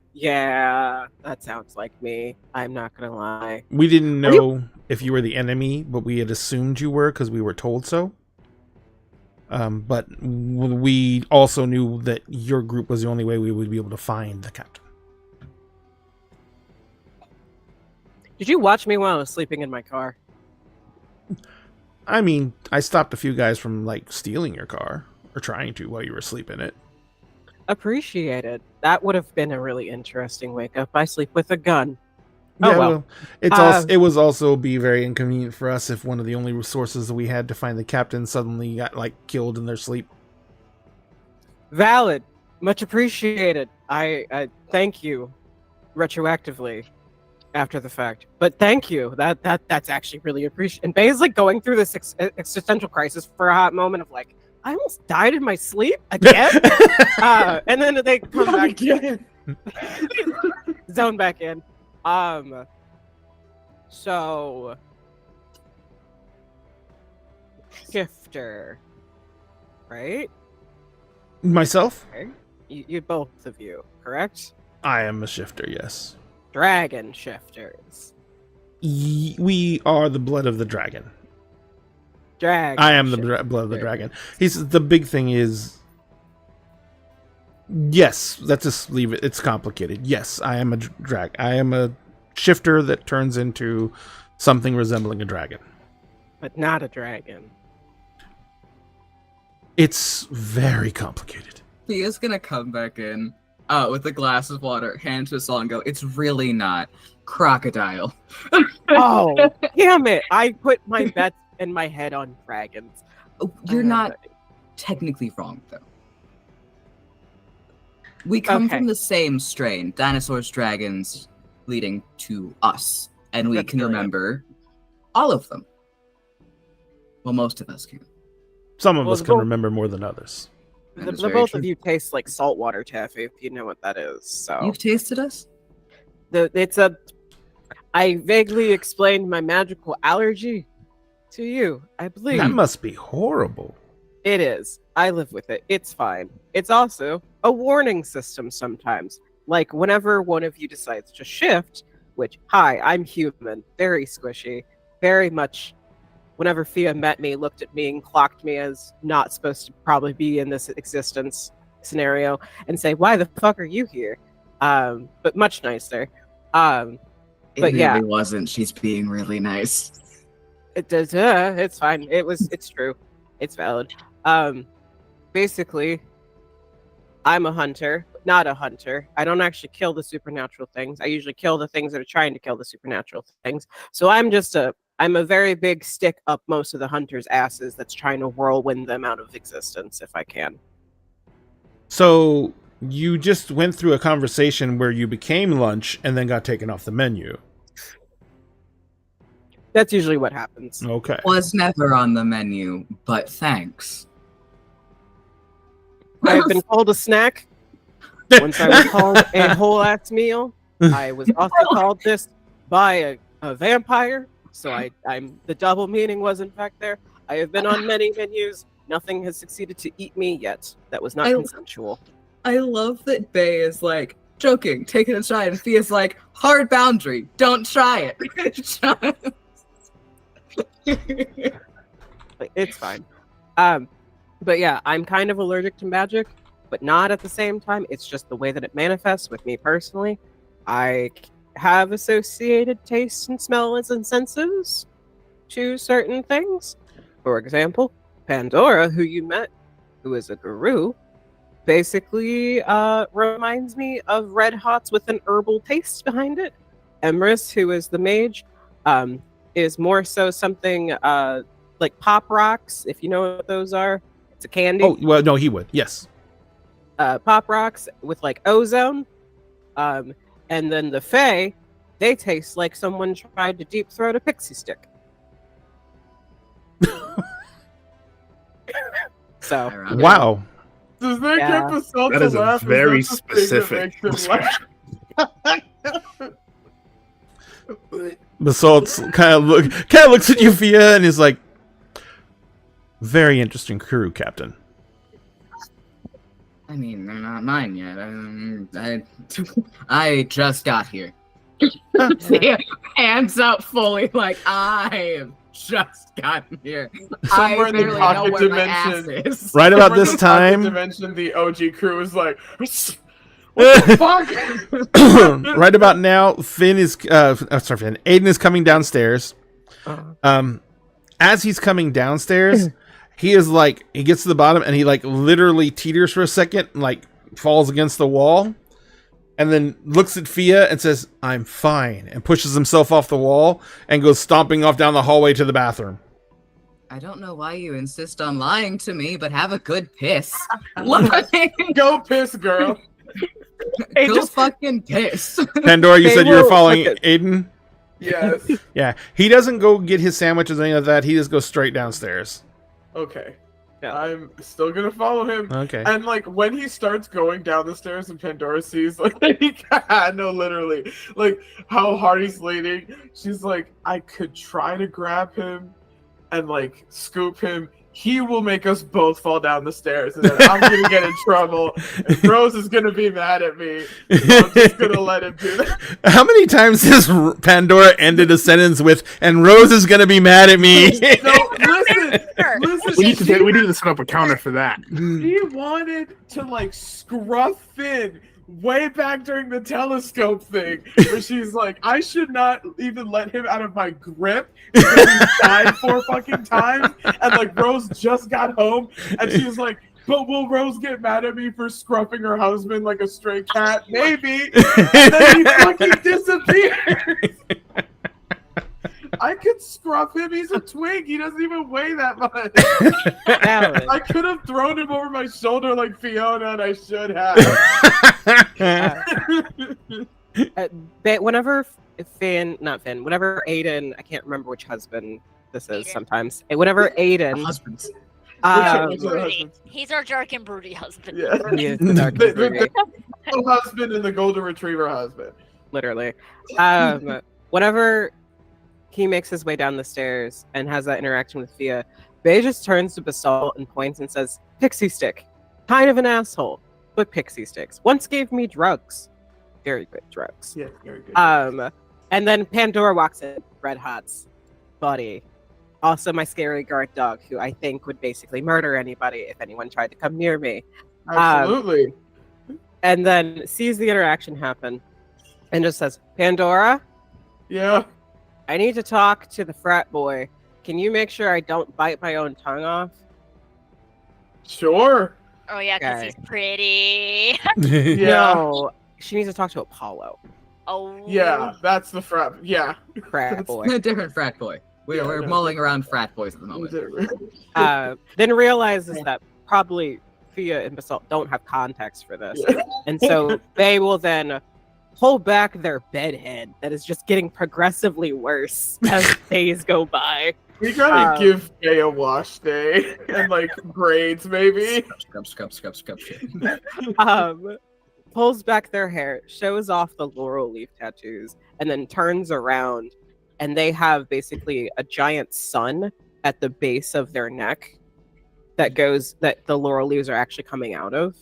that sounds like me. I'm not gonna lie. We didn't know if you were the enemy, but we had assumed you were because we were told so. But we also knew that your group was the only way we would be able to find the captain. Did you watch me while I was sleeping in my car? I mean, I stopped a few guys from stealing your car, or trying to while you were asleep in it. Appreciated. That would have been a really interesting wake up. I sleep with a gun. Yeah, well, it was also be very inconvenient for us if one of the only resources that we had to find the captain suddenly got killed in their sleep. Valid. Much appreciated. I thank you retroactively after the fact. But thank you. That's actually really appreciated. And Bay is going through this existential crisis for a hot moment of I almost died in my sleep again. And then they come back again. Zone back in. So shifter, right? Myself? Okay. You both of you, correct? I am a shifter, yes. Dragon shifters. We are the blood of the dragon. Dragon. I am the blood of the dragon. The big thing is, yes, let's just leave it. It's complicated. Yes, I am I am a shifter that turns into something resembling a dragon. But not a dragon. It's very complicated. He is gonna come back in with a glass of water, hand to us all, and go, "It's really not crocodile." Oh, damn it! I put my bets and my head on dragons. You're not technically wrong, though. We come from the same strain, dinosaurs, dragons, leading to us, and we can remember all of them. Well, most of us can. Some of us can remember more than others. The both of you taste like saltwater taffy, if you know what that is. So you've tasted us? I vaguely explained my magical allergy to you, I believe. That must be horrible. It is. I live with it. It's fine. It's also a warning system sometimes. Like whenever one of you decides to shift, which, hi, I'm human, very squishy, very much. Whenever Fia met me, looked at me, and clocked me as not supposed to probably be in this existence scenario, and say, "Why the fuck are you here?" But much nicer. But it yeah, really wasn't. She's being really nice. It does. It's fine. It's true. It's valid. Basically, I'm a hunter, but not a hunter. I don't actually kill the supernatural things. I usually kill the things that are trying to kill the supernatural things. So I'm a very big stick up most of the hunters' asses that's trying to whirlwind them out of existence if I can. So you just went through a conversation where you became lunch and then got taken off the menu. That's usually what happens. Okay. Was never on the menu, but thanks. I've been called a snack. Once I was called a whole ass meal. I was also called this by a vampire. So I'm the double meaning was in fact there. I have been on many menus. Nothing has succeeded to eat me yet. That was not consensual. I love that Bay is like joking, taking a try, and Fia's like, hard boundary, don't try it. It's fine. But yeah, I'm kind of allergic to magic, but not at the same time. It's just the way that it manifests with me personally. I have associated tastes and smells and senses to certain things. For example, Pandora, who you met, who is a guru, basically reminds me of Red Hots with an herbal taste behind it. Emrys, who is the mage, is more so something like Pop Rocks, if you know what those are. It's a candy. Oh, well, no, he would. Yes. Pop Rocks with like ozone. And then the Fae, they taste like someone tried to deep throat a pixie stick. So wow. Does that get the salt that to is laugh? very Is that the thing specific. that makes him laugh? The salts kind of looks at you, Fia, and is like, very interesting crew, Captain. I mean, they're not mine yet. I just got here. Fia, hands up fully, like, I've just gotten here. Somewhere I in the barely know pocket where my ass dimension. is. Right about Somewhere in this the pocket time, dimension, the OG crew is like, what the fuck? right about now, Finn is Aiden is coming downstairs. As he's coming downstairs, he gets to the bottom and he like literally teeters for a second, like falls against the wall, and then looks at Fia and says, "I'm fine," and pushes himself off the wall and goes stomping off down the hallway to the bathroom. I don't know why you insist on lying to me, but have a good piss. Go piss, girl. Go fucking piss. Pandora, you said you were following Aiden? Yes. Yeah. He doesn't go get his sandwiches or any of that. He just goes straight downstairs. Okay. Yeah. I'm still gonna follow him. Okay. And like when he starts going down the stairs and Pandora sees like no, literally, like how hard he's leaning, she's like, I could try to grab him and like scoop him, he will make us both fall down the stairs, and then I'm gonna get in trouble, and Rose is gonna be mad at me. So I'm just gonna let him do that. How many times has Pandora ended a sentence with "and Rose is gonna be mad at me"? No, listen. We need to set up a counter for that. He wanted to like scruff Finn way back during the telescope thing, where she's like, I should not even let him out of my grip because he's died 4 fucking times, and like Rose just got home, and she's like, but will Rose get mad at me for scruffing her husband like a stray cat? Maybe. And then he fucking disappears. I could scruff him. He's a twig. He doesn't even weigh that much. I could have thrown him over my shoulder like Fiona, and I should have. Whenever whenever Aiden, I can't remember which husband this is Aiden. Sometimes. Whenever Aiden, Husbands. He's our dark and broody husband. Yeah. he is the dark and broody, The husband and the golden retriever husband. literally. Whenever he makes his way down the stairs and has that interaction with Fia, Bay just turns to Basalt and points and says, "Pixie stick. Kind of an asshole, but pixie sticks. Once gave me drugs. Very good drugs." Yeah, very good. And then Pandora walks in, Red Hot's buddy. Also my scary guard dog, who I think would basically murder anybody if anyone tried to come near me. Absolutely. And then sees the interaction happen and just says, "Pandora, Yeah. I need to talk to the frat boy. Can you make sure I don't bite my own tongue off?" Sure. Oh yeah, because Okay. he's pretty. Yeah. No, she needs to talk to Apollo, Oh. Yeah, that's the frat. Yeah. frat boy. A different frat boy. We're no. mulling around frat boys at the moment. Then realizes that probably Fia and Basalt don't have context for this. Yeah. And so they will then pull back their bedhead that is just getting progressively worse as days go by. We gotta give Faye a wash day and like braids, maybe. Scrub shit. Pulls back their hair, shows off the laurel leaf tattoos, and then turns around, and they have basically a giant sun at the base of their neck that the laurel leaves are actually coming out of.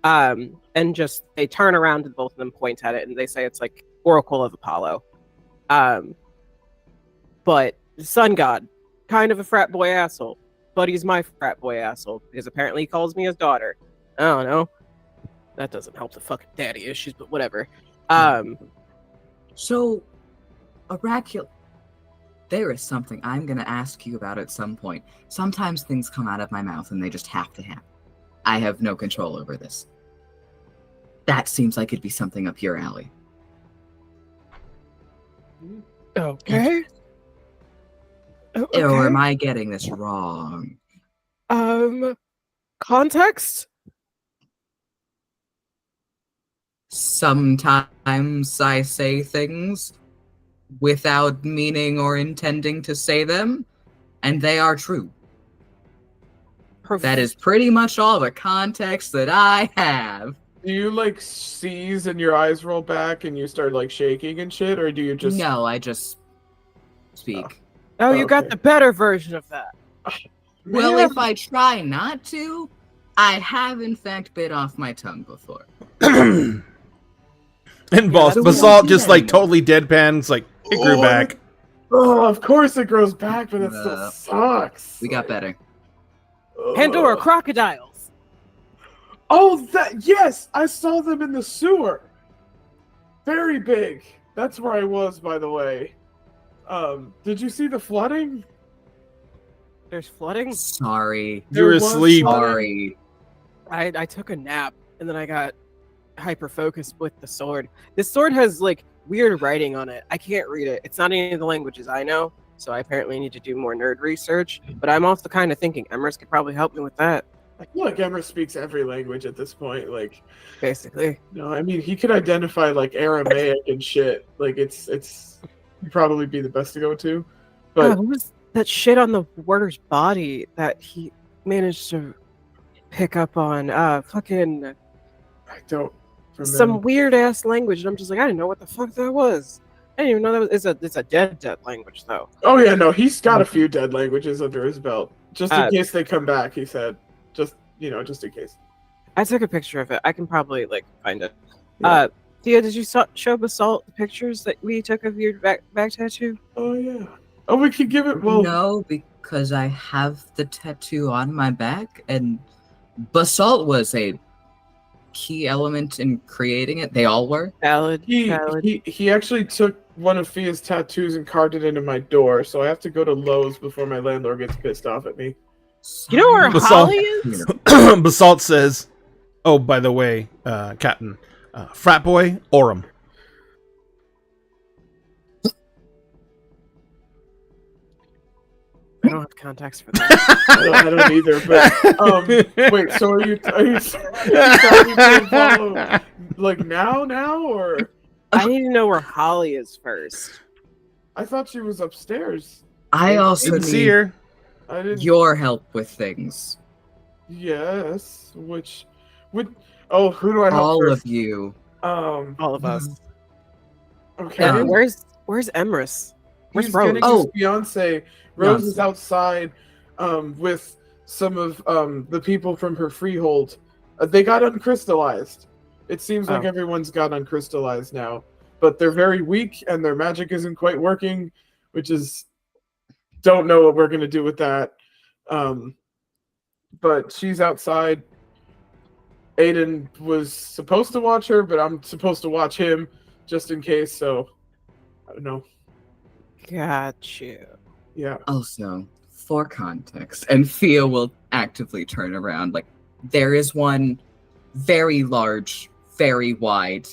And just they turn around and both of them point at it, and they say it's like Oracle of Apollo. But the sun god, kind of a frat boy asshole, but he's my frat boy asshole because apparently he calls me his daughter. I don't know. That doesn't help the fucking daddy issues, but whatever. So, Oracle, there is something I'm going to ask you about at some point. Sometimes things come out of my mouth and they just have to happen. I have no control over this. That seems like it'd be something up your alley. Okay. Or am I getting this wrong? Context? Sometimes I say things without meaning or intending to say them, and they are true. That is pretty much all the context that I have. Do you like seize and your eyes roll back and you start like shaking and shit, or do you just? No, I just speak. Oh, you got Okay. the better version of that. Well, Man. if I try not to, I have in fact bit off my tongue before. And I don't Basalt wanna do just that like anymore. totally deadpans, like it grew Oh, back. Oh, of course it grows back, but that No. still sucks. We got better. Pandora, Ugh. crocodiles. Oh, yes, I saw them in the sewer. Very big. That's where I was, by the way. Did you see the flooding? There's flooding. Sorry. You were There was asleep. flooding. Sorry. I took a nap and then I got hyper focused with the sword. This sword has like weird writing on it. I can't read it. It's not any of the languages I know, so I apparently need to do more nerd research. But I'm also kind of thinking Emrys could probably help me with that. Like, look, Emma speaks every language at this point. Like, Basically, no, I mean, he could identify like Aramaic and shit. Like, it's he'd probably be the best to go to. But what was that shit on the warder's body that he managed to pick up on? Fucking I don't remember. some weird ass language, and I'm just like, I didn't know what the fuck that was. I didn't even know that was it's a dead language though. Oh yeah, no, he's got a few dead languages under his belt, just in Uh, case they come back. He said, just just in case. I took a picture of it. I can probably find it. Yeah. Thea, did you show Basalt the pictures that we took of your back tattoo? Oh yeah. Oh, we could give it. Well, No, because I have the tattoo on my back, and basalt was a key element in creating it. They all were. Valid. he actually took one of Fia's tattoos and carved it into my door, so I have to go to Lowe's before my landlord gets pissed off at me. You know where Basalt. Holly is? Basalt says, "Oh, by the way, Captain, frat boy, Orem." I don't have contacts for that. I don't either. But wait, so are you telling me to follow like now or? I need to know where Holly is first. I thought she was upstairs. I also Didn't see need her. I didn't. your help with things. Yes. Which? Oh, who do I help All first? of you. All of us. Okay. Um, Where's Emrys? Where's He's Rose? getting Oh. his fiance. Rose is Nonsense. outside with some of the people from her freehold. They got uncrystallized. It seems like Oh. everyone's got uncrystallized now. But they're very weak and their magic isn't quite working, which is... Don't know what we're going to do with that. But she's outside. Aiden was supposed to watch her, but I'm supposed to watch him just in case, so... I don't know. Got you. Yeah. Also, for context, and Fia will actively turn around. Like, there is one very large, very wide,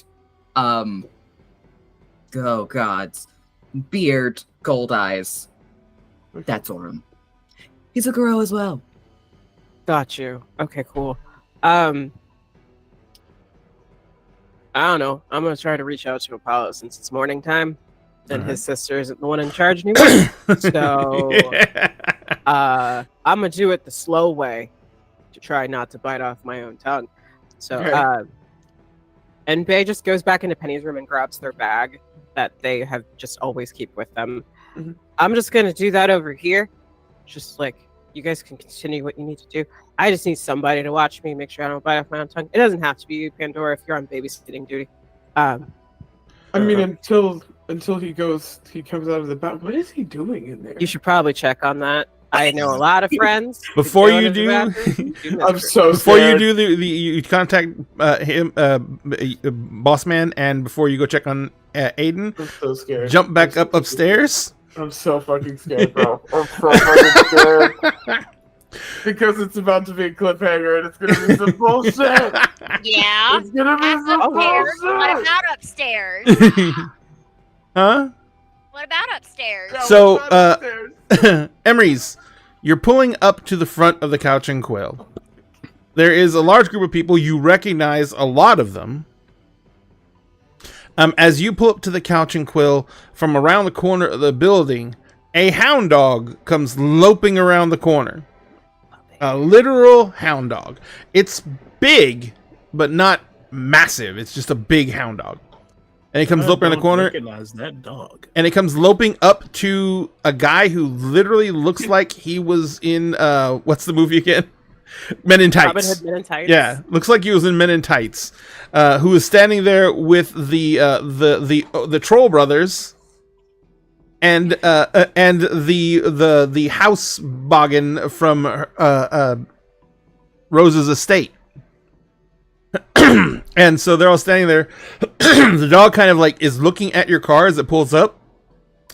oh gods, beard, gold eyes. That's Orem. He's a girl as well. Got you. Okay, cool. I don't know. I'm gonna try to reach out to Apollo since it's morning time, and his sister isn't the one in charge anymore. So I'm gonna do it the slow way to try not to bite off my own tongue. So Okay. and Bay just goes back into Penny's room and grabs their bag that they have just always keep with them. Mhm. I'm just gonna do that over here. Just you guys can continue what you need to do. I just need somebody to watch me, make sure I don't bite off my own tongue. It doesn't have to be you, Pandora, if you're on babysitting duty. I mean, until he comes out of the back. What is he doing in there? You should probably check on that. I know a lot of friends. who Before go you to the do- bathroom, do I'm mystery. so Before you scared. do you contact him, boss man, and before you go check on Aiden, I'm so scared. jump back up upstairs. I'm so fucking scared, bro. I'm so fucking scared. Because it's about to be a cliffhanger and it's gonna be some bullshit. Yeah. It's gonna be some Upstairs. What bullshit. about upstairs? Huh? What about upstairs? No, So, it's not upstairs. Emery's, you're pulling up to the front of the Couch and Quill. There is a large group of people. You recognize a lot of them. As you pull up to the Couch and Quill, from around the corner of the building, a hound dog comes loping around the corner. A literal hound dog. It's big, but not massive. It's just a big hound dog. And it comes I loping around the don't corner. recognize that dog. And it comes loping up to a guy who literally looks like he was in what's the movie again? Men in Robin Tights. Hood Men in Tights. Yeah, looks like he was in Men in Tights. Who is standing there with the Troll brothers and the house boggin from Rose's estate. And so they're all standing there. The dog kind of is looking at your car as it pulls up,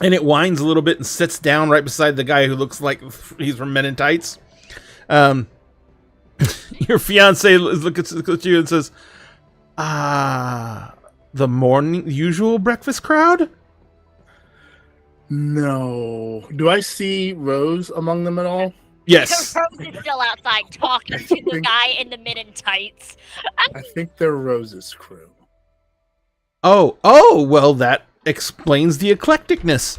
and it whines a little bit and sits down right beside the guy who looks like he's from Men in Tights. Your fiance looks at you and says, the usual breakfast crowd? No. Do I see Rose among them at all? Yes. Rose is still outside talking to the guy in the men in tights. I think they're Rose's crew. Oh, well, that explains the eclecticness.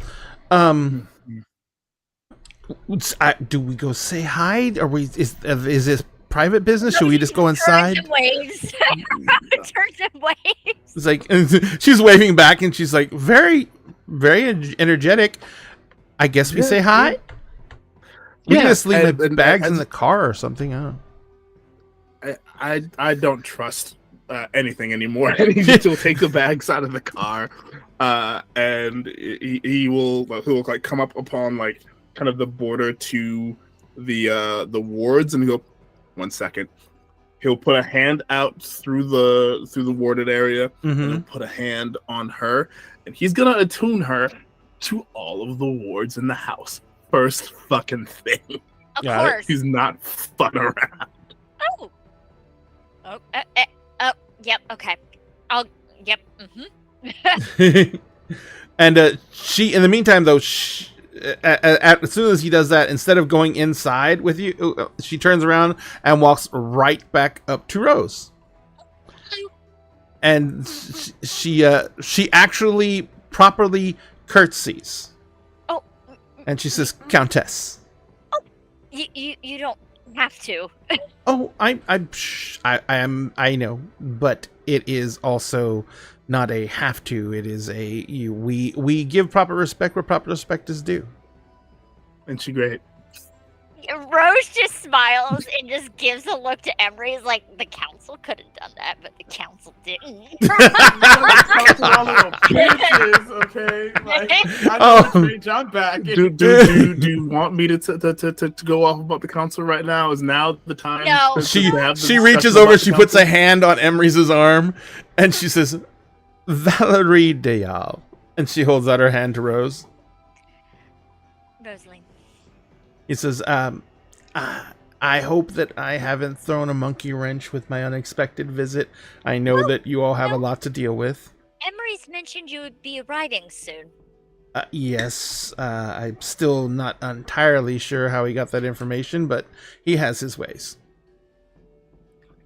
Do we go say hi? Is this private business? Should we just go inside? Turns and waves. Turns and waves. It's like she's waving back, and she's like, very, very energetic. I guess we say hi. We can just leave the bags in the car or something. I don't know. I don't trust anything anymore. I need you to take the bags out of the car, and he'll like come up upon like kind of the border to the wards, and he'll 1 second. He'll put a hand out through the warded area, and he'll put a hand on her, and he's gonna attune her to all of the wards in the house. First fucking thing. Of course. He's not fucking around. Oh. Oh. Yep. Okay. Yep. And she, in the meantime, though, as soon as he does that, instead of going inside with you, she turns around and walks right back up to Rose. And she actually properly curtsies. Oh. And she says, "Countess." Oh, you don't have to. Oh, I know, but it is also not a have to. It is we give proper respect where proper respect is due. And she great. Rose just smiles and just gives a look to Emery. He's like, the council could have done that, but the council didn't. Okay, like, I know it's John back. Do you want me to go off about the council right now? Is now the time? No. She reaches over, she puts a hand on Emery's arm, and she says, "Valerie Deyal," and she holds out her hand to Rose. Rosaline. He says, I hope that I haven't thrown a monkey wrench with my unexpected visit. I know that you all have a lot to deal with. Emery's mentioned you would be arriving soon. Yes, I'm still not entirely sure how he got that information, but he has his ways.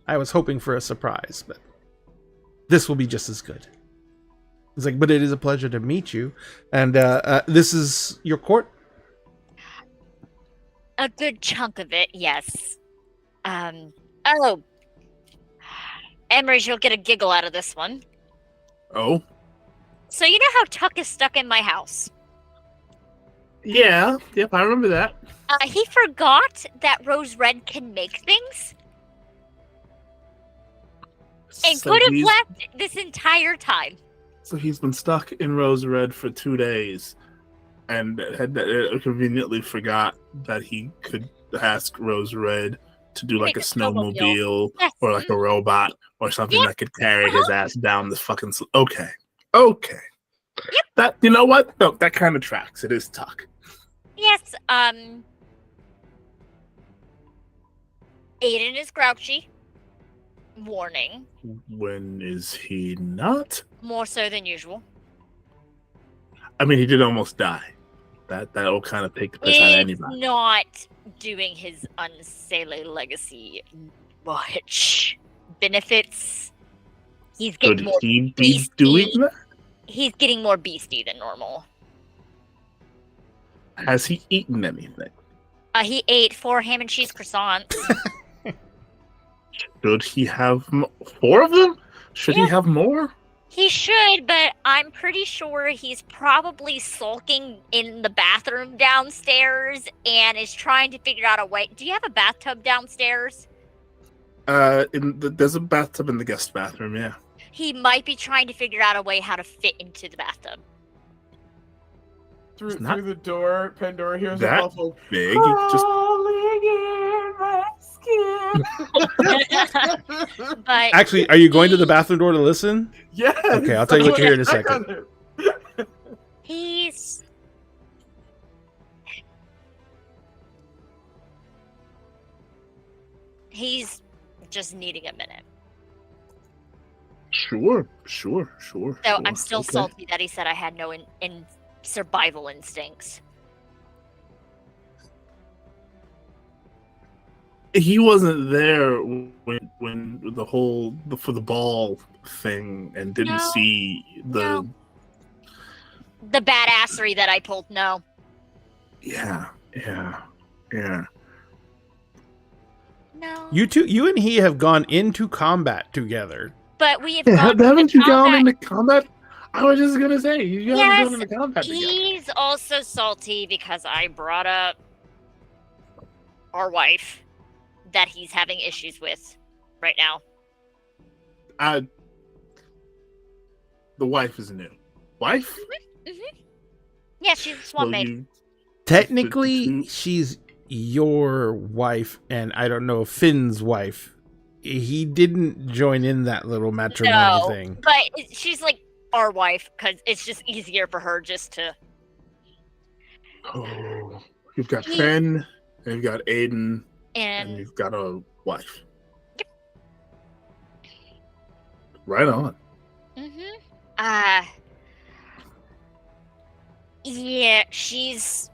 I was hoping for a surprise, but this will be just as good. It's like, but it is a pleasure to meet you. And this is your court? A good chunk of it, yes. Emery, you'll get a giggle out of this one. Oh? So you know how Tuck is stuck in my house? Yeah, yep, I remember that. He forgot that Rose Red can make things. And So could have he's- left this entire time. So he's been stuck in Rose Red for 2 days, and had conveniently forgot that he could ask Rose Red to do like Make a a snowmobile. snowmobile Yes. or like a robot or something Yep. that could carry his ass down the fucking. Okay. Yep. That, you know what? No, that kind of tracks. It is Tuck. Yes, Aiden is grouchy. Warning. When is he not? More so than usual. I mean, he did almost die. That'll kind of take the piss out of It's anybody. not doing his unsale legacy much benefits. He's getting Could more he be beastie. doing that? He's getting more beastie than normal. Has he eaten anything? He ate 4 ham and cheese croissants. Should he have 4 of them? Should he Yeah. have more? He should, but I'm pretty sure he's probably sulking in the bathroom downstairs and is trying to figure out a way. Do you have a bathtub downstairs? There's a bathtub in the guest bathroom, yeah. He might be trying to figure out a way how to fit into the bathtub. Through not the door, Pandora hears a that muffled big. Just crawling in my skin. But Actually, are you going to the bathroom door to listen? Yes. Okay, I'll tell you what you hear in a Check second. on him. he's just needing a minute. sure. So I'm still Okay. salty that he said I had no in survival instincts. He wasn't there when for the ball thing and didn't No. see the No. The badassery that I pulled, no. yeah. No. You and he have gone into combat together. But we have gone Haven't you into gone combat. into combat? I was just gonna say you haven't Yes, gone into combat together. he's also salty because I brought up our wife that he's having issues with right now. The wife is new. Wife? Yeah, she's a swamp maid. Technically, she's your wife, and I don't know, Finn's wife. He didn't join in that little matrimony thing. But she's like our wife because it's just easier for her just to. Oh, you've got Finn, and you've got Aiden, and you've got a wife. Yep. Right on. Yeah, she's.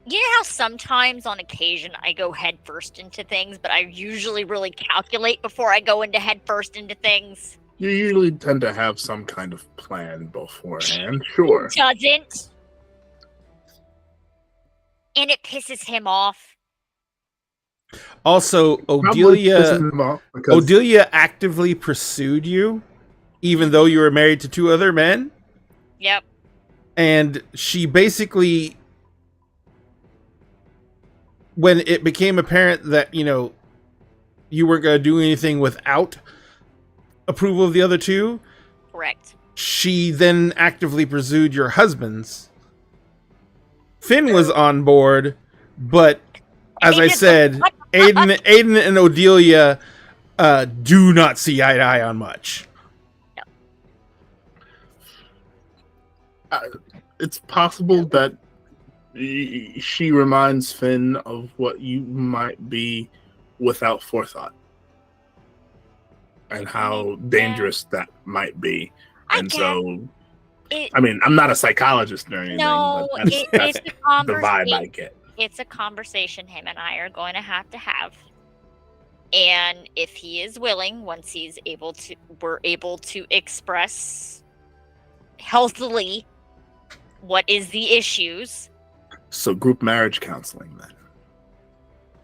You know how sometimes on occasion I go head first into things, but I usually really calculate before I go into head first into things? You usually tend to have some kind of plan beforehand, sure. Doesn't. And it pisses him off. Also, Odelia actively pursued you, even though you were married to 2 other men. Yep. And she basically, when it became apparent that, you weren't going to do anything without approval of the other 2. Correct. She then actively pursued your husbands. Finn was on board, but as I said, Aiden and Odelia do not see eye to eye on much. It's possible that she reminds Finn of what you might be without forethought and how dangerous that might be. And so, I mean, I'm not a psychologist or anything. No, but that's it's a the vibe I get. It's a conversation him and I are going to have. And if he is willing, once we're able to express healthily what is the issues. So group marriage counseling then.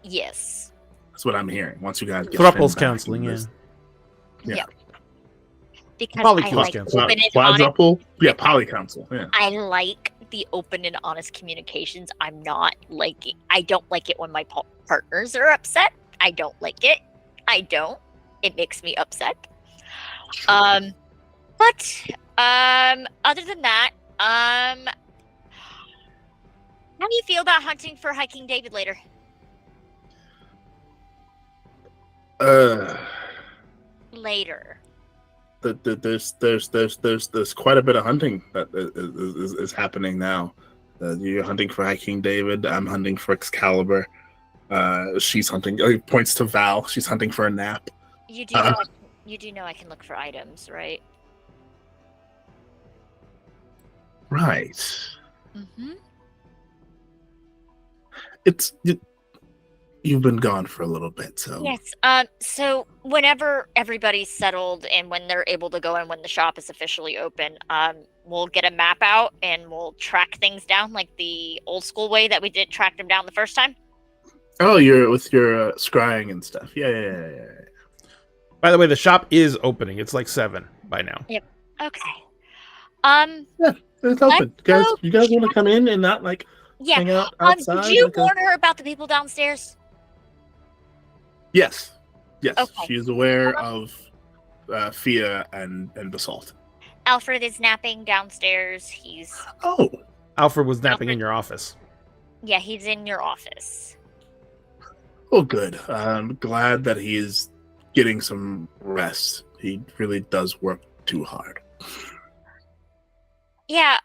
Yes. That's what I'm hearing. Once you guys get Throuples counseling, yeah. Because Poly I like counseling. open and honest. Quadruple? Yeah, poly counsel. Yeah. I like the open and honest communications. I don't like it when my partners are upset. I don't like it. It makes me upset. But other than that, how do you feel about hunting for Hiking David later? Later. There's quite a bit of hunting that is happening now. You're hunting for Hiking David. I'm hunting for Excalibur. She's hunting. Points to Val. She's hunting for a nap. You do know I can look for items, right? Right. Mm-hmm. You've been gone for a little bit, so Yes. So whenever everybody's settled and when they're able to go in when the shop is officially open, we'll get a map out and we'll track things down like the old school way that we did track them down the first time. Oh, you're with your scrying and stuff. Yeah. By the way, the shop is opening. It's like 7 by now. Yep. Okay. Yeah, it's open. You guys want to come in and not hang out outside? Did you warn her about the people downstairs? Yes. Okay. She is aware of Fia and Basalt. Alfred is napping downstairs. Alfred was napping in your office. Yeah, he's in your office. Oh, good. I'm glad that he is getting some rest. He really does work too hard. Yeah,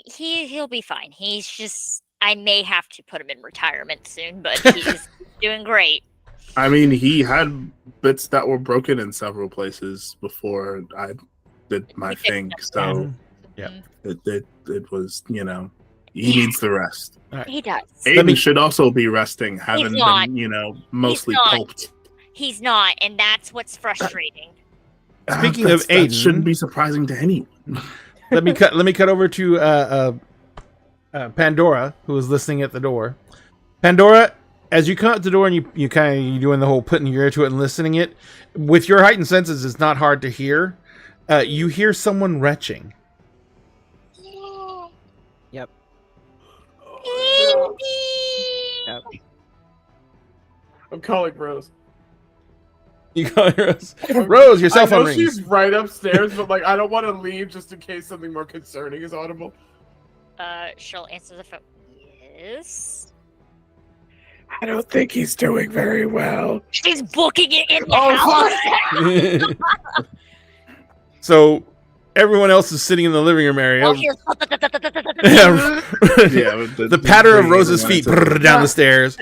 he'll be fine. He's just, I may have to put him in retirement soon, but he's doing great. I mean, he had bits that were broken in several places before I did my thing, so yeah, it was, he needs the rest. Right. He does. Aiden should also be resting, having been, mostly pulped. He's not, and that's what's frustrating. Speaking of Aiden, that shouldn't be surprising to anyone. let me cut over to Pandora, who is listening at the door. Pandora, as you come out the door and you kind of doing the whole putting your ear to it and listening it, with your heightened senses, it's not hard to hear. You hear someone retching. Yep. Yep. I'm calling Rose. You call Rose. Rose, your cell phone I know rings. she's right upstairs, but like I don't want to leave just in case something more concerning is audible. She'll answer the phone. Yes. I don't think he's doing very well. She's booking it in the house. So everyone else is sitting in the living room area. Oh, here's- The patter of Rose's feet down the stairs.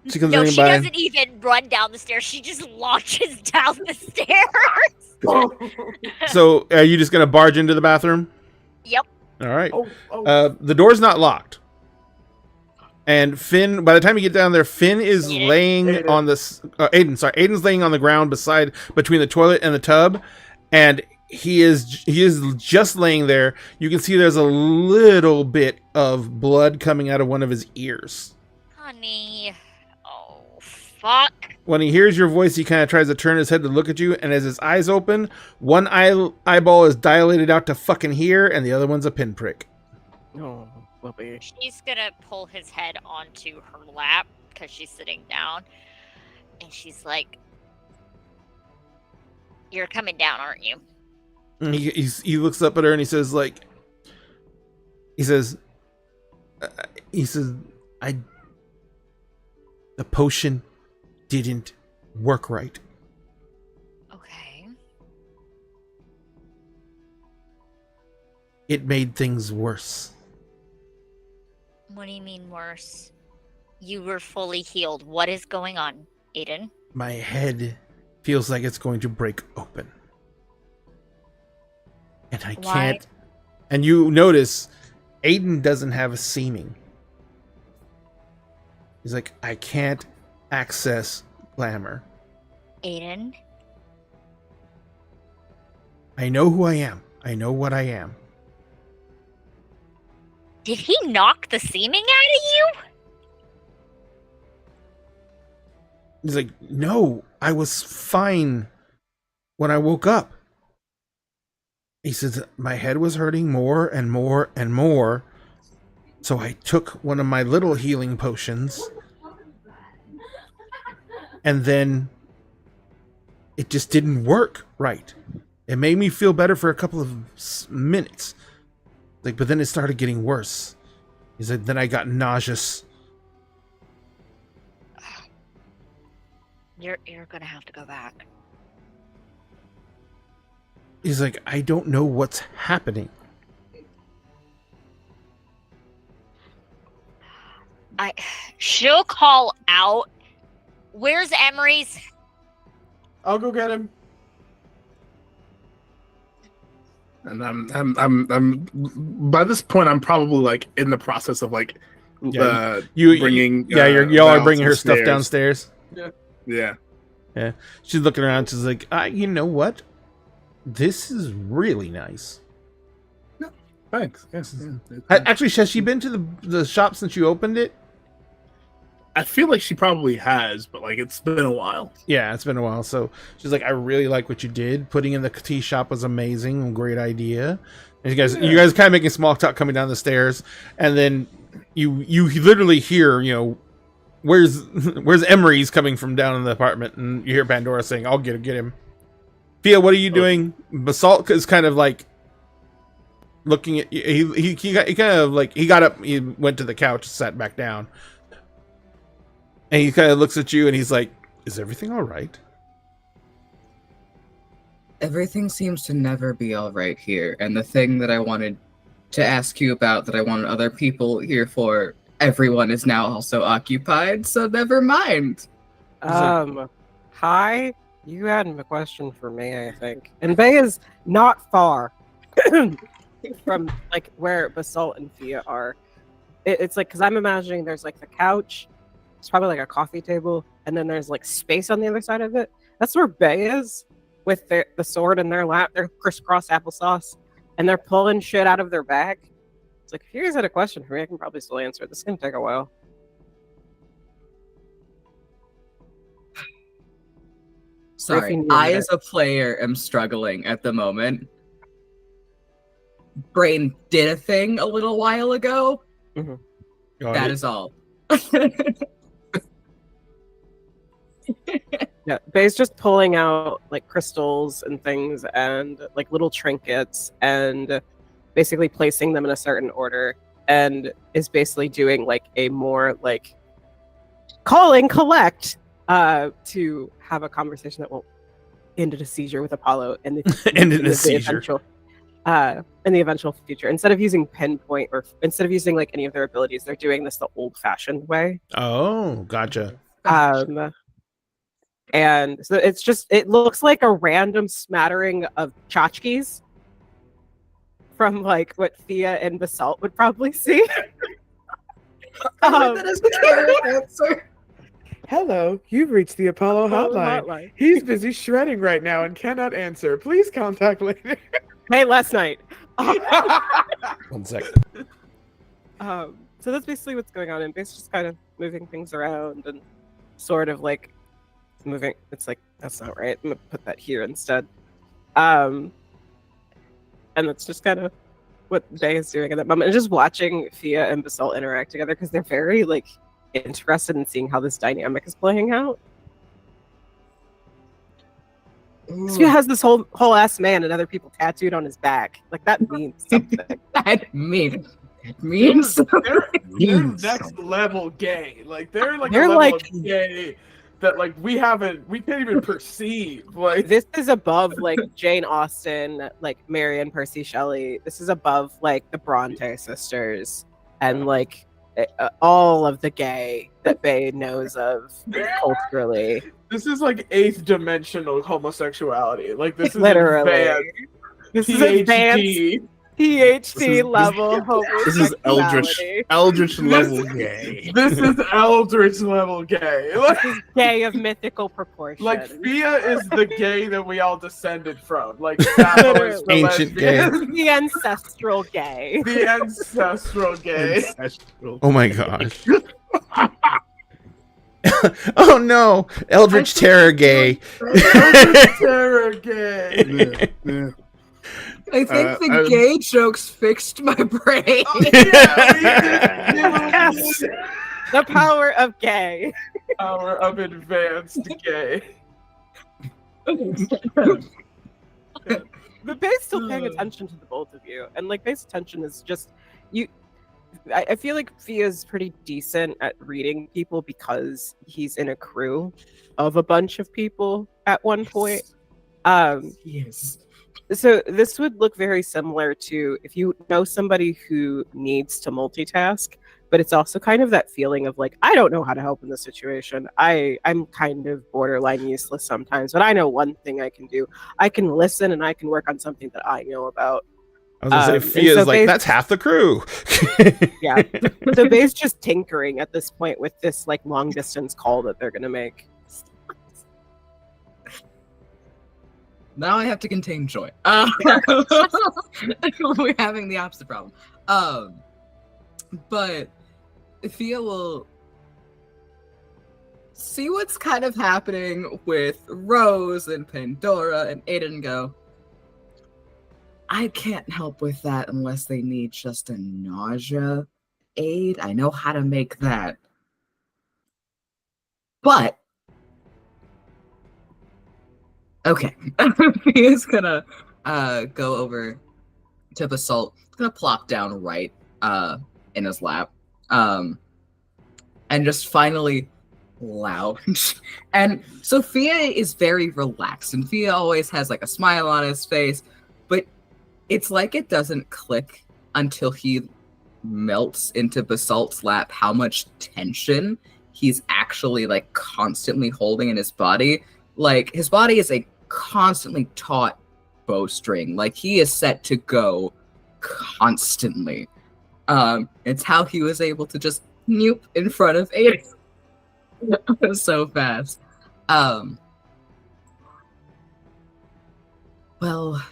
She comes No, running she by. doesn't even run down the stairs. She just launches down the stairs. So are you just gonna barge into the bathroom? Yep. All right. Oh. The door's not locked. And Finn, by the time you get down there, Finn is Aiden. laying Aiden. on this. Aiden's laying on the ground between the toilet and the tub, and he is just laying there. You can see there's a little bit of blood coming out of one of his ears. Honey. Oh, fuck. When he hears your voice, he kind of tries to turn his head to look at you, and as his eyes open, one eyeball is dilated out to fucking here, and the other one's a pinprick. Oh, Whoopi. She's gonna pull his head onto her lap because she's sitting down. And she's like, "You're coming down, aren't you?" And he looks up at her and he says, the potion didn't work right. Okay. It made things worse. What do you mean worse? You were fully healed. What is going on, Aiden? My head feels like it's going to break open. And I Why? can't. And you notice Aiden doesn't have a seeming. He's like, I can't access glamour. Aiden? I know who I am. I know what I am. Did he knock the seeming out of you? He's like, no, I was fine when I woke up. He says, my head was hurting more and more and more. So I took one of my little healing potions. And then it just didn't work right. It made me feel better for a couple of minutes. Like, but then it started getting worse. He said, then I got nauseous. You're gonna have to go back. He's like, I don't know what's happening. She'll call out. Where's Emery's? I'll go get him. And I'm by this point I'm probably like in the process of like bringing y'all are bringing her upstairs. stuff downstairs. Yeah. She's looking around. She's like, you know what? This is really nice. Thanks. Yes. Actually, has she been to the shop since you opened it? I feel like she probably has, but like it's been a while. Yeah, it's been a while. So she's like, I really like what you did. Putting in the tea shop was amazing. Great idea. And you guys kind of making small talk coming down the stairs, and then you literally hear, where's Emery's coming from down in the apartment, and you hear Pandora saying, I'll get him. Fia, what are you doing? Basalt is kind of like looking at he got up, he went to the couch, sat back down. And he kind of looks at you and he's like, is everything all right? Everything seems to never be all right here. And the thing that I wanted to ask you about, that I wanted other people here for, everyone is now also occupied, so never mind. Hi. You had a question for me, I think. And Bay is not far from like where Basalt and Fia are. It's like, because I'm imagining there's like the couch. It's probably like a coffee table, and then there's like space on the other side of it. That's where Bay is, with the sword in their lap. They're crisscross applesauce, and they're pulling shit out of their bag. It's like, if you guys had a question for me, I can probably still answer it. This is gonna take a while. Sorry, I as a player am struggling at the moment. Brain did a thing a little while ago. That is all. Yeah, Bay's just pulling out like crystals and things and like little trinkets and basically placing them in a certain order, and is basically doing like a more like calling collect to have a conversation that won't end in a seizure with Apollo and End in a seizure. In the eventual future. Instead of using pinpoint or instead of using like any of their abilities, they're doing this the old-fashioned way. Oh, gotcha. And so it looks like a random smattering of tchotchkes from like what Thea and Basalt would probably see. That is the correct answer. Hello, you've reached the Apollo hotline. He's busy shredding right now and cannot answer. Please contact later. Hey, last night. 1 second. So that's basically what's going on, and Bane's just kind of moving things around and sort of like moving. It's like, that's not right. I'm gonna put that here instead. And that's just kind of what Bay is doing at that moment, and just watching Thea and Basalt interact together because they're very like interested in seeing how this dynamic is playing out. Thea has this whole ass man and other people tattooed on his back. Like that means something. That means something. They're next level gay. Like they're like They're a level like- of gay that like we can't even perceive. Like This is above like Jane Austen, like Mary and Percy Shelley. This is above like the Bronte sisters and like all of the gay that Bay knows of culturally. this is like 8th dimensional homosexuality. Like this is Literally. advanced. This is PhD. advanced PhD level This is homosexuality. eldritch level gay. This is eldritch level gay. Like, Gay of mythical proportion. like Fia is the gay that we all descended from. Like Sappho is the Ancient lesbian. the ancestral gay. The ancestral gay. Ancestral. Oh my gosh. Oh no, Eldritch Terror gay. Eldritch terror gay. Yeah. I think the gay jokes fixed my brain. Yes. The power of gay. Power of advanced gay. But Bay's still paying attention to the both of you, and like Bay's attention is just you. I feel like Fia's pretty decent at reading people because he's in a crew of a bunch of people at one point. Yes. So this would look very similar to if you know somebody who needs to multitask, but it's also kind of that feeling of like, I don't know how to help in this situation. I'm kind of borderline useless sometimes, but I know one thing I can do. I can listen and I can work on something that I know about. I was gonna say, and Fia's so like, Bay's- that's half the crew. Yeah. So Bay's just tinkering at this point with this like long distance call that they're gonna make. Now I have to contain joy. We're having the opposite problem. But Fia will see what's kind of happening with Rose and Pandora and Aiden and go, I can't help with that unless they need just a nausea aid. I know how to make that. But okay. Fia's gonna go over to Basalt, gonna plop down right in his lap. And just finally lounge. And Sophia is very relaxed, and Fia always has like a smile on his face, but it's like it doesn't click until he melts into Basalt's lap how much tension he's actually like constantly holding in his body. Like his body is a constantly taut bowstring. Like he is set to go constantly. It's how he was able to just noop in front of Aiden so fast. Well,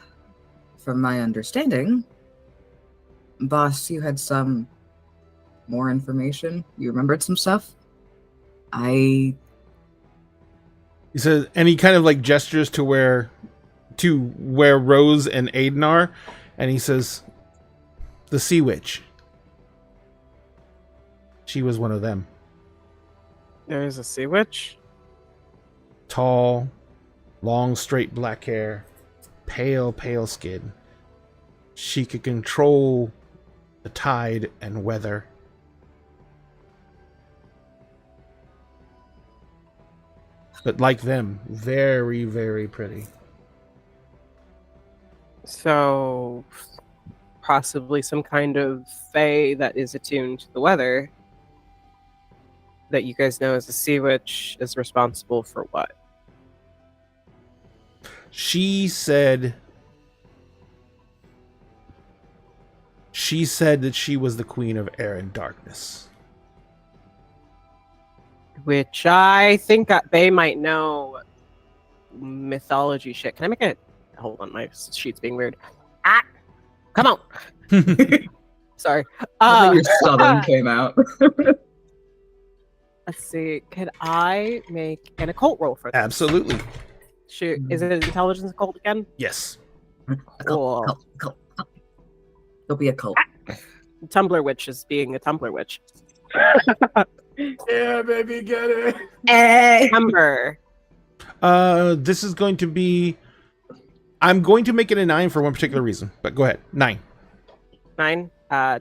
from my understanding, boss, you had some more information. You remembered some stuff. I He says, and he kind of like gestures to where Rose and Aiden are, and he says, "The Sea Witch. She was one of them. There is a sea witch. Tall, long, straight black hair, pale skin. She could control the tide and weather. But like them, very, very pretty." So, possibly some kind of fae that is attuned to the weather that you guys know as the sea witch is responsible for what? She said that she was the queen of air and darkness. Which I think that they might know mythology shit. Can I make it? Hold on, my sheet's being weird. Come on. Sorry. I think your southern came out. Let's see. Could I make an occult roll for this? Absolutely. Shoot. Is it an intelligence occult again? Yes. A cult. There'll be a cult. Tumblr witch is being a Tumblr witch. Yeah, baby, get it. Hey! Number. This is going to be... I'm going to make it a 9 for one particular reason, but go ahead. 9. 9.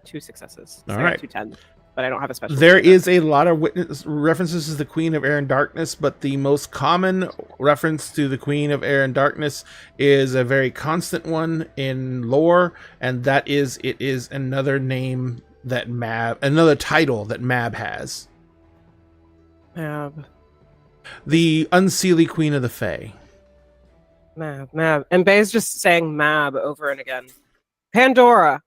2 successes. All right. 2 10. But I don't have a special. There is a lot of references to the Queen of Air and Darkness, but the most common reference to the Queen of Air and Darkness is a very constant one in lore, and that is it is another name that another title that Mab has. Mab. The Unseelie Queen of the Fae. Mab. And Bay's just saying Mab over and again. Pandora.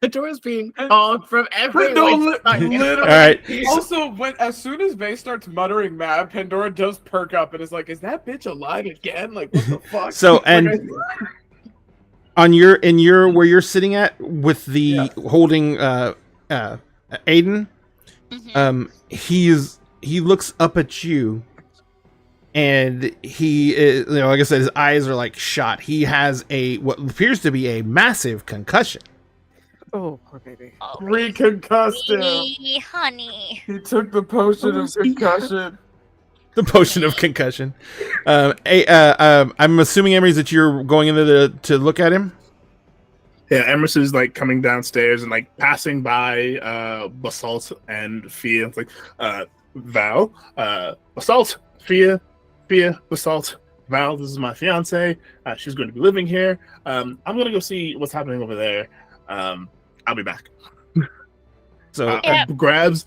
The door's being called from everywhere. No, literally. All right. Also, as soon as Vay starts muttering Mab, Pandora does perk up and is like, "Is that bitch alive again? Like, what the fuck?" So, and on where you're sitting at with the holding Aiden, he looks up at you, and he is, like I said, his eyes are like shot. He has what appears to be a massive concussion. Oh, poor baby. Oh, Reconcussed him. baby, honey. He took the potion of concussion. The potion of concussion. I'm assuming, Emery, that you're going into to look at him. Yeah, Emerson's like coming downstairs and like passing by Basalt and Fia. It's like Val, Basalt, Fia, Basalt, Val. This is my fiance. She's going to be living here. I'm gonna go see what's happening over there. I'll be back. So grabs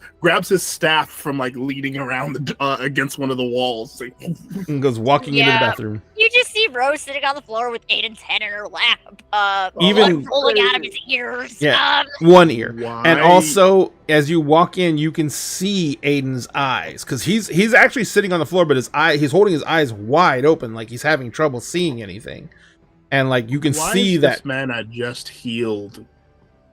his staff from like leaning around against one of the walls, like, and goes walking into the bathroom. You just see Rose sitting on the floor with Aiden's head in her lap, Even blood rolling out of his ears. Yeah, one ear. Why? And also, as you walk in, you can see Aiden's eyes because he's actually sitting on the floor, but he's holding his eyes wide open, like he's having trouble seeing anything. And like you can Why see is that this man I just healed,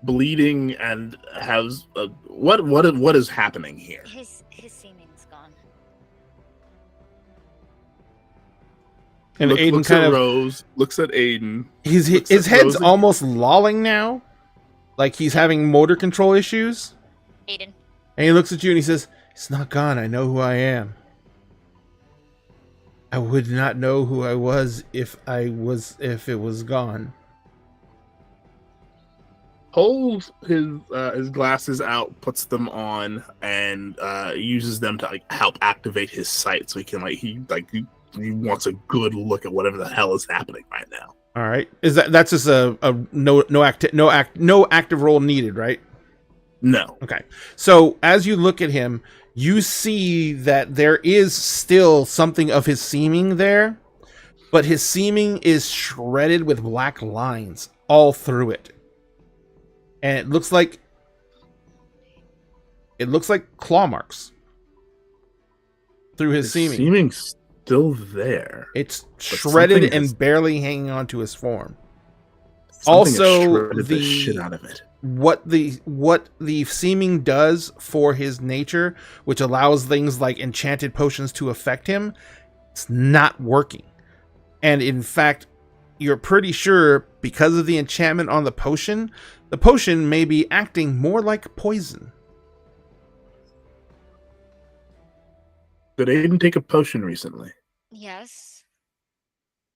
bleeding, and has what is happening here? His seeming's gone. and Aiden looks kind at of Rose, looks at Aiden. his head's almost lolling now, like he's having motor control issues. Aiden. And he looks at you and he says, "It's not gone. I know who I am. I would not know who I was if it was gone." Pulls his glasses out, puts them on, and uses them to like help activate his sight, so he can he wants a good look at whatever the hell is happening right now. All right, that's just a no active role needed, right? No. Okay. So as you look at him, you see that there is still something of his seeming there, but his seeming is shredded with black lines all through it. And it looks like claw marks through his seeming. Seeming's still there. It's shredded something and has- barely hanging on to his form. Something has Also, shredded the shit out of it. What the seeming does for his nature, which allows things like enchanted potions to affect him, It's not working. And in fact, you're pretty sure because of the enchantment on the potion may be acting more like poison. Did Aiden take a potion recently? Yes.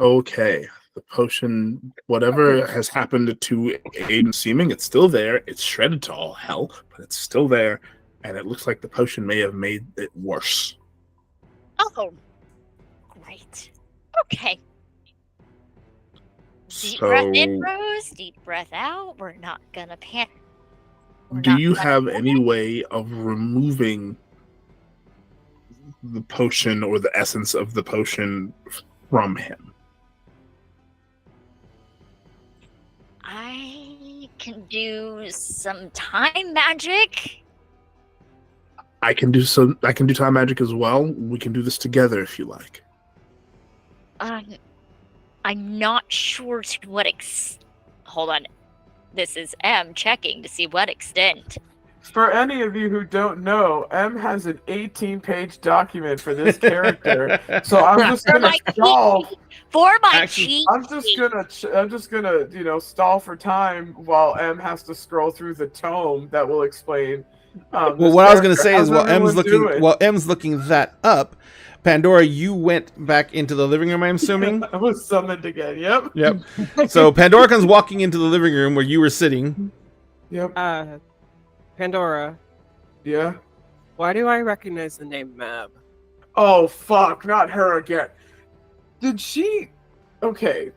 Okay. The potion, whatever has happened to Aiden seeming, it's still there. It's shredded to all hell, but it's still there. And it looks like the potion may have made it worse. Oh, great. Okay. Deep breath in, Rose. Deep breath out. We're not gonna panic. Do you have any way of removing the potion or the essence of the potion from him? I can do some time magic. I can do time magic as well. We can do this together if you like. I'm not sure to what Hold on. This is M checking to see what extent. For any of you who don't know, M has an 18-page document for this character, so I'm just gonna stall. For my cheat. I'm just gonna stall for time while M has to scroll through the tome that will explain. Well, what I was gonna say is while M's looking that up, Pandora, you went back into the living room, I'm assuming. I was summoned again. Yep. Yep. So Pandora comes walking into the living room where you were sitting. Yep. Pandora, Yeah. why do I recognize the name Mab? Oh fuck! Not her again. Did she? Okay.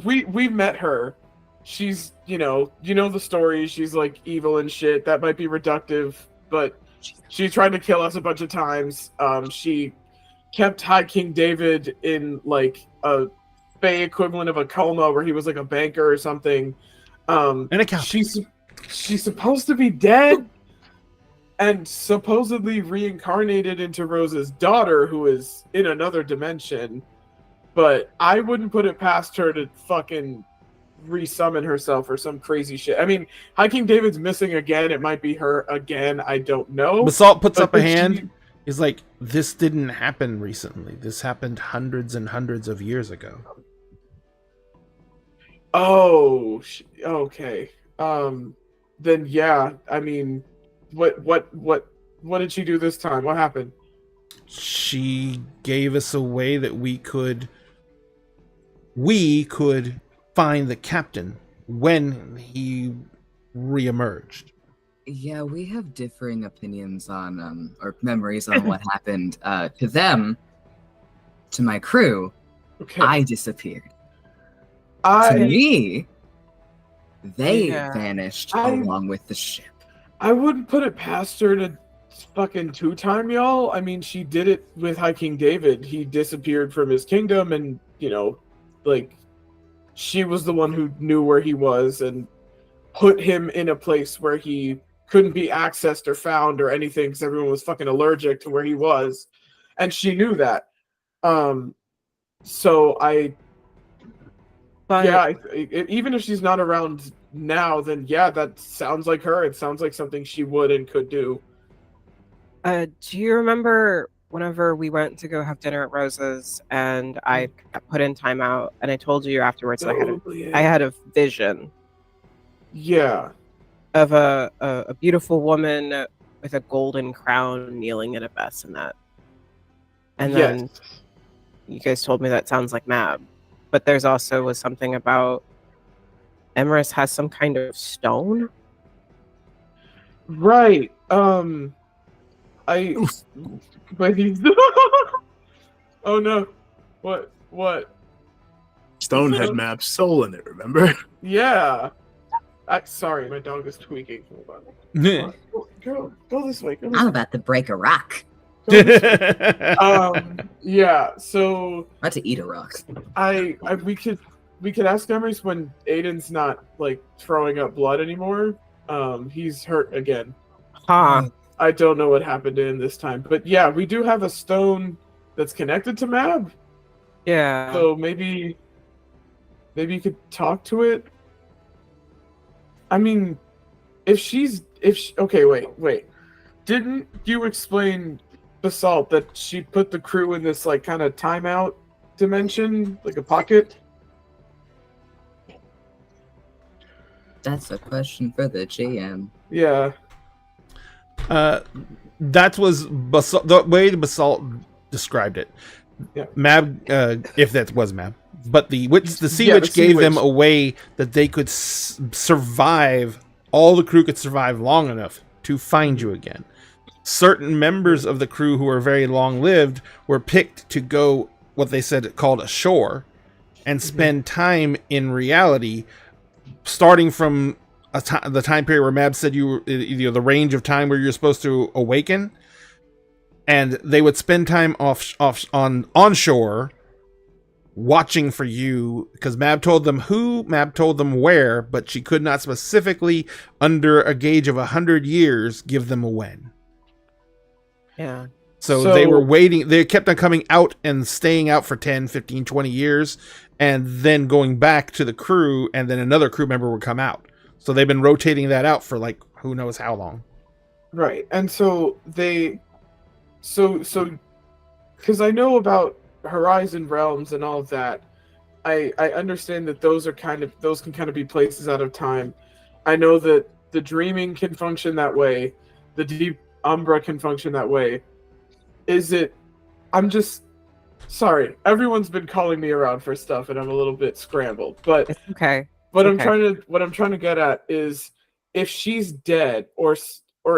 We met her. She's the story. She's like evil and shit. That might be reductive, but she tried to kill us a bunch of times. She kept High King David in like a Bay equivalent of a coma where he was like a banker or something. An accountant. She's supposed to be dead and supposedly reincarnated into Rose's daughter, who is in another dimension. But I wouldn't put it past her to fucking resummon herself or some crazy shit. I mean, High King David's missing again. It might be her again. I don't know. Basalt puts up a hand. He's like, this didn't happen recently. This happened hundreds and hundreds of years ago. Oh, okay. Then yeah. I mean, what did she do this time? What happened? She gave us a way that we could find the captain when he reemerged. Yeah, we have differing opinions on, or memories on what happened to them, to my crew. Okay. I disappeared. To me, they vanished along with the ship. I wouldn't put it past her to fucking two-time y'all. I mean, she did it with High King David. He disappeared from his kingdom and, like, she was the one who knew where he was and put him in a place where he couldn't be accessed or found or anything because everyone was fucking allergic to where he was. And she knew that. Even if she's not around now, then yeah, that sounds like her. It sounds like something she would and could do. Do you remember whenever we went to go have dinner at Rose's and I got put in timeout and I told you afterwards that I had a vision Yeah. of a beautiful woman with a golden crown kneeling in a bassinet. And then you guys told me that sounds like Mab. But there's also was something about Emerus has some kind of stone. Right. But he's oh no. What? Stone had Mab's soul in it, remember? Yeah. Sorry, my dog is tweaking. Hold on. Go this way. I'm about to break a rock. Yeah, so About to eat a rock. we could ask Emerus when Aiden's not like throwing up blood anymore. He's hurt again. Huh. I don't know what happened to him this time, but yeah, we do have a stone that's connected to Mab. Yeah. So maybe you could talk to it. I mean, okay, wait. Didn't you explain Basalt that she put the crew in this like kind of timeout dimension, like a pocket? That's a question for the GM. Yeah. That was Basalt, the way Basalt described it. Yeah. Mab, if that was Mab, but the sea Yeah, the witch sea gave them witch. a way that they could survive. All the crew could survive long enough to find you again. Certain members of the crew who are very long lived were picked to go what they said called ashore and spend time in reality, starting from the time period where Mab said the range of time where you're supposed to awaken, and they would spend time onshore watching for you, because Mab told them who, Mab told them where, but she could not specifically, under a gauge of 100 years, give them a when. Yeah. So they were waiting. They kept on coming out and staying out for 10, 15, 20 years, and then going back to the crew, and then another crew member would come out. So they've been rotating that out for like who knows how long. Right. And so because I know about Horizon Realms and all of that, I understand that those can kind of be places out of time. I know that the dreaming can function that way, the deep umbra can function that way. I'm just sorry. Everyone's been calling me around for stuff, and I'm a little bit scrambled. But It's okay. what Okay. I'm trying to get at is if she's dead or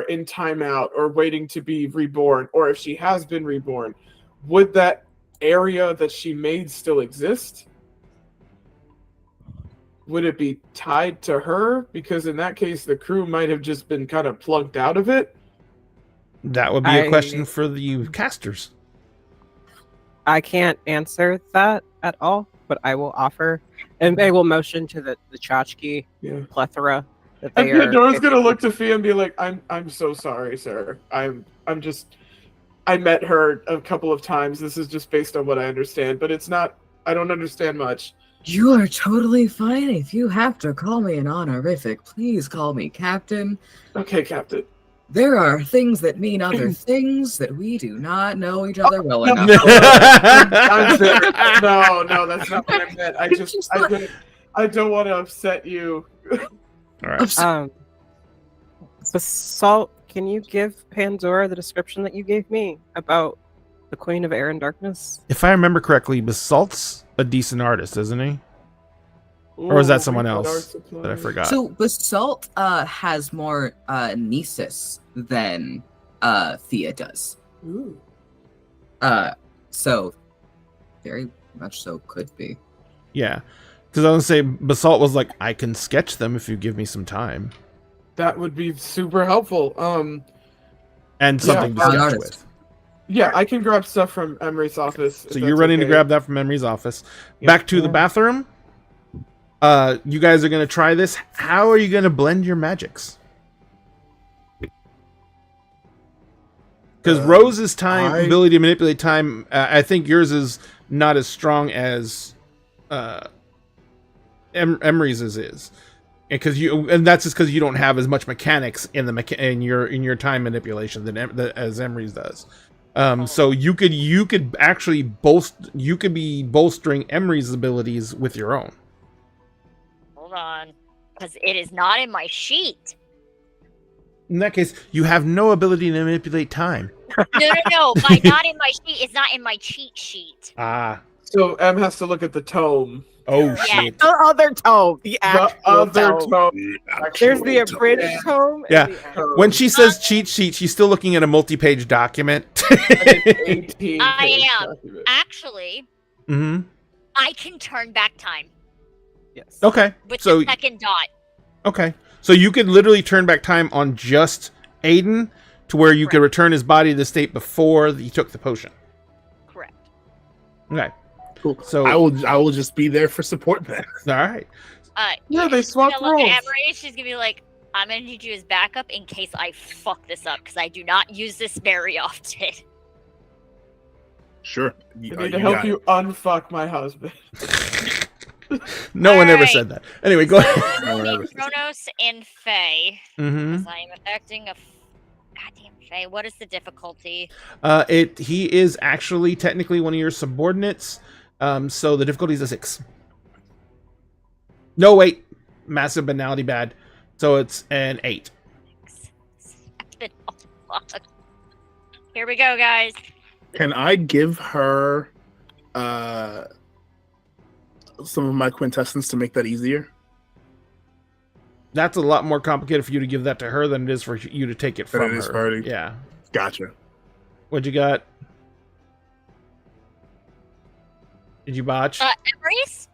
in timeout or waiting to be reborn, or if she has been reborn, would that area that she made still exist? Would it be tied to her? Because in that case, the crew might have just been kind of plugged out of it. That would be a question for the casters. I can't answer that at all, but I will offer, and I will motion to the tchotchke Yeah. plethora that And they are. Pandora's gonna look to Fia and be like, I'm so sorry, sir. I met her a couple of times. This is just based on what I understand, but it's not. I don't understand much. You are totally fine. If you have to call me an honorific, please call me Captain. Okay, Captain. There are things that mean other things that we do not know each other well enough. I'm serious. No, that's not what I meant. I don't want to upset you. All right. Basalt, can you give Pandora the description that you gave me about the Queen of Air and Darkness? If I remember correctly, Basalt's a decent artist, isn't he? Or is that someone else that I forgot? So Basalt has more Nesis than Thea does. Ooh. So very much so could be. Yeah. Because I was going to say, Basalt was like, I can sketch them if you give me some time. That would be super helpful. And something to an sketch artist. with. Yeah, I can grab stuff from Emery's office. So you're running to grab that from Emery's office. Yeah. Back to the bathroom. You guys are going to try this. How are you going to blend your magics? Because Rose's ability to manipulate time, I think yours is not as strong as Emery's is, and that's just because you don't have as much mechanics in your time manipulation as Emery's does. So you could actually be bolstering Emery's abilities with your own. Hold on, because it is not in my sheet. In that case, you have no ability to manipulate time. No. By not in my sheet, it's not in my cheat sheet. Ah. So Em has to look at the tome. Oh Yeah. shit. The other tome. The The actual other tome. tome. There's the abridged tome. Yeah. And the actual. When she says cheat sheet, she's still looking at a multi-page document. 18 I page am. document. Actually, Mm-hmm. I can turn back time Yes. Okay. with So the second dot. okay. So you could literally turn back time on just Aiden to where you could return his body to the state before he took the potion. Correct. Okay. Cool. So I will just be there for support then. all right. Yeah, they she's swapped gonna look roles. at Emery. She's gonna be like, "I'm gonna need you as backup in case I fuck this up because I do not use this very often." Sure. I need to help you unfuck my husband. No one ever Alright. said that. Anyway, go ahead. No one ever Between says that. Kronos and Faye, Mm-hmm. because I am affecting a goddamn Okay, what is the difficulty? He is actually technically one of your subordinates. So the difficulty is a 6. No, wait. Massive banality bad. So it's an 8. Oh, fuck. Here we go, guys. Can I give her some of my quintessence to make that easier? That's a lot more complicated for you to give that to her than it is for you to take it Than from it is her. for her to- Yeah. Gotcha. What'd you got? Did you botch? Emery's?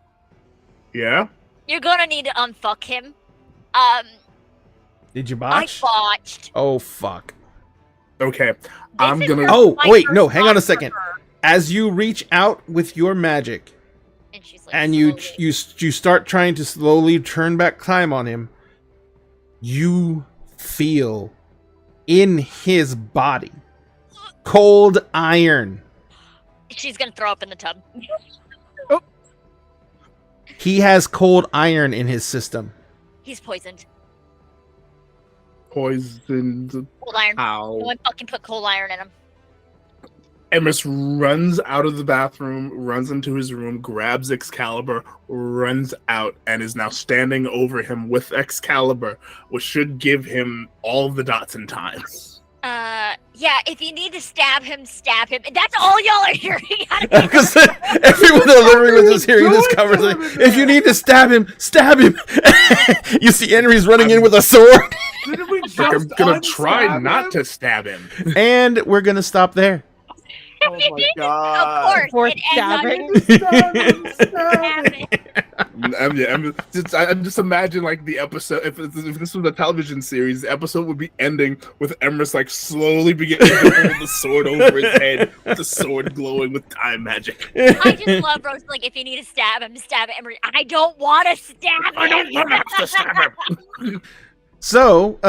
Yeah. You're gonna need to unfuck him. Did you I botch? botched. Oh, fuck. Okay. This I'm is gonna- her Oh, my wait, first no, hang on a time for second. her. As you reach out with your magic, And she's like, and you slowly- you start trying to slowly turn back time on him, you feel in his body cold iron. She's gonna throw up in the tub. He has cold iron in his system. He's poisoned. Poisoned. Cold iron. Ow. No one fucking put cold iron in him. Emerus runs out of the bathroom, runs into his room, grabs Excalibur, runs out, and is now standing over him with Excalibur, which should give him all the dots in time. Yeah, if you need to stab him, stab him. And that's all y'all are hearing out of me. Because everyone in the living room is just hearing this conversation. If you need to stab him, stab him. You see enemies running in with a sword. Didn't we I'm just gonna try unstab not him? to stab him. And we're going to stop there. Oh my god. Of course. For it ends stabbing? on Stab him, stab him. stabbing. I'm just imagine like the episode. If this was a television series, the episode would be ending with Emerus like slowly beginning to hold the sword over his head, with the sword glowing with time magic. I just love Rose. Like, if you need to stab him, stab him. I don't want to stab him. I don't want to stab him. So,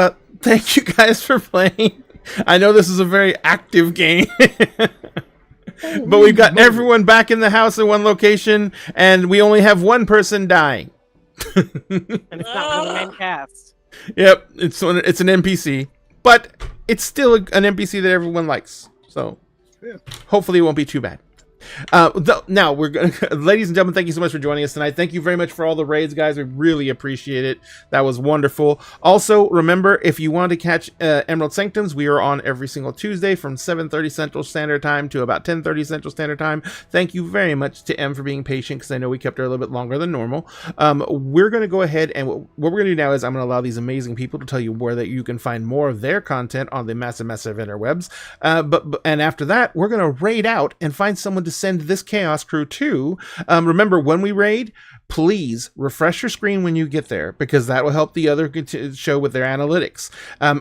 thank you guys for playing. I know this is a very active game. But we've got everyone back in the house in one location, and we only have one person dying. And it's not one of the main cast. Yep, it's an NPC, but it's still an NPC that everyone likes. So hopefully it won't be too bad. Now we're gonna, ladies and gentlemen, thank you so much for joining us tonight. Thank you very much for all the raids, guys. We really appreciate it. That was wonderful. Also, remember, if you want to catch Emerald Sanctums, we are on every single Tuesday from 7:30 Central Standard Time to about 10:30 Central Standard Time. Thank you very much to Em for being patient, because I know we kept her a little bit longer than normal. We're going to go ahead, and what we're going to do now is I'm going to allow these amazing people to tell you where that you can find more of their content on the massive interwebs. And after that, we're going to raid out and find someone to send this chaos crew to. Remember, when we raid, please refresh your screen when you get there, because that will help the other show with their analytics.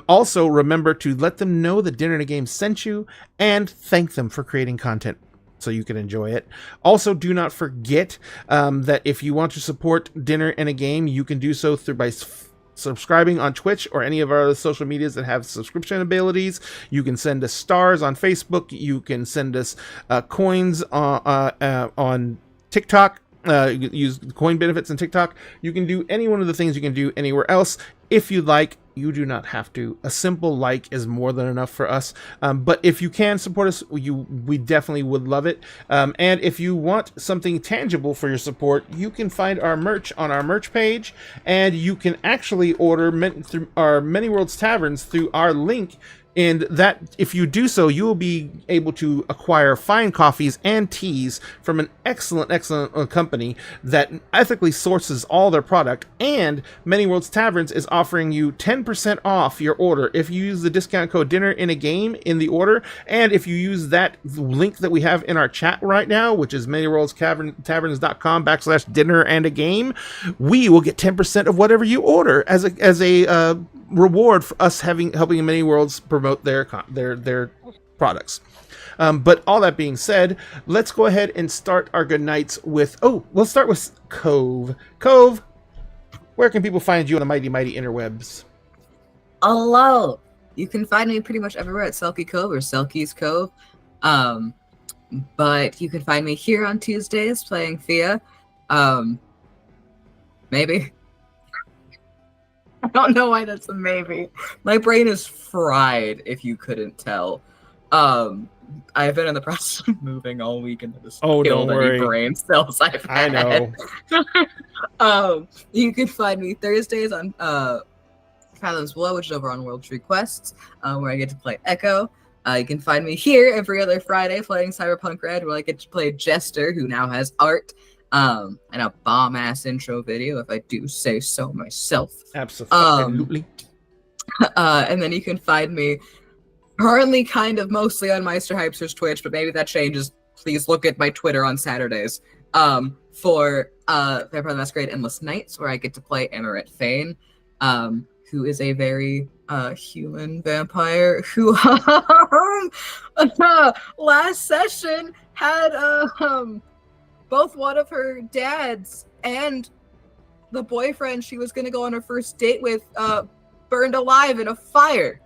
Also, remember to let them know that Dinner and a Game sent you, and thank them for creating content so you can enjoy it. Also, do not forget that if you want to support Dinner and a Game, you can do so by subscribing on Twitch or any of our other social medias that have subscription abilities. You can send us stars on Facebook. You can send us coins on TikTok. Use coin benefits in TikTok. You can do any one of the things you can do anywhere else. If you like, you do not have to. A simple like is more than enough for us. But if you can support us, we definitely would love it. And if you want something tangible for your support, you can find our merch on our merch page, and you can actually order through our Many Worlds Taverns through our link. And that, if you do so, you will be able to acquire fine coffees and teas from an excellent company that ethically sources all their product. And Many Worlds Taverns is offering you 10% off your order if you use the discount code Dinner in a Game in the order. And if you use that link that we have in our chat right now, which is ManyWorldsTaverns.com/dinner and a game, we will get 10% of whatever you order as a reward for us helping Many Worlds promote their products. But all that being said, let's go ahead and start our good nights with let's start with Cove. Cove, where can people find you on the mighty interwebs? Hello. You can find me pretty much everywhere at Selkie Cove or Selkie's Cove. But you can find me here on Tuesdays playing Thea. Maybe. don't know why that's a maybe. My brain is fried, if you couldn't tell. I've been in the process of moving all week and just Oh, killed don't any worry. brain cells I've I had. know. You can find me Thursdays on Fathoms Below, which is over on World Tree Quests, where I get to play Echo. You can find me here every other Friday playing Cyberpunk Red, where I get to play Jester, who now has art, and a bomb-ass intro video, if I do say so myself. Absolutely. And then you can find me currently kind of mostly on Meister Hypster's Twitch, but maybe that changes. Please look at my Twitter on Saturdays for Vampire the Masquerade Endless Nights, where I get to play Emirate Fane, who is a very human vampire who last session had both one of her dads and the boyfriend she was going to go on her first date with burned alive in a fire.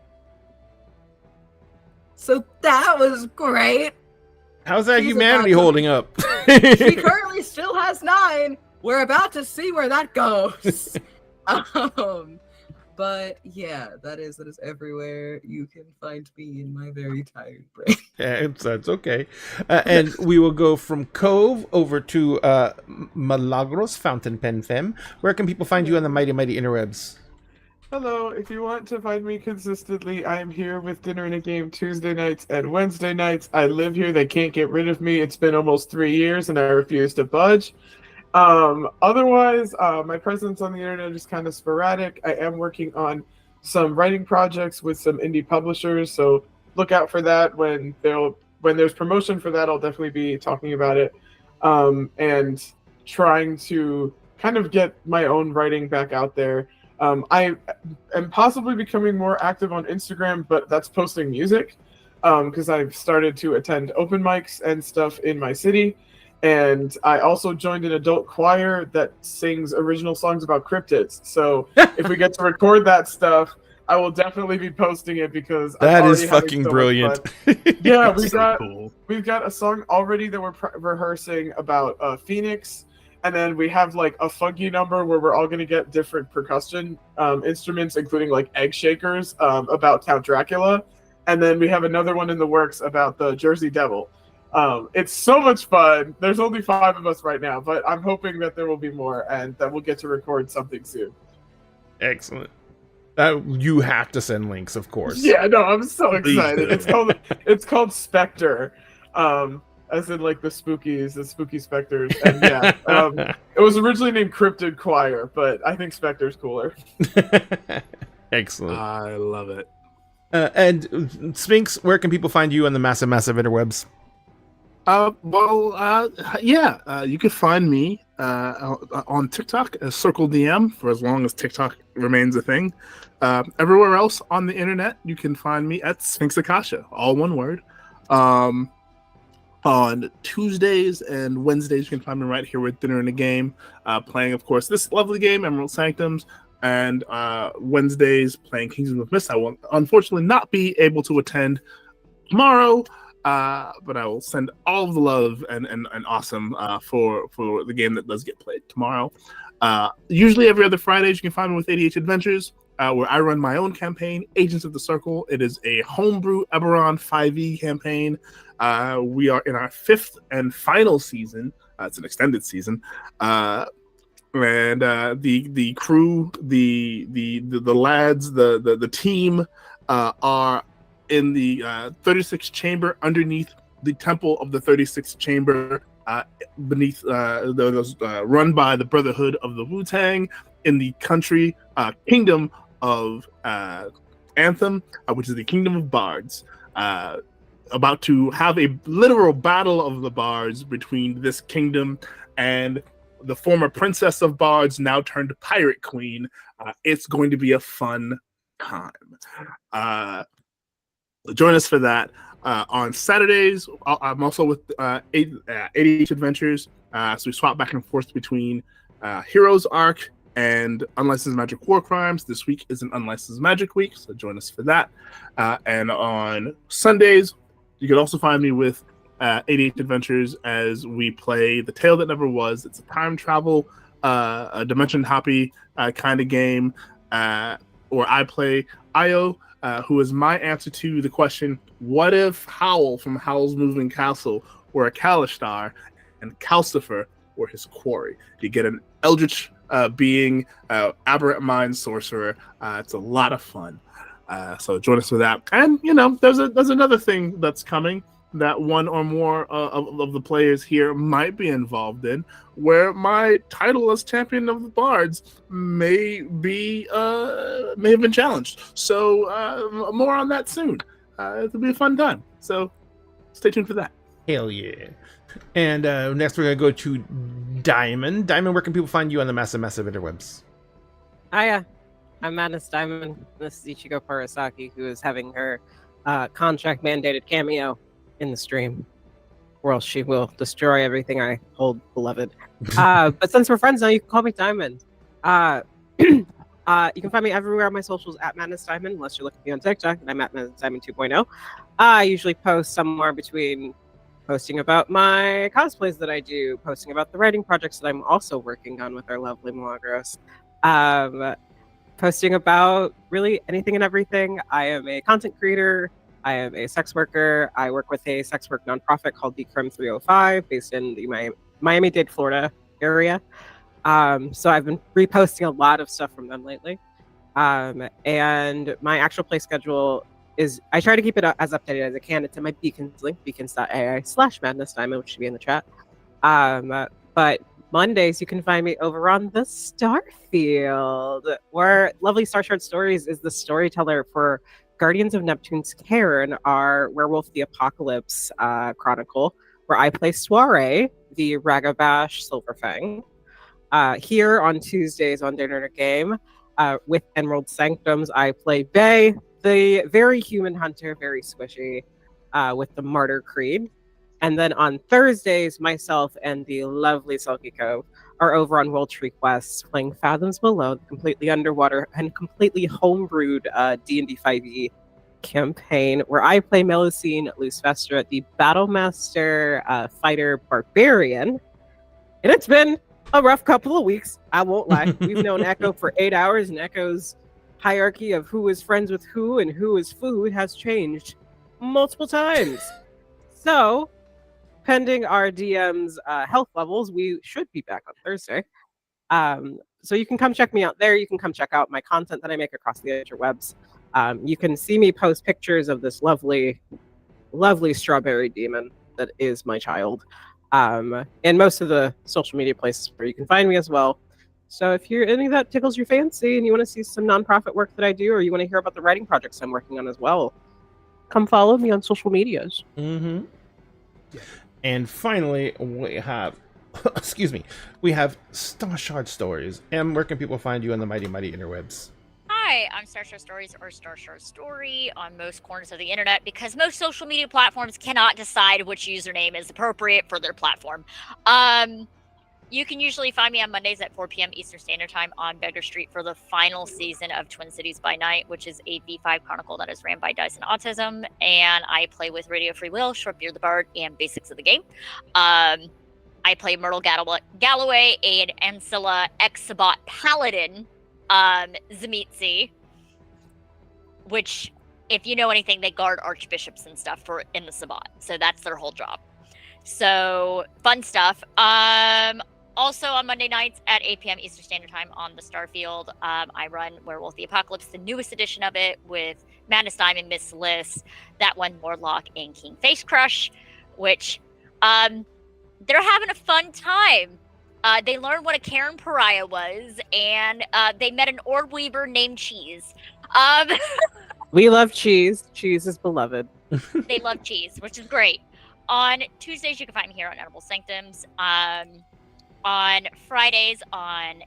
So that was great. How's that She's humanity about to- holding up? She currently still has 9. We're about to see where that goes. But yeah, that is everywhere you can find me in my very tired brain. Yeah, that's okay. And we will go from Cove over to Milagros, Fountain Pen Femme. Where can people find you on the mighty, mighty interwebs? Hello, if you want to find me consistently, I am here with Dinner and a Game Tuesday nights and Wednesday nights. I live here. They can't get rid of me. It's been almost 3 years and I refuse to budge. Otherwise, my presence on the internet is kind of sporadic. I am working on some writing projects with some indie publishers, so look out for that. When there's promotion for that, I'll definitely be talking about it. And trying to kind of get my own writing back out there. I am possibly becoming more active on Instagram, but that's posting music, because I've started to attend open mics and stuff in my city. And I also joined an adult choir that sings original songs about cryptids. So if we get to record that stuff, I will definitely be posting it because That I'm is already having fucking so much brilliant. fun. Yeah, That's cool. we've got a song already that we're rehearsing about Phoenix, and then we have like a funky number where we're all going to get different percussion instruments, including like egg shakers, about Count Dracula, and then we have another one in the works about the Jersey Devil. It's so much fun. There's only 5 of us right now, but I'm hoping that there will be more and that we'll get to record something soon. Excellent. You have to send links, of course. Yeah, no, I'm so Please excited. do. It's called Spectre, as in like the spooky specters. And yeah, it was originally named Cryptid Choir, but I think Spectre's cooler. Excellent. I love it. And Sphinx, where can people find you on the massive, massive interwebs? You can find me on TikTok as Circle DM for as long as TikTok remains a thing. Everywhere else on the internet, you can find me at Sphinx Akasha, all one word. On Tuesdays and Wednesdays, you can find me right here with Dinner and a Game, playing, of course, this lovely game, Emerald Sanctums, and Wednesdays playing Kingdom of Mist. I will unfortunately not be able to attend tomorrow, but I will send all of the love and awesome for the game that does get played tomorrow. Usually every other Fridays, you can find me with ADHD Adventures, where I run my own campaign, Agents of the Circle. It is a homebrew Eberron 5e campaign. We are in our 5th and final season. It's an extended season. And the crew, the lads, the team are in the 36th chamber underneath the Temple of the 36th chamber, beneath those run by the Brotherhood of the Wu-Tang in the country kingdom of Anthem, which is the kingdom of bards. About to have a literal battle of the bards between this kingdom and the former princess of bards, now turned pirate queen. It's going to be a fun time. Join us for that. On Saturdays, I'm also with ADH Adventures, so we swap back and forth between Heroes Arc and Unlicensed Magic War Crimes. This week is an Unlicensed Magic week, so join us for that. And on Sundays, you can also find me with ADH Adventures as we play The Tale That Never Was. It's a time travel, a dimension hoppy kind of game. or I play Io, who is my answer to the question, what if Howl from Howl's Moving Castle were a Kalishtar and Calcifer were his quarry? You get an eldritch being, aberrant mind sorcerer. It's a lot of fun. So join us for that. And, there's another thing that's coming that one or more of the players here might be involved in, where my title as champion of the bards may have been challenged. So more on that soon. It'll be a fun time. So stay tuned for that. Hell yeah. And next we're going to go to Diamond. Diamond, where can people find you on the massive interwebs? Hiya, I'm Madness Diamond. This is Ichigo Parasaki, who is having her contract mandated cameo in the stream, or else she will destroy everything I hold beloved. But since we're friends now, you can call me Diamond. You can find me everywhere on my socials at Madness Diamond, unless you're looking at me on TikTok, and I'm at Madness Diamond 2.0. I usually post somewhere between posting about my cosplays that I do, posting about the writing projects that I'm also working on with our lovely Milagros, posting about really anything and everything. I am a content creator. I am a sex worker. I work with a sex work nonprofit called The Crime 305, based in the Miami-Dade, Florida area. So I've been reposting a lot of stuff from them lately. And my actual play schedule is, I try to keep it as updated as I can. It's in my Beacons link, beacons.ai/Madness Diamond, which should be in the chat. But Mondays, you can find me over on the Starfield, where Lovely Starshard Stories is the storyteller for Guardians of Neptune's Cairn, our Werewolf the Apocalypse chronicle, where I play Soiree, the Ragabash Silverfang. Here on Tuesdays on Dinner Game, with Emerald Sanctums, I play Bay, the very human hunter, very squishy, with the Martyr Creed. And then on Thursdays, myself and the lovely Sulky Cove are over on World Tree Quests, playing Fathoms Below, the completely underwater and completely homebrewed D&D 5e campaign, where I play Melusine Luce Vestra, the Battlemaster fighter barbarian. And it's been a rough couple of weeks, I won't lie. We've known Echo for 8 hours, and Echo's hierarchy of who is friends with who and who is food has changed multiple times. So, pending our DM's health levels, we should be back on Thursday. So you can come check me out there. You can come check out my content that I make across the interwebs. You can see me post pictures of this lovely, lovely strawberry demon that is my child. And most of the social media places where you can find me as well. So if you're any of that tickles your fancy and you want to see some nonprofit work that I do, or you want to hear about the writing projects I'm working on as well, come follow me on social medias. Mm-hmm. And finally, we have, we have Starshard Stories. And where can people find you on the mighty interwebs? Hi, I'm Starshard Stories, or Starshard Story, on most corners of the internet, because most social media platforms cannot decide which username is appropriate for their platform. You can usually find me on Mondays at 4 p.m. Eastern Standard Time on Beggar Street for the final season of Twin Cities by Night, which is a V5 chronicle that is ran by Dyson Autism, and I play with Radio Free Will, Shortbeard the Bard, and Basics of the Game. I play Myrtle Galloway, and Ancilla Exabot Paladin, Zamitzi, which, if you know anything, they guard archbishops and stuff in the Sabbat, so that's their whole job. So, fun stuff. Also on Monday nights at 8 p.m. Eastern Standard Time on the Starfield, I run Werewolf the Apocalypse, the newest edition of it, with Madness Diamond, Miss Liz, that one Morlock, and King Face Crush, which they're having a fun time. They learned what a Karen Pariah was, and they met an Orb Weaver named Cheese. We love cheese. Cheese is beloved. They love cheese, which is great. On Tuesdays, you can find me here on Edible Sanctums. On Fridays on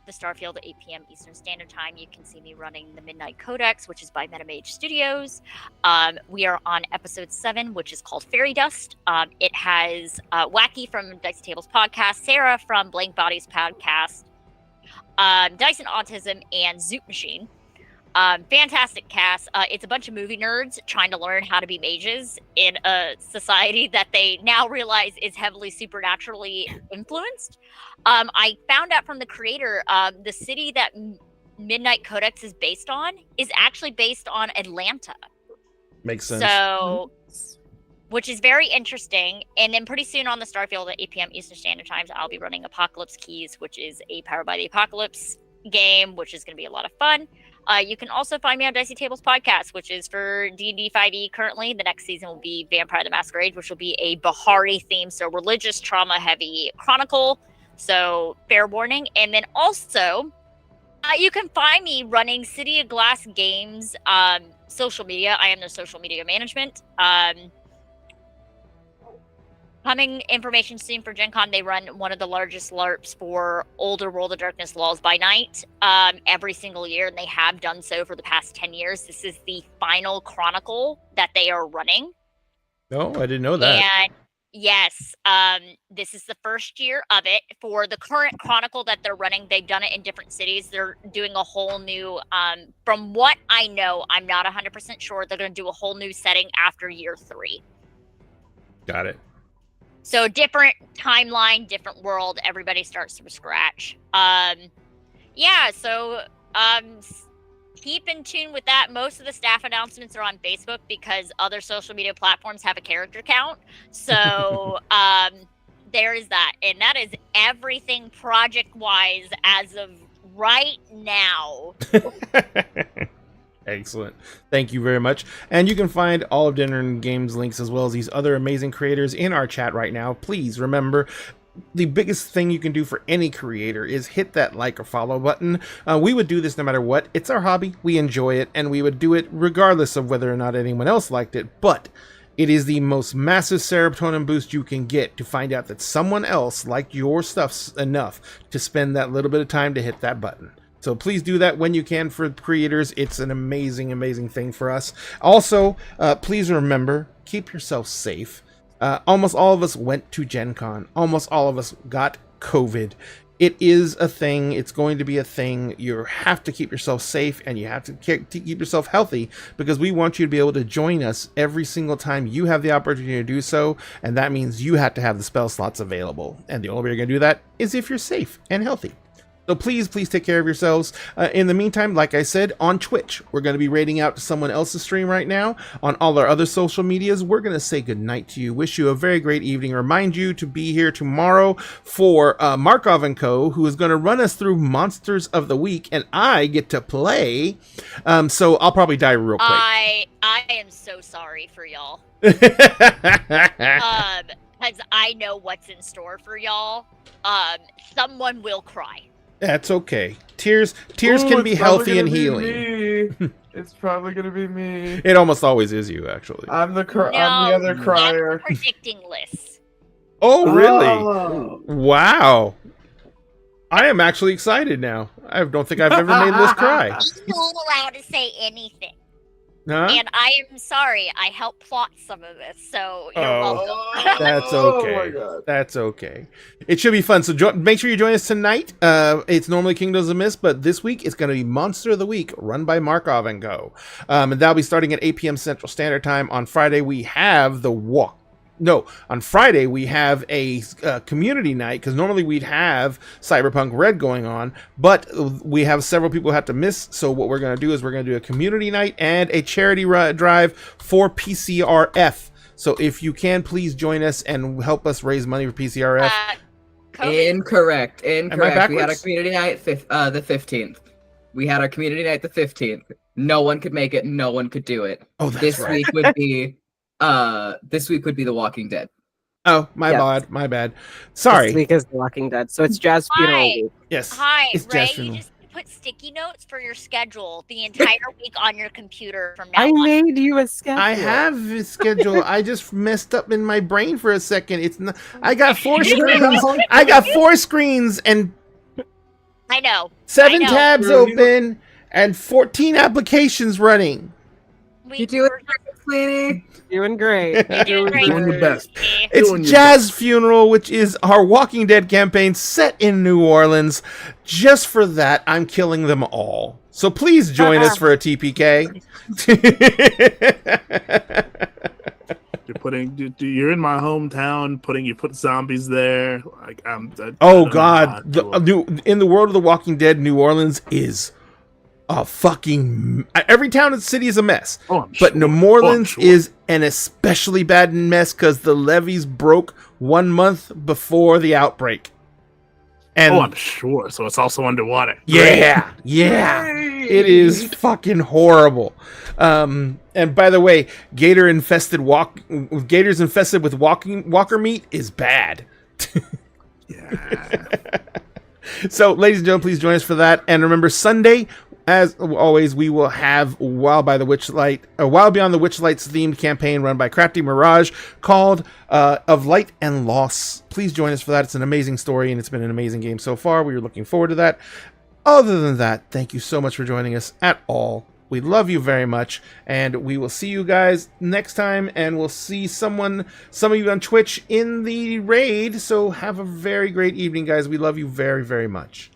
the Starfield at 8 p.m. Eastern Standard Time, you can see me running the Midnight Codex, which is by MetaMage Studios. We are on episode 7, which is called Fairy Dust. It has Wacky from Dicey Tables podcast, Sarah from Blank Bodies podcast, Dyson Autism, and Zoot Machine. Fantastic cast. It's a bunch of movie nerds trying to learn how to be mages in a society that they now realize is heavily supernaturally influenced. I found out from the creator, the city that Midnight Codex is based on is actually based on Atlanta. Makes sense. So, which is very interesting. And then pretty soon on the Starfield at 8 p.m. Eastern Standard Times, I'll be running Apocalypse Keys, which is a Powered by the Apocalypse game, which is going to be a lot of fun. You can also find me on Dicey Tables Podcast, which is for D&D 5e currently. The next season will be Vampire the Masquerade, which will be a Bahari theme, so religious trauma-heavy chronicle. So, fair warning. And then also, you can find me running City of Glass Games social media. I am their social media management. Coming information soon for Gen Con. They run one of the largest LARPs for older World of Darkness Laws by Night every single year, and they have done so for the past 10 years. This is the final chronicle that they are running. No, I didn't know that. And yes, this is the first year of it. For the current chronicle that they're running, they've done it in different cities. They're doing a whole new, from what I know, I'm not 100% sure, they're going to do a whole new setting after year 3. Got it. So different timeline, different world. Everybody starts from scratch. Yeah, so keep in tune with that. Most of the staff announcements are on Facebook because other social media platforms have a character count. So there is that. And that is everything project-wise as of right now. Excellent. Thank you very much. And you can find all of Dinner and Games links as well as these other amazing creators in our chat right now. Please remember, the biggest thing you can do for any creator is hit that like or follow button. We would do this no matter what. It's our hobby. We enjoy it, and we would do it regardless of whether or not anyone else liked it. But it is the most massive serotonin boost you can get to find out that someone else liked your stuff enough to spend that little bit of time to hit that button. So please do that when you can for creators. It's an amazing, amazing thing for us. Also, please remember, keep yourself safe. Almost all of us went to Gen Con. Almost all of us got COVID. It is a thing. It's going to be a thing. You have to keep yourself safe, and you have to keep yourself healthy, because we want you to be able to join us every single time you have the opportunity to do so, and that means you have to have the spell slots available. And the only way you're going to do that is if you're safe and healthy. So please take care of yourselves. In the meantime, like I said, on Twitch, we're going to be raiding out to someone else's stream right now. On all our other social medias, we're going to say goodnight to you. Wish you a very great evening. Remind you to be here tomorrow for Markov & Co., who is going to run us through Monsters of the Week, and I get to play. So I'll probably die real quick. I am so sorry for y'all. Because I know what's in store for y'all. Someone will cry. That's okay. Tears can be healthy and healing. It's probably gonna be me. It almost always is you, actually. I'm the other crier. Predicting lists. Oh, really? Oh. Wow. I am actually excited now. I don't think I've ever made Liz cry. I'm not allowed to say anything. Huh? And I am sorry. I helped plot some of this, so you're welcome. That's Oh okay. my God. That's okay. It should be fun. So make sure you join us tonight. It's normally Kingdoms of Mist, but this week it's going to be Monster of the Week, run by Markov & Co. And that'll be starting at 8 p.m. Central Standard Time. On Friday, we have the walk. No, on Friday we have a community night, because normally we'd have Cyberpunk Red going on, but we have several people who have to miss. So what we're going to do is we're going to do a community night and a charity drive for PCRF. So if you can, please join us and help us raise money for PCRF. Incorrect. We had a backwards? community night the 15th. We had our community night the 15th. No one could make it. No one could do it. Oh, that's This right. week would be The Walking Dead. Oh, my bad. Sorry. This week is The Walking Dead, so it's Jazz Funeral Hi. Week. Yes. Hi, It's Ray. Jazz You Funeral. just put sticky notes for your schedule the entire week on your computer from now I on. made you a schedule. I have a schedule. I just messed up in my brain for a second. It's not. I got 4 screens. I got 4 screens and I know. 7 I know. tabs open and 14 applications running. You do it, Sweeney. Doing great. You're doing great. Doing the best. Sweeney. It's Doing your Jazz Funeral, which is our Walking Dead campaign set in New Orleans. Just for that, I'm killing them all. So please join us for a TPK. You're in my hometown. You put zombies there. Like Oh God! In the world of The Walking Dead, New Orleans is a fucking... Every town and city is a mess. Oh, I'm But sure. New Orleans is an especially bad mess because the levees broke 1 month before the outbreak. And I'm sure. So it's also underwater. yeah, it is fucking horrible. And by the way, gators infested with walker meat is bad. Yeah. So, ladies and gentlemen, please join us for that. And remember, Sunday, as always, we will have Wild Beyond the Witchlights themed campaign run by Crafty Mirage called Of Light and Loss. Please join us for that. It's an amazing story, and it's been an amazing game so far. We are looking forward to that. Other than that, thank you so much for joining us at all. We love you very much, and we will see you guys next time, and we'll see some of you on Twitch in the raid. So have a very great evening, guys. We love you very, very much.